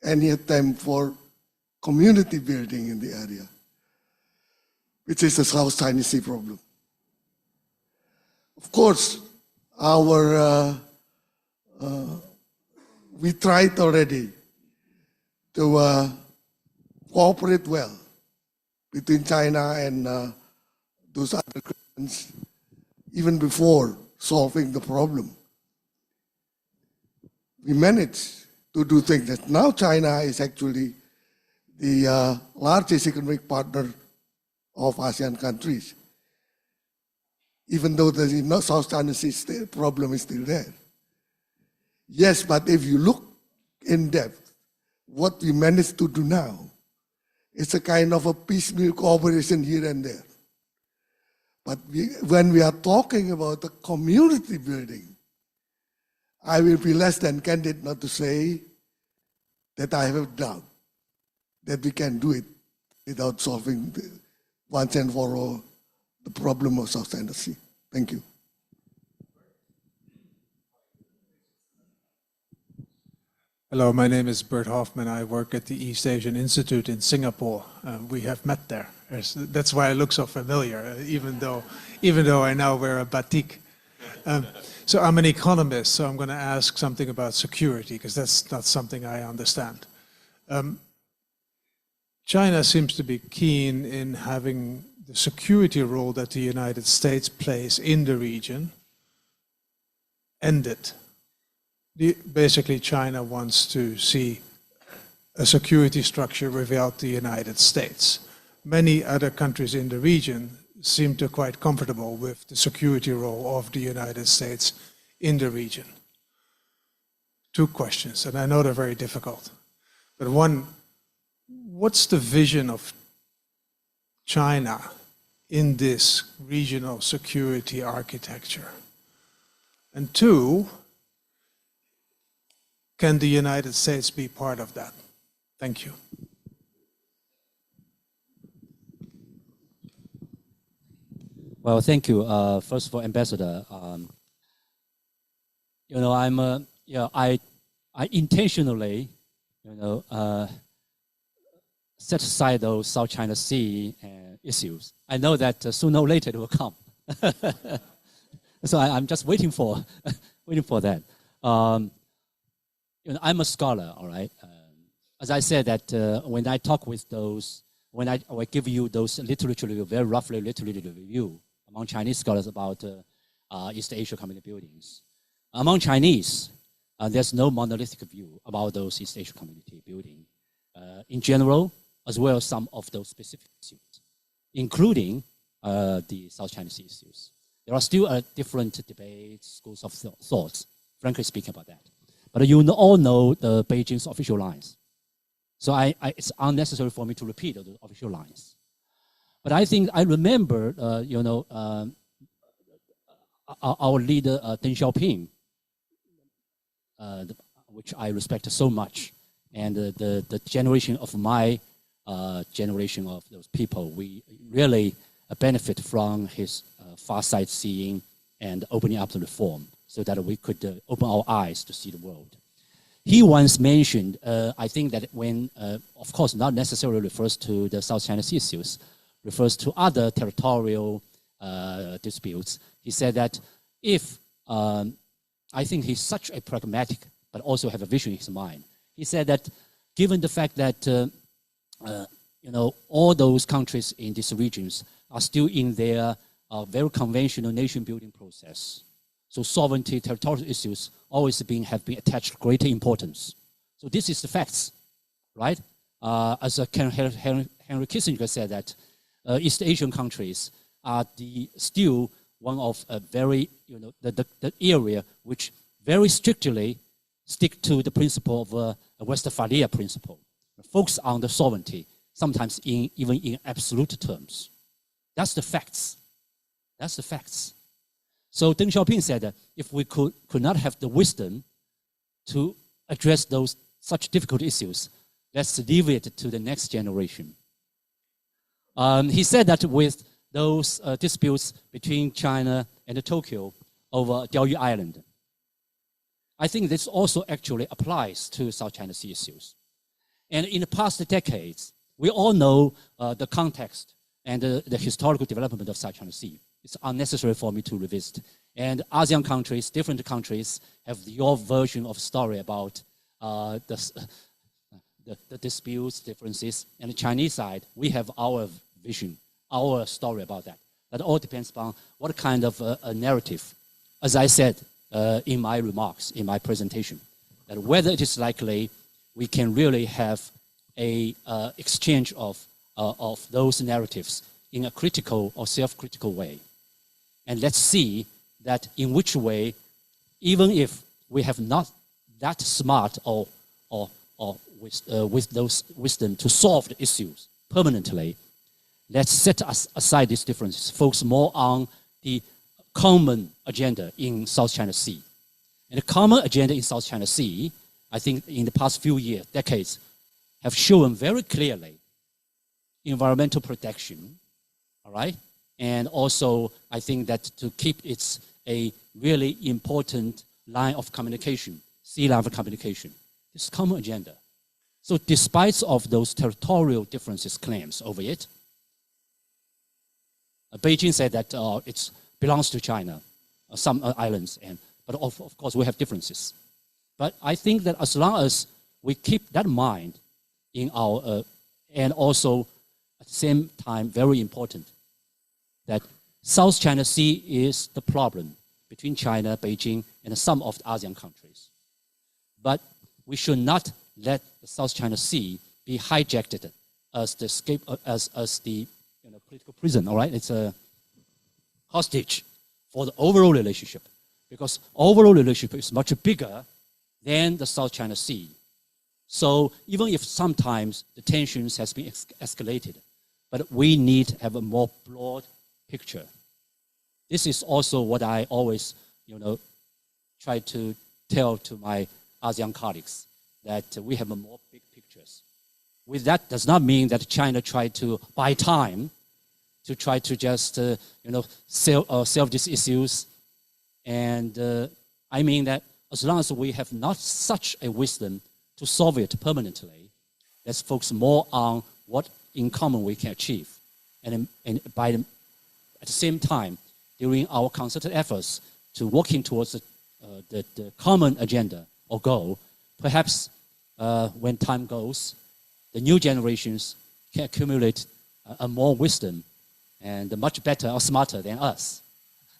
any attempt for community building in the area, which is the South China Sea problem. Of course, we tried already to cooperate well between China and those other countries even before solving the problem. We managed to do things that now China is actually the largest economic partner of ASEAN countries, even though the South China Sea problem is still there. Yes, but if you look in depth, what we managed to do now is a kind of a piecemeal cooperation here and there. But when we are talking about the community building, I will be less than candid not to say that I have a doubt that we can do it without solving once and for all the problem of South China Sea. Thank you. Hello, my name is Bert Hoffman. I work at the East Asian Institute in Singapore. We have met there. That's why I look so familiar, even though I now wear a batik. So I'm an economist, so I'm going to ask something about security, because that's not something I understand. China seems to be keen in having the security role that the United States plays in the region ended. Basically, China wants to see a security structure without the United States. Many other countries in the region seem to be quite comfortable with the security role of the United States in the region. Two questions, and I know they're very difficult. But one, what's the vision of China in this regional security architecture? And two, can the United States be part of that? Thank you. Well, thank you. First of all, Ambassador, I intentionally, set aside those South China Sea issues. I know that sooner or later it will come. So I'm just waiting for that. I'm a scholar, all right. As I said that when I talk with those, when I give you those literature review, very roughly literature review among Chinese scholars about East Asia community buildings. Among Chinese, there's no monolithic view about those East Asia community building in general, as well as some of those specific issues, including the South China Sea issues. There are still different debates, schools of thoughts, frankly speaking, about that. But you all know the Beijing's official lines. So it's unnecessary for me to repeat the official lines. But I think I remember, our leader, Deng Xiaoping, which I respect so much, and the generation of my generation of those people, we really benefit from his far-sight seeing and opening up the reform so that we could open our eyes to see the world. He once mentioned, I think that when, of course, not necessarily refers to the South China Sea issues, refers to other territorial disputes. He said that if, I think he's such a pragmatic, but also have a vision in his mind. He said that given the fact that, all those countries in these regions are still in their very conventional nation-building process. So sovereignty, territorial issues always have been attached greater importance. So this is the facts, right? As Henry Kissinger said that East Asian countries are still one of a very, the area which very strictly stick to the principle of a Westphalia principle, focus on the sovereignty, sometimes even in absolute terms. That's the facts. That's the facts. So Deng Xiaoping said that if we could not have the wisdom to address such difficult issues, let's leave it to the next generation. He said that with those disputes between China and Tokyo over Diaoyu Island, I think this also actually applies to South China Sea issues. And in the past decades, we all know the context and the historical development of South China Sea. It's unnecessary for me to revisit. And ASEAN countries, different countries, have your version of story about the disputes, differences. And the Chinese side, we have our vision, our story about that. That all depends on what kind of a narrative. As I said in my remarks, in my presentation, that whether it is likely we can really have a exchange of those narratives in a critical or self-critical way. And let's see that in which way, even if we have not that smart or with those wisdom to solve the issues permanently, let's set aside these differences, focus more on the common agenda in South China Sea. And the common agenda in South China Sea, I think in the past few years, decades, have shown very clearly environmental protection, all right? And also, I think that to keep it's a really important line of communication, sea level communication. It's common agenda. So despite of those territorial differences claims over it, Beijing said that it belongs to China, some islands, but of course we have differences. But I think that as long as we keep that in mind in our, and also at the same time, very important, that South China Sea is the problem between China, Beijing, and some of the ASEAN countries. But we should not let the South China Sea be hijacked as the political prison, all right? It's a hostage for the overall relationship, because overall relationship is much bigger than the South China Sea. So even if sometimes the tensions has been escalated, but we need to have a more broad picture. This is also what I always, try to tell to my ASEAN colleagues, that we have a more big pictures. With that does not mean that China tried to buy time to try to just, solve these issues. And I mean that as long as we have not such a wisdom to solve it permanently, let's focus more on what in common we can achieve. And at the same time, during our concerted efforts to working towards the common agenda or goal, perhaps when time goes, the new generations can accumulate a more wisdom and much better or smarter than us.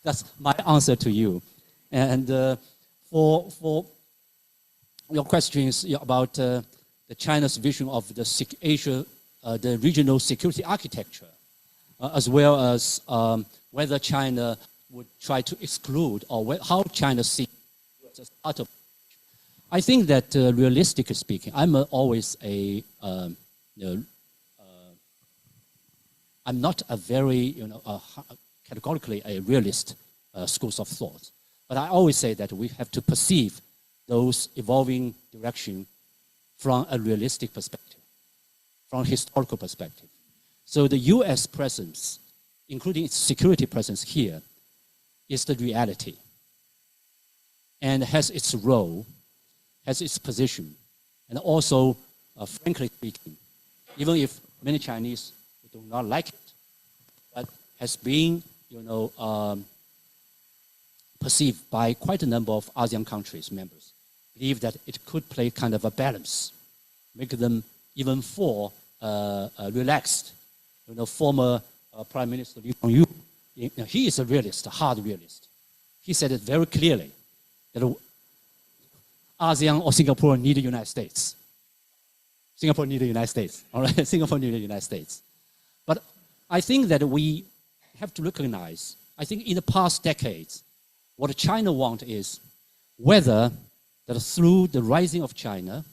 That's my answer to you. And for your questions about the China's vision of the Asia, the regional security architecture, as well as whether China would try to exclude or how China sees as part of. I think that realistically speaking, I'm always I'm not a very, categorically a realist schools of thought. But I always say that we have to perceive those evolving direction from a realistic perspective, from a historical perspective. So the US presence, including its security presence here, is the reality and has its role, has its position, and also, frankly speaking, even if many Chinese do not like it, but has been, perceived by quite a number of ASEAN countries, members, believe that it could play kind of a balance, make them even more relaxed. Former Prime Minister Lee Kuan Yew, he is a realist, a hard realist. He said it very clearly that ASEAN or Singapore need the United States. Singapore need the United States, all right? Singapore need the United States. But I think that we have to recognize, I think in the past decades, what China wants is whether that through the rising of China,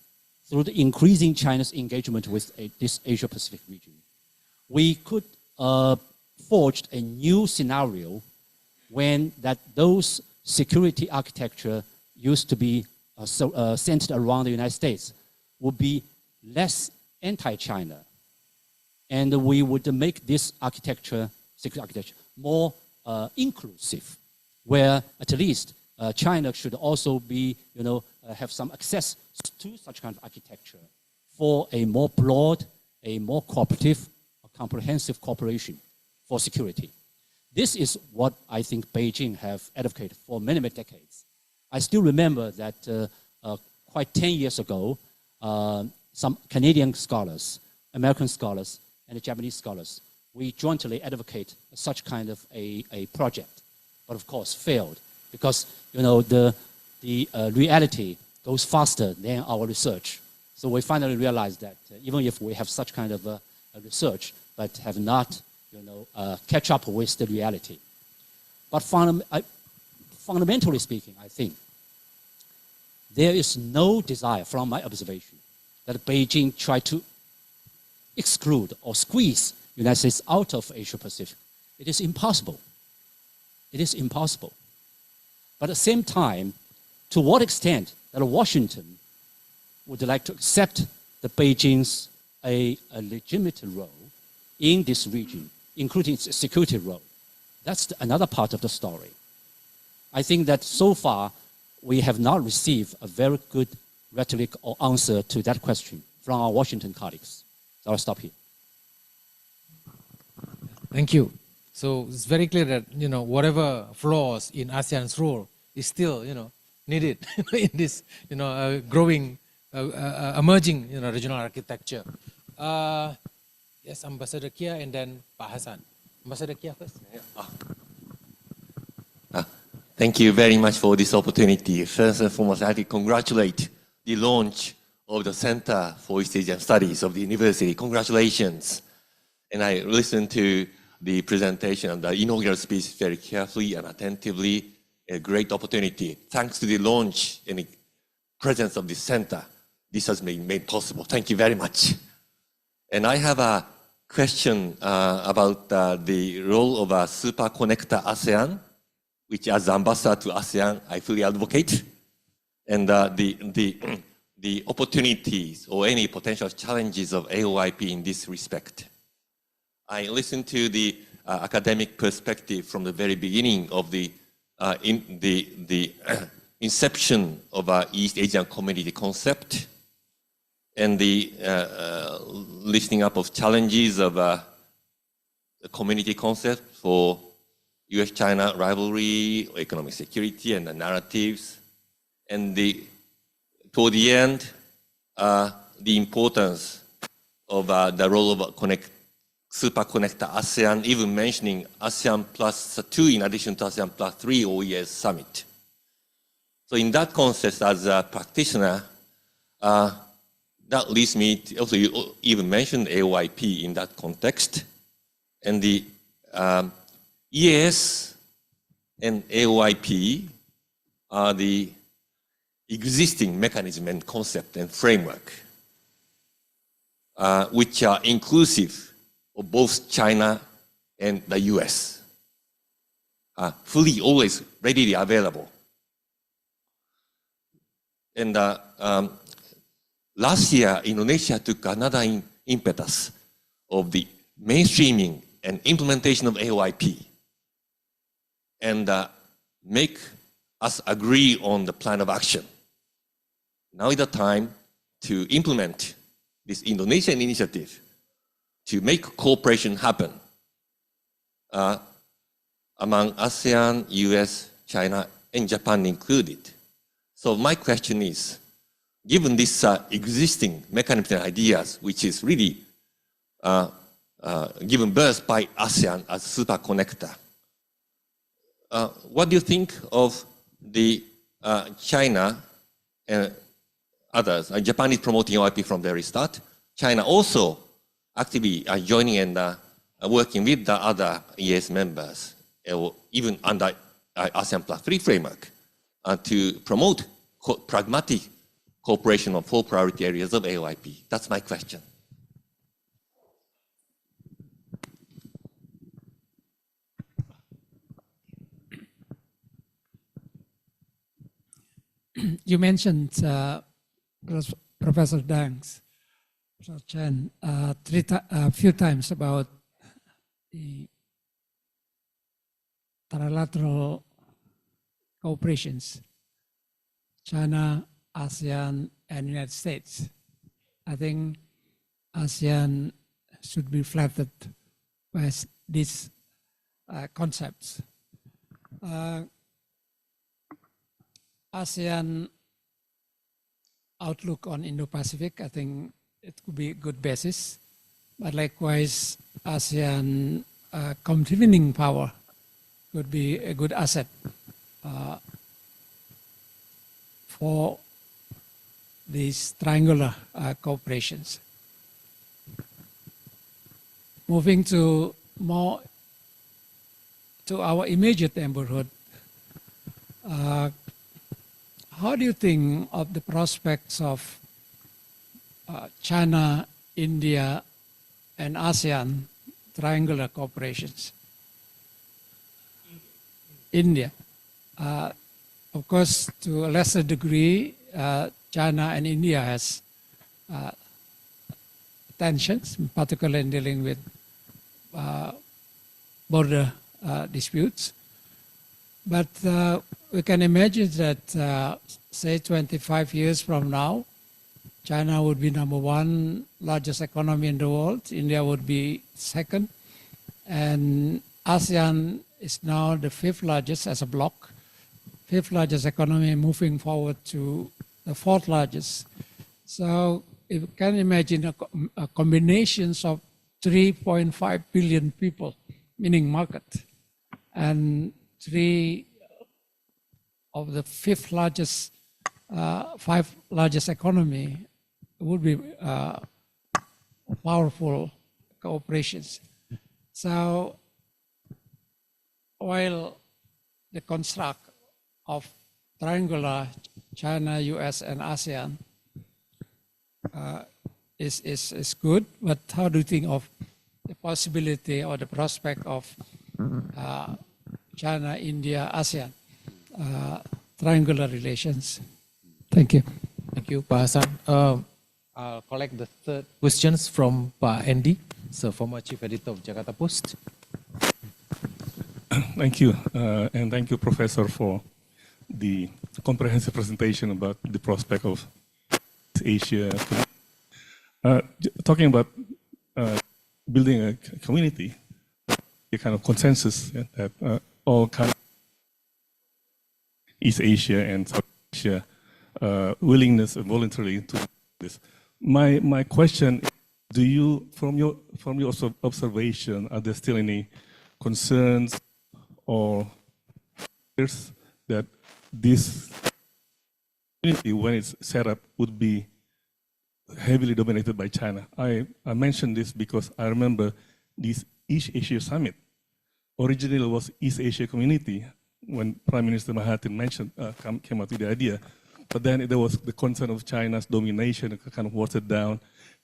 through the increasing China's engagement with this Asia-Pacific region, we could forge a new scenario when that those security architecture used to be centered around the United States would be less anti-China. And we would make this architecture, security architecture, more inclusive, where at least China should also be, have some access to such kind of architecture for a more broad, a more cooperative, comprehensive cooperation for security. This is what I think Beijing have advocated for many, many decades. I still remember that quite 10 years ago, some Canadian scholars, American scholars, and Japanese scholars, we jointly advocate such kind of a project, but of course failed because the reality goes faster than our research. So we finally realized that even if we have such kind of a research, but have not catch up with the reality. But fundamentally speaking, I think there is no desire, from my observation, that Beijing try to exclude or squeeze the United States out of Asia-Pacific. It is impossible. It is impossible. But at the same time, to what extent that Washington would like to accept the Beijing's a legitimate role in this region, including its security role, that's another part of the story. I think that so far, we have not received a very good rhetoric or answer to that question from our Washington colleagues. So I'll stop here. Thank you. So it's very clear that, whatever flaws in ASEAN's role is still, needed in this, growing, emerging, regional architecture. Yes, Ambassador Kia and then Pak Hassan. Ambassador Kia first. Thank you very much for this opportunity. First and foremost, I have to congratulate the launch of the Center for East Asian Studies of the university. Congratulations. And I listened to the presentation and the inaugural speech very carefully and attentively. A great opportunity. Thanks to the launch and the presence of the center, this has been made possible. Thank you very much. And I have a question about the role of a super connector ASEAN, which as ambassador to ASEAN, I fully advocate. And the opportunities or any potential challenges of AOIP in this respect. I listened to the academic perspective from the very beginning of the inception of East Asian community concept and the listing up of challenges of the community concept for US-China rivalry, economic security, and the narratives. And toward the end, the importance of the role of super connector ASEAN, even mentioning ASEAN plus 2 in addition to ASEAN plus 3 OES summit. So in that context, as a practitioner, that leads me to also you even mentioned AOIP in that context. And the EAS and AOIP are the existing mechanism and concept and framework, which are inclusive of both China and the US, fully, always readily available. And last year, Indonesia took another impetus of the mainstreaming and implementation of AOIP and make us agree on the plan of action. Now is the time to implement this Indonesian initiative to make cooperation happen among ASEAN, US, China, and Japan included. So my question is, given this existing mechanism and ideas, which is really given birth by ASEAN as super connector, what do you think of the China and others? Japan is promoting OIP from the very start. China also actively joining and working with the other EAS members, or even under ASEAN Plus 3 framework, to promote pragmatic cooperation on 4 priority areas of AOIP. That's my question. You mentioned, Professor Dangs, Professor Chen, a few times about the trilateral cooperations, China, ASEAN, and United States. I think ASEAN should be flattered by these concepts. ASEAN outlook on Indo-Pacific, I think it could be a good basis, but likewise ASEAN convening power could be a good asset for these triangular cooperations. Moving to more to our immediate neighborhood, how do you think of the prospects of China, India, and ASEAN triangular cooperations? India. Of course, to a lesser degree, China and India has tensions, particularly in dealing with border disputes. But we can imagine that, say, 25 years from now, China would be #1 largest economy in the world, India would be second, and ASEAN is now the 5th largest as a bloc, 5th largest economy moving forward to the 4th largest. So you can imagine a combination of 3.5 billion people, meaning market, and 3 of the 5th largest, 5 largest economy would be powerful cooperations. So while the construct of triangular China, US, and ASEAN is good, but how do you think of the possibility or the prospect of China, India, ASEAN triangular relations? Thank you. Thank you, Pak Hasan. I'll collect the third questions from Pak Andy, so former Chief Editor of Jakarta Post. Thank you, and thank you, Professor, for the comprehensive presentation about the prospect of Asia. Talking about building a community, a kind of consensus that all kind of East Asia and South Asia willingness voluntarily to do this. My question: do you, from your observation, are there still any concerns or fears that this community, when it's set up, would be heavily dominated by China? I mention this because I remember this East Asia Summit originally was East Asia Community, when Prime Minister Mahathir came up with the idea. But then there was the concern of China's domination, kind of watered down,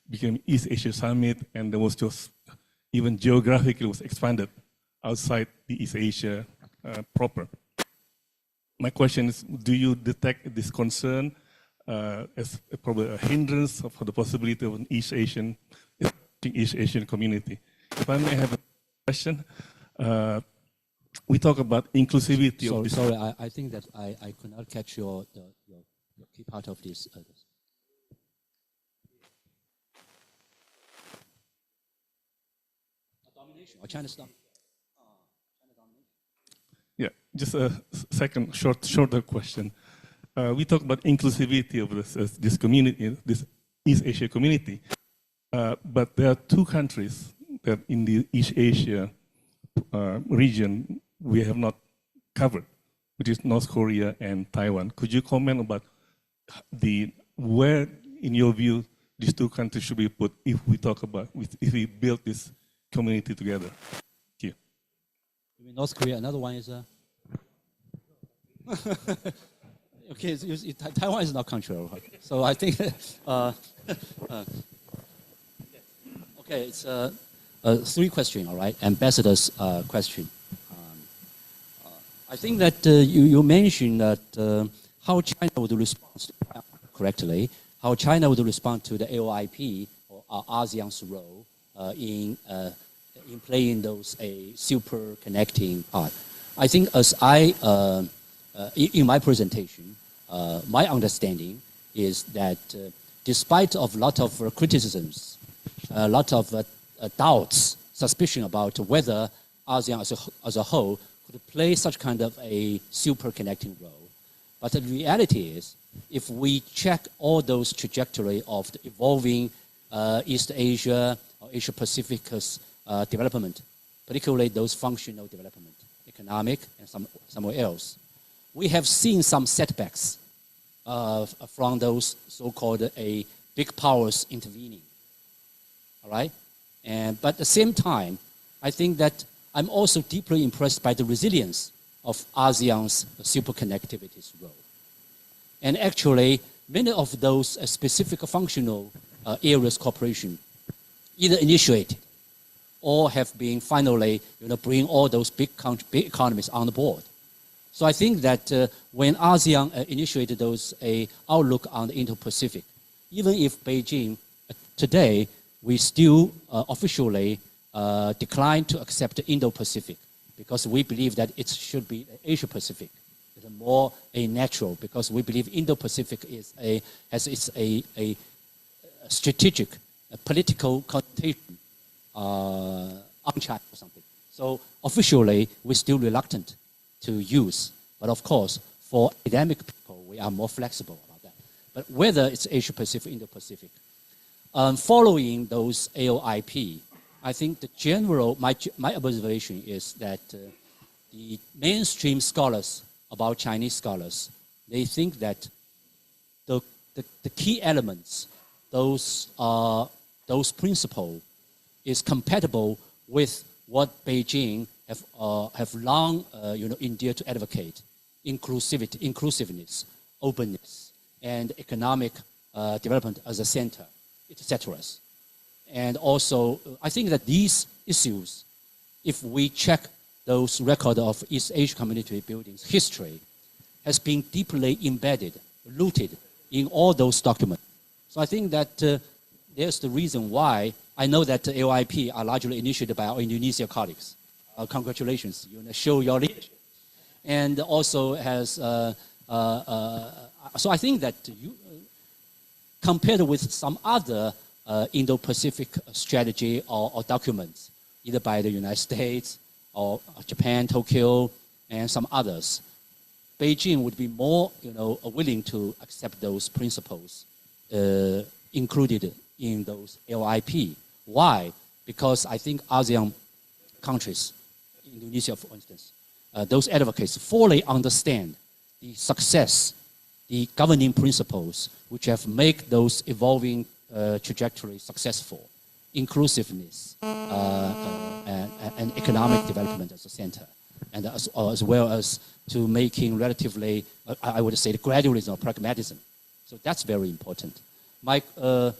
became East Asia Summit, and there was just, even geographically, was expanded outside the East Asia proper. My question is, do you detect this concern as probably a hindrance for the possibility of an East Asian community? If I may have a question, we talk about inclusivity of this. Sorry, I think that I could not catch your key part of this. Domination or China's domination? Yeah, just a second shorter question. We talk about inclusivity of this community, this East Asia community, but there are two countries that in the East Asia region we have not covered, which is North Korea and Taiwan. Could you comment about where, in your view, these two countries should be put if we build this community together? Thank you. You mean North Korea? Another one is okay. Taiwan is not country, so I think okay. It's three questions, all right. Ambassador's question. I think that you mentioned that how China would respond correctly, how China would respond to the AOIP or ASEAN's role in playing those super connecting part. I think as in my presentation, my understanding is that despite of a lot of criticisms, a lot of doubts, suspicion about whether ASEAN as a whole could play such kind of a super connecting role. But the reality is, if we check all those trajectory of the evolving East Asia or Asia Pacific's development, particularly those functional development, economic and somewhere else, we have seen some setbacks from those so-called big powers intervening. All right, but at the same time, I think that I'm also deeply impressed by the resilience of ASEAN's super connectivity's role. And actually, many of those specific functional areas cooperation either initiated or have been finally, bring all those big economies on the board. So I think that when ASEAN initiated those outlook on the Indo-Pacific, even if Beijing today, we still officially decline to accept the Indo-Pacific because we believe that it should be Asia-Pacific. It's more natural because we believe Indo-Pacific has its strategic, political connotation on China or something. So officially, we're still reluctant to use. But of course, for academic people, we are more flexible about that. But whether it's Asia-Pacific, Indo-Pacific, following those AOIP, I think the general, my observation is that the mainstream scholars about Chinese scholars, they think that the key elements, those principles, is compatible with what Beijing have long endeared to advocate: inclusiveness, openness, and economic development as a center, etc. And also, I think that these issues, if we check those records of East Asia community buildings history, has been deeply embedded, rooted in all those documents. So I think that there's the reason why I know that the AOIP are largely initiated by our Indonesia colleagues. Congratulations, show your leadership. And also has, so I think that compared with some other Indo-Pacific strategy or documents, either by the United States or Japan, Tokyo, and some others, Beijing would be more, willing to accept those principles included in those AOIP. Why? Because I think ASEAN countries, Indonesia, for instance, those advocates fully understand the success, the governing principles which have made those evolving trajectory successful: inclusiveness and economic development as a center. and as well as to making relatively, I would say, the gradualism or pragmatism. So that's very important. Mike, to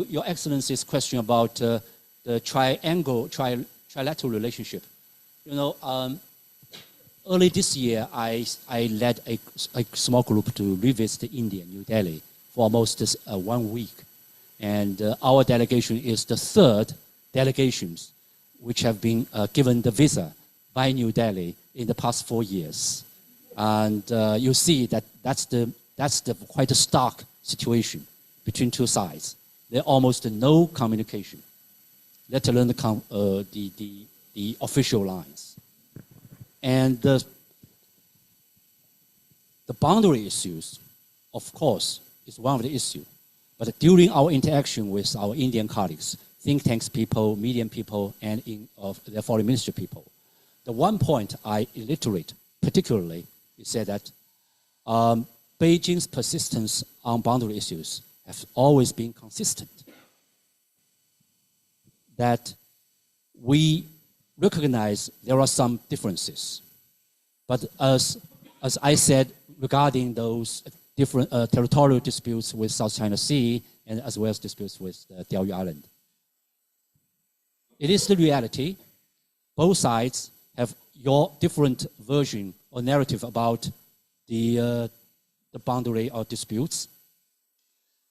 Your Excellency's question about the trilateral relationship, early this year, I led a small group to revisit India, New Delhi, for almost 1 week. And our delegation is the third delegations which have been given the visa by New Delhi in the past 4 years. And you see that that's quite a stark situation between two sides. There almost no communication, let alone the official lines. And the boundary issues, of course, is one of the issues. But during our interaction with our Indian colleagues, think tanks people, media people, and the foreign ministry people, the one point I reiterate particularly is said that Beijing's persistence on boundary issues has always been consistent. That we recognize there are some differences, but as I said regarding those different territorial disputes with South China Sea and as well as disputes with Diaoyu Island, it is the reality. Both sides have your different version or narrative about the boundary or disputes,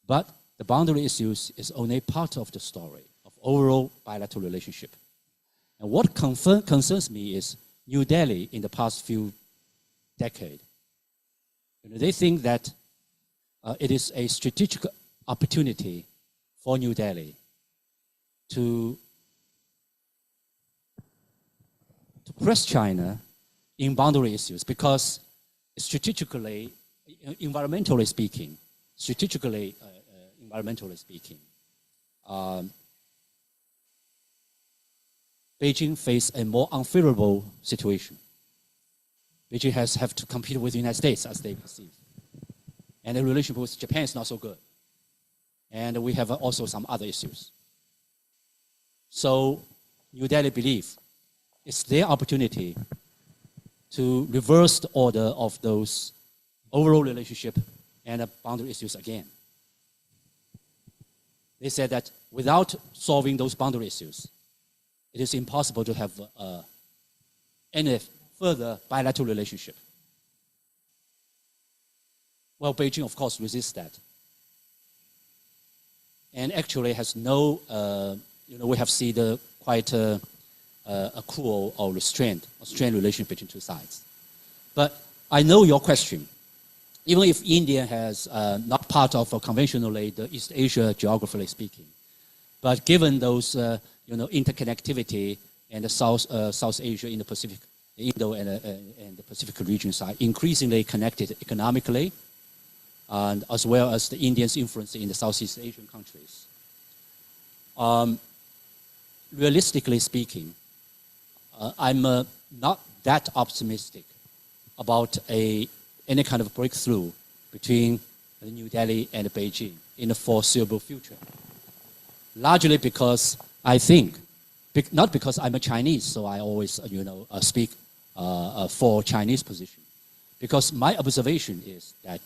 but the boundary issues is only part of the story of overall bilateral relationship. And what concerns me is New Delhi in the past few decades. They think that it is a strategic opportunity for New Delhi to press China in boundary issues because strategically, environmentally speaking, Beijing faces a more unfavorable situation. Beijing have to compete with the United States as they perceive. And the relationship with Japan is not so good. And we have also some other issues. So New Delhi believes it's their opportunity to reverse the order of those overall relationship and boundary issues again. They said that without solving those boundary issues, it is impossible to have any further bilateral relationship. Well, Beijing, of course, resists that. And actually has no, we have seen quite a cruel or strained relationship between two sides. But I know your question. Even if India has not part of conventionally the East Asia geographically speaking, but given those interconnectivity and the South Asia in the Pacific, Indo and the Pacific regions are increasingly connected economically, and as well as the Indians' influence in the Southeast Asian countries. Realistically speaking, I'm not that optimistic about any kind of breakthrough between New Delhi and Beijing in the foreseeable future. Largely because I think, not because I'm a Chinese, so I always speak for Chinese position. Because my observation is that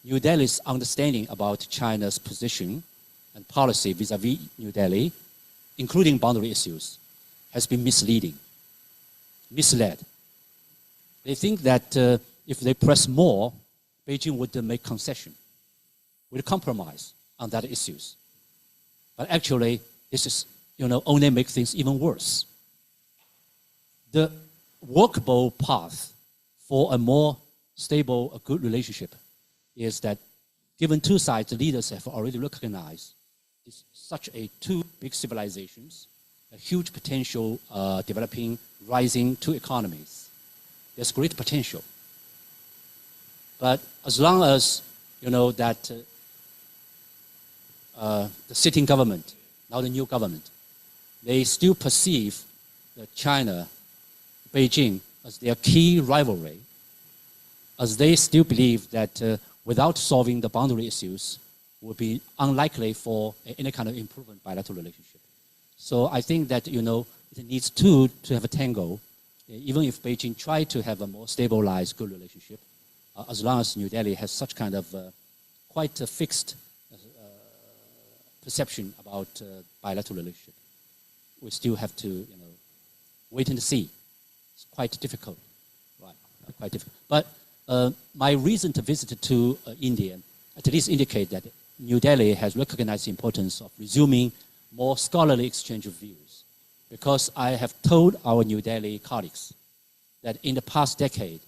New Delhi's understanding about China's position and policy vis-à-vis New Delhi, including boundary issues, has been misled. They think that if they press more, Beijing would make concession, would compromise on that issues. But actually, this is, only make things even worse. The workable path for a more stable, a good relationship is that given two sides, the leaders have already recognized it's such two big civilizations, a huge potential developing, rising two economies. There's great potential. But as long as, that the sitting government, now the new government, they still perceive China, Beijing, as their key rivalry, as they still believe that without solving the boundary issues, would be unlikely for any kind of improvement bilateral relationship. So I think that, it needs two to have a tango, even if Beijing try to have a more stabilized, good relationship, as long as New Delhi has such kind of quite a fixed perception about bilateral relationship, we still have to, wait and see. It's quite difficult, right? Quite difficult. But my recent visit to India at least indicate that New Delhi has recognized the importance of resuming more scholarly exchange of views, because I have told our New Delhi colleagues that in the past decade,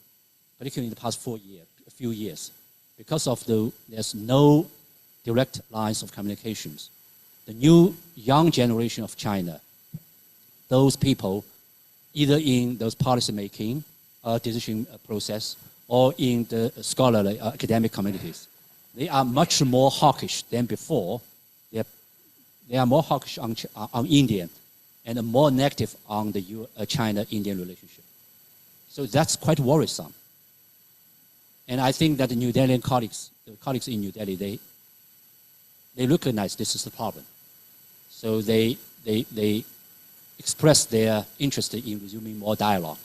particularly in the past a few years, because of there's no direct lines of communications, the new young generation of China, those people, either in those policy making, decision process, or in the scholarly academic communities, they are much more hawkish than before. They are more hawkish on India and more negative on the China-Indian relationship. So that's quite worrisome. And I think that the New Delhi colleagues, the colleagues in New Delhi, they recognize this is the problem. So they express their interest in resuming more dialogue.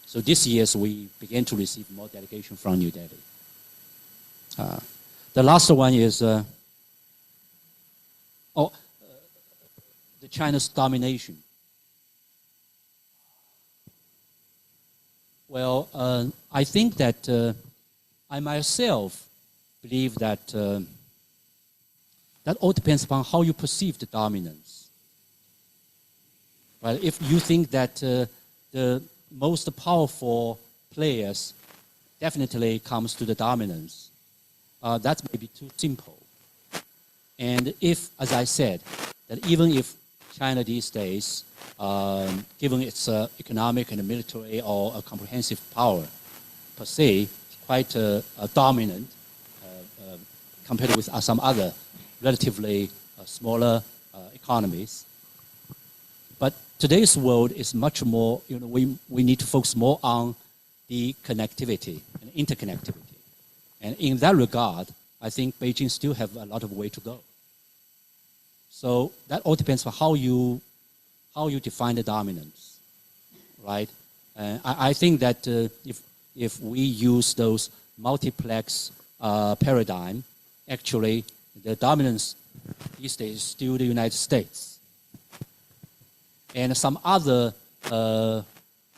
So this year we began to receive more delegation from New Delhi. The last one is the China's domination. Well, I think that I myself believe that that all depends upon how you perceive the dominance. Right? If you think that the most powerful players definitely comes to the dominance, that may be too simple. And if, as I said, that even if China these days, given its economic and military or a comprehensive power per se, is quite dominant compared with some other relatively smaller economies. But today's world is much more, we need to focus more on the connectivity and interconnectivity. And in that regard, I think Beijing still have a lot of way to go. So that all depends on how you define the dominance, right? I think that if we use those multiplex paradigm, actually the dominance these days is still the United States. And some other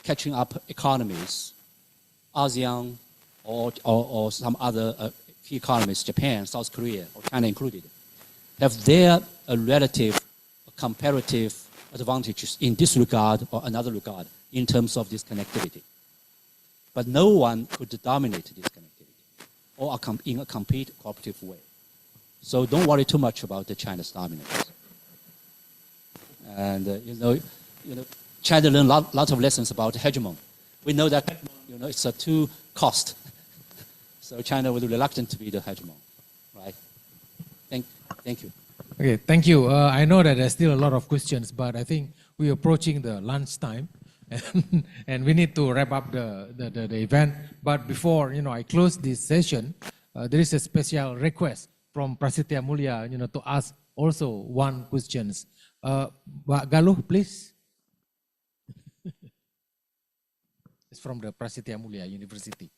catching up economies, ASEAN or some other key economies, Japan, South Korea, or China included, have their relative comparative advantages in this regard or another regard in terms of this connectivity. But no one could dominate this connectivity or in a complete cooperative way. So don't worry too much about the China's dominance. And China learned a lot of lessons about hegemon. We know that it's a two cost. So China was reluctant to be the hegemon, right? Thank you. Okay, thank you. I know that there's still a lot of questions, but I think we're approaching the lunch time, and we need to wrap up the event. But before I close this session, there is a special request from Prasetiya Mulya, to ask also one questions. Mbak Galuh, please. It's from the Prasetiya Mulya University.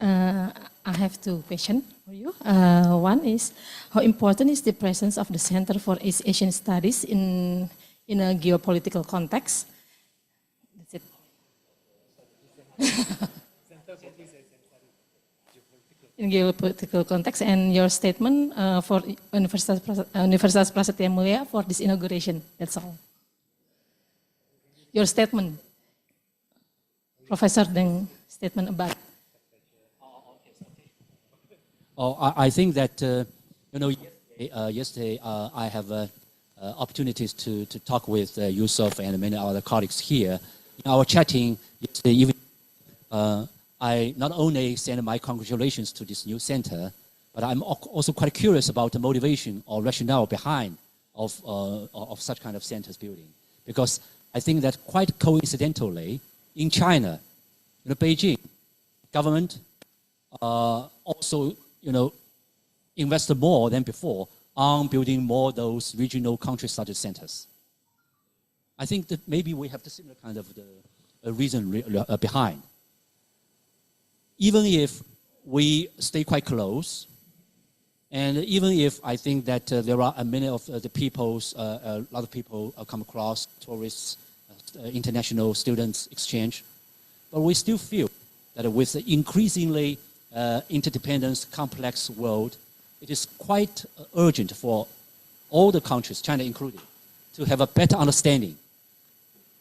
I have two questions for you. One is, how important is the presence of the Center for East Asian Studies in a geopolitical context? That's it. In geopolitical context, and your statement for Universitas Prasetiya Mulya for this inauguration. That's all. Your statement, Professor Deng statement about. I think that yesterday I have opportunities to talk with Yusuf and many other colleagues here. In our chatting yesterday evening, I not only send my congratulations to this new center, but I'm also quite curious about the motivation or rationale behind of such kind of centers building. Because I think that quite coincidentally, in China, the Beijing government also, invested more than before on building more those regional country study centers. I think that maybe we have the similar kind of the reason behind. Even if we stay quite close, and even if I think that there are many of the peoples, a lot of people come across, tourists, international students exchange, but we still feel that with the increasingly interdependent, complex world, it is quite urgent for all the countries, China included, to have a better understanding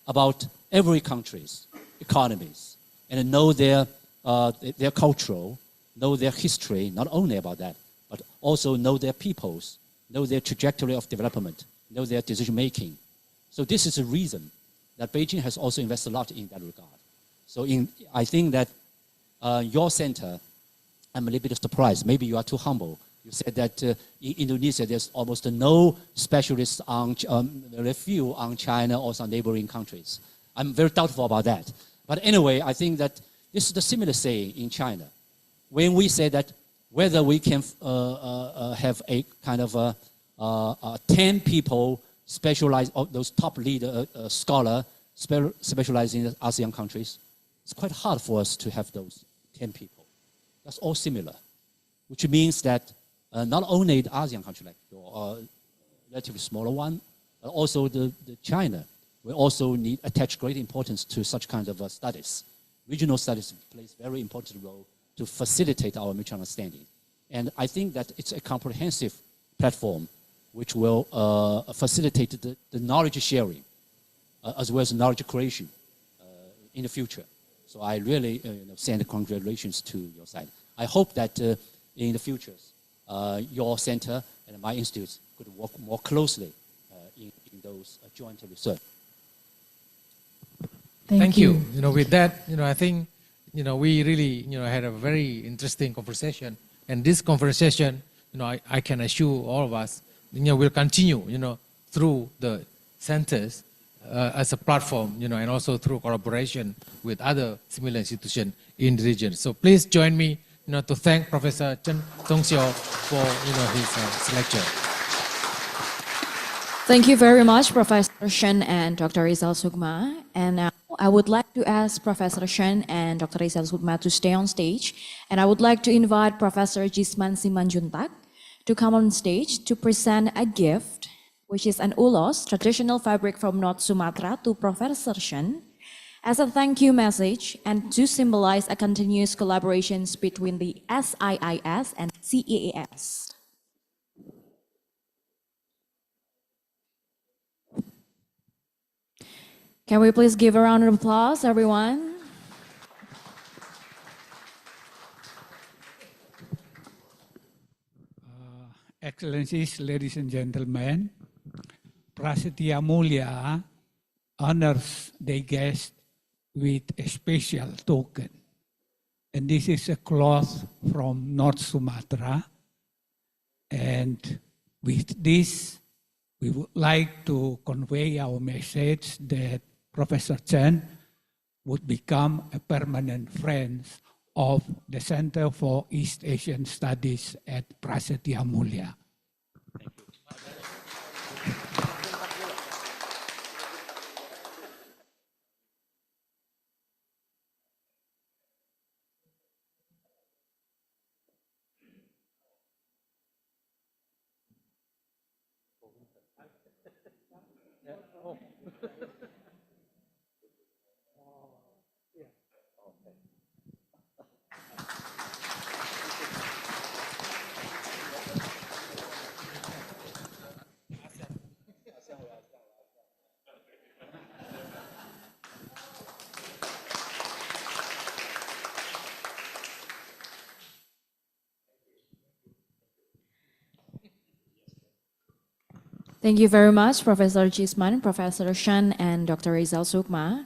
about every country's economies and know their cultural, know their history, not only about that, but also know their peoples, know their trajectory of development, know their decision making. So this is a reason that Beijing has also invested a lot in that regard. So I think that your center, I'm a little bit surprised, maybe you are too humble. You said that in Indonesia there's almost no specialists on, very few on China or some neighboring countries. I'm very doubtful about that. But anyway, I think that this is the similar saying in China. When we say that whether we can have a kind of 10 people specialized, those top leader scholar specializing in ASEAN countries, it's quite hard for us to have those 10 people. That's all similar, which means that not only the ASEAN country like your relatively smaller one, but also the China, we also attach great importance to such kinds of studies. Regional studies plays a very important role to facilitate our mutual understanding. And I think that it's a comprehensive platform which will facilitate the knowledge sharing as well as knowledge creation in the future. So I really send congratulations to your side. I hope that in the future, your center and my institutes could work more closely in those joint research. Thank you. With that, I think, we really, had a very interesting conversation. And this conversation, I can assure all of us, will continue, through the centers as a platform, and also through collaboration with other similar institutions in the region. So please join me, to thank Professor Chen Tongxiao for, his lecture. Thank you very much, Professor Shen and Dr. Rizal Sukma. And now I would like to ask Professor Shen and Dr. Rizal Sukma to stay on stage. And I would like to invite Professor Jisman Simanjuntak to come on stage to present a gift, which is an ulos, traditional fabric from North Sumatra, to Professor Shen, as a thank you message and to symbolize a continuous collaborations between the CIIS and CEAS. Can we please give a round of applause, everyone? Excellencies, ladies and gentlemen, Prasetiya Mulya honors the guest with a special token. And this is a cloth from North Sumatra. And with this, we would like to convey our message that Professor Chen would become a permanent friend of the Center for East Asian Studies at Prasetiya Mulya. Thank you very much, Professor Jisman, Professor Shen, and Dr. Rizal Sukma.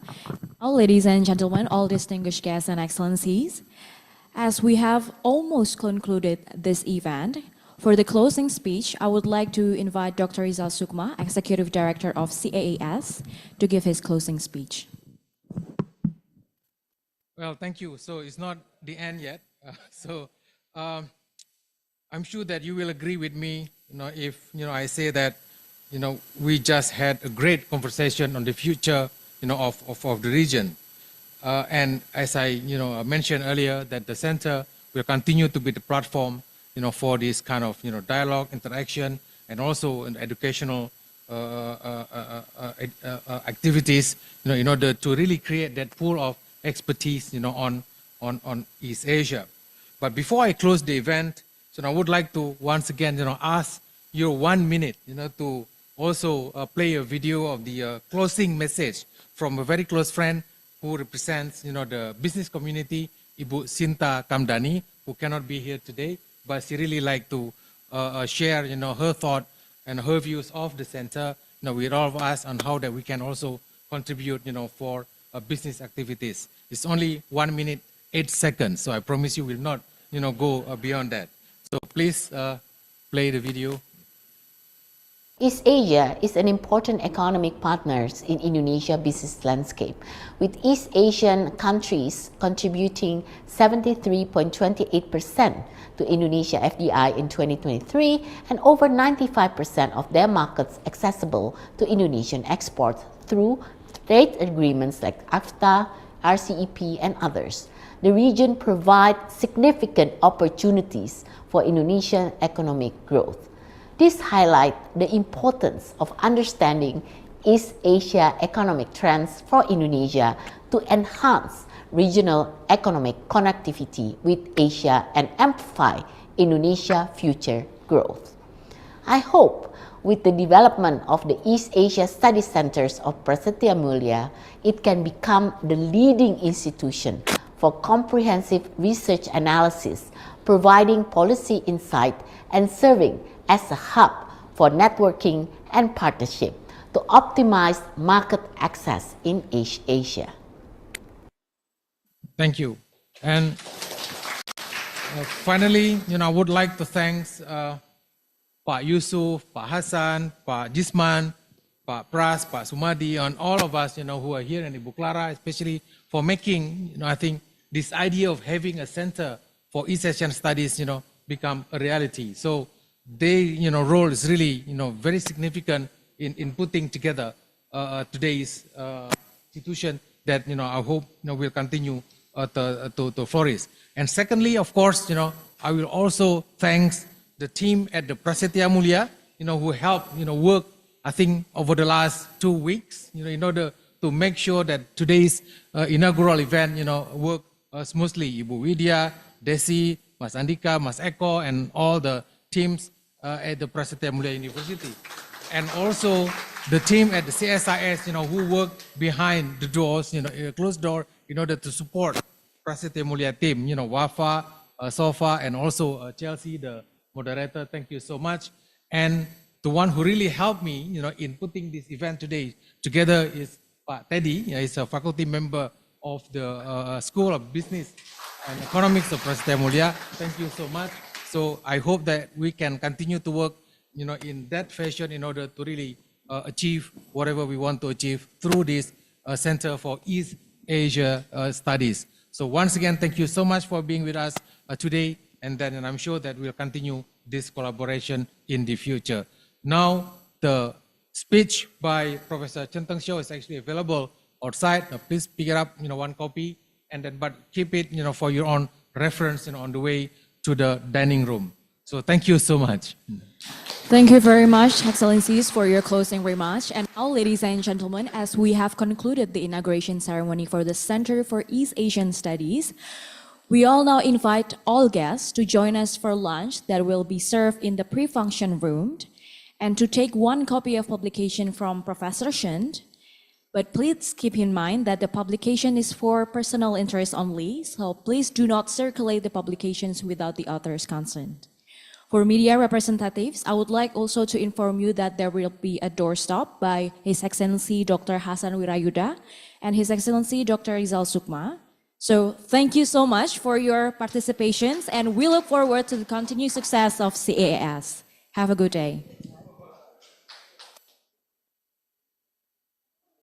All ladies and gentlemen, all distinguished guests and excellencies, as we have almost concluded this event, For the closing speech, I would like to invite Dr. Rizal Sukma, Executive Director of CEAS, to give his closing speech. Well, thank you. So it's not the end yet. I'm sure that you will agree with me, if I say that, we just had a great conversation on the future, of the region. And as I, mentioned earlier, that the center will continue to be the platform, for this kind of, dialogue, interaction, and also in educational activities, in order to really create that pool of expertise, on East Asia. But before I close the event, so I would like to once again, ask you 1 minute, to also play a video of the closing message from a very close friend who represents, the business community, Ibu Sinta Kamdani, who cannot be here today, but she really like to share, her thought and her views of the center, with all of us on how that we can also contribute, for business activities. It's only 1 minute, 8 seconds, so I promise you will not, go beyond that. So please play the video. East Asia is an important economic partner in Indonesia business landscape, with East Asian countries contributing 73.28% to Indonesia FDI in 2023 and over 95% of their markets accessible to Indonesian exports through trade agreements like AFTA, RCEP, and others. The region provides significant opportunities for Indonesian economic growth. This highlights the importance of understanding East Asia economic trends for Indonesia to enhance regional economic connectivity with Asia and amplify Indonesia's future growth. I hope with the development of the East Asia Study Centers of Prasetiya Mulya, it can become the leading institution for comprehensive research analysis, providing policy insight and serving as a hub for networking and partnership to optimize market access in East Asia. Thank you. And finally, I would like to thank Pak Yusuf, Pak Hasan, Pak Jisman, Pak Pras, Pak Sumadi, and all of us, who are here in Ibu Clara, especially for making, I think, this idea of having a center for East Asian studies, become a reality. So their, role is really, very significant in putting together today's institution that, I hope, will continue to flourish. And secondly, of course, I will also thank the team at the Prasetiya Mulya, who helped, work, I think, over the last 2 weeks, in order to make sure that today's inaugural event, work smoothly. Ibu Widya, Desi, Mas Andika, Mas Eko, and all the teams at the Prasetiya Mulya University. And also the team at the CSIS, who work behind the doors, closed door, in order to support Prasetiya Mulya team, Wafa, Sofa, and also Chelsea, the moderator. Thank you so much. And the one who really helped me, in putting this event today together is Pak Teddy. He's a faculty member of the School of Business and Economics of Prasetiya Mulya. Thank you so much. So I hope that we can continue to work, in that fashion in order to really achieve whatever we want to achieve through this Center for East Asia Studies. So once again, thank you so much for being with us today, and I'm sure that we'll continue this collaboration in the future. Now, the speech by Professor Chen Teng Xiu is actually available outside. Please pick it up, one copy, and but keep it, for your own reference, on the way to the dining room. So thank you so much. Thank you very much, Excellencies, for your closing remarks. And now, ladies and gentlemen, as we have concluded the inauguration ceremony for the Center for East Asian Studies, we all now invite all guests to join us for lunch that will be served in the pre-function room, and to take one copy of publication from Professor Shen. But please keep in mind that the publication is for personal interest only, so please do not circulate the publications without the author's consent. For media representatives, I would like also to inform you that there will be a doorstop by His Excellency Dr. Hasan Wirayuda and His Excellency Dr. Rizal Sukma. So thank you so much for your participations, and we look forward to the continued success of CEAS. Have a good day.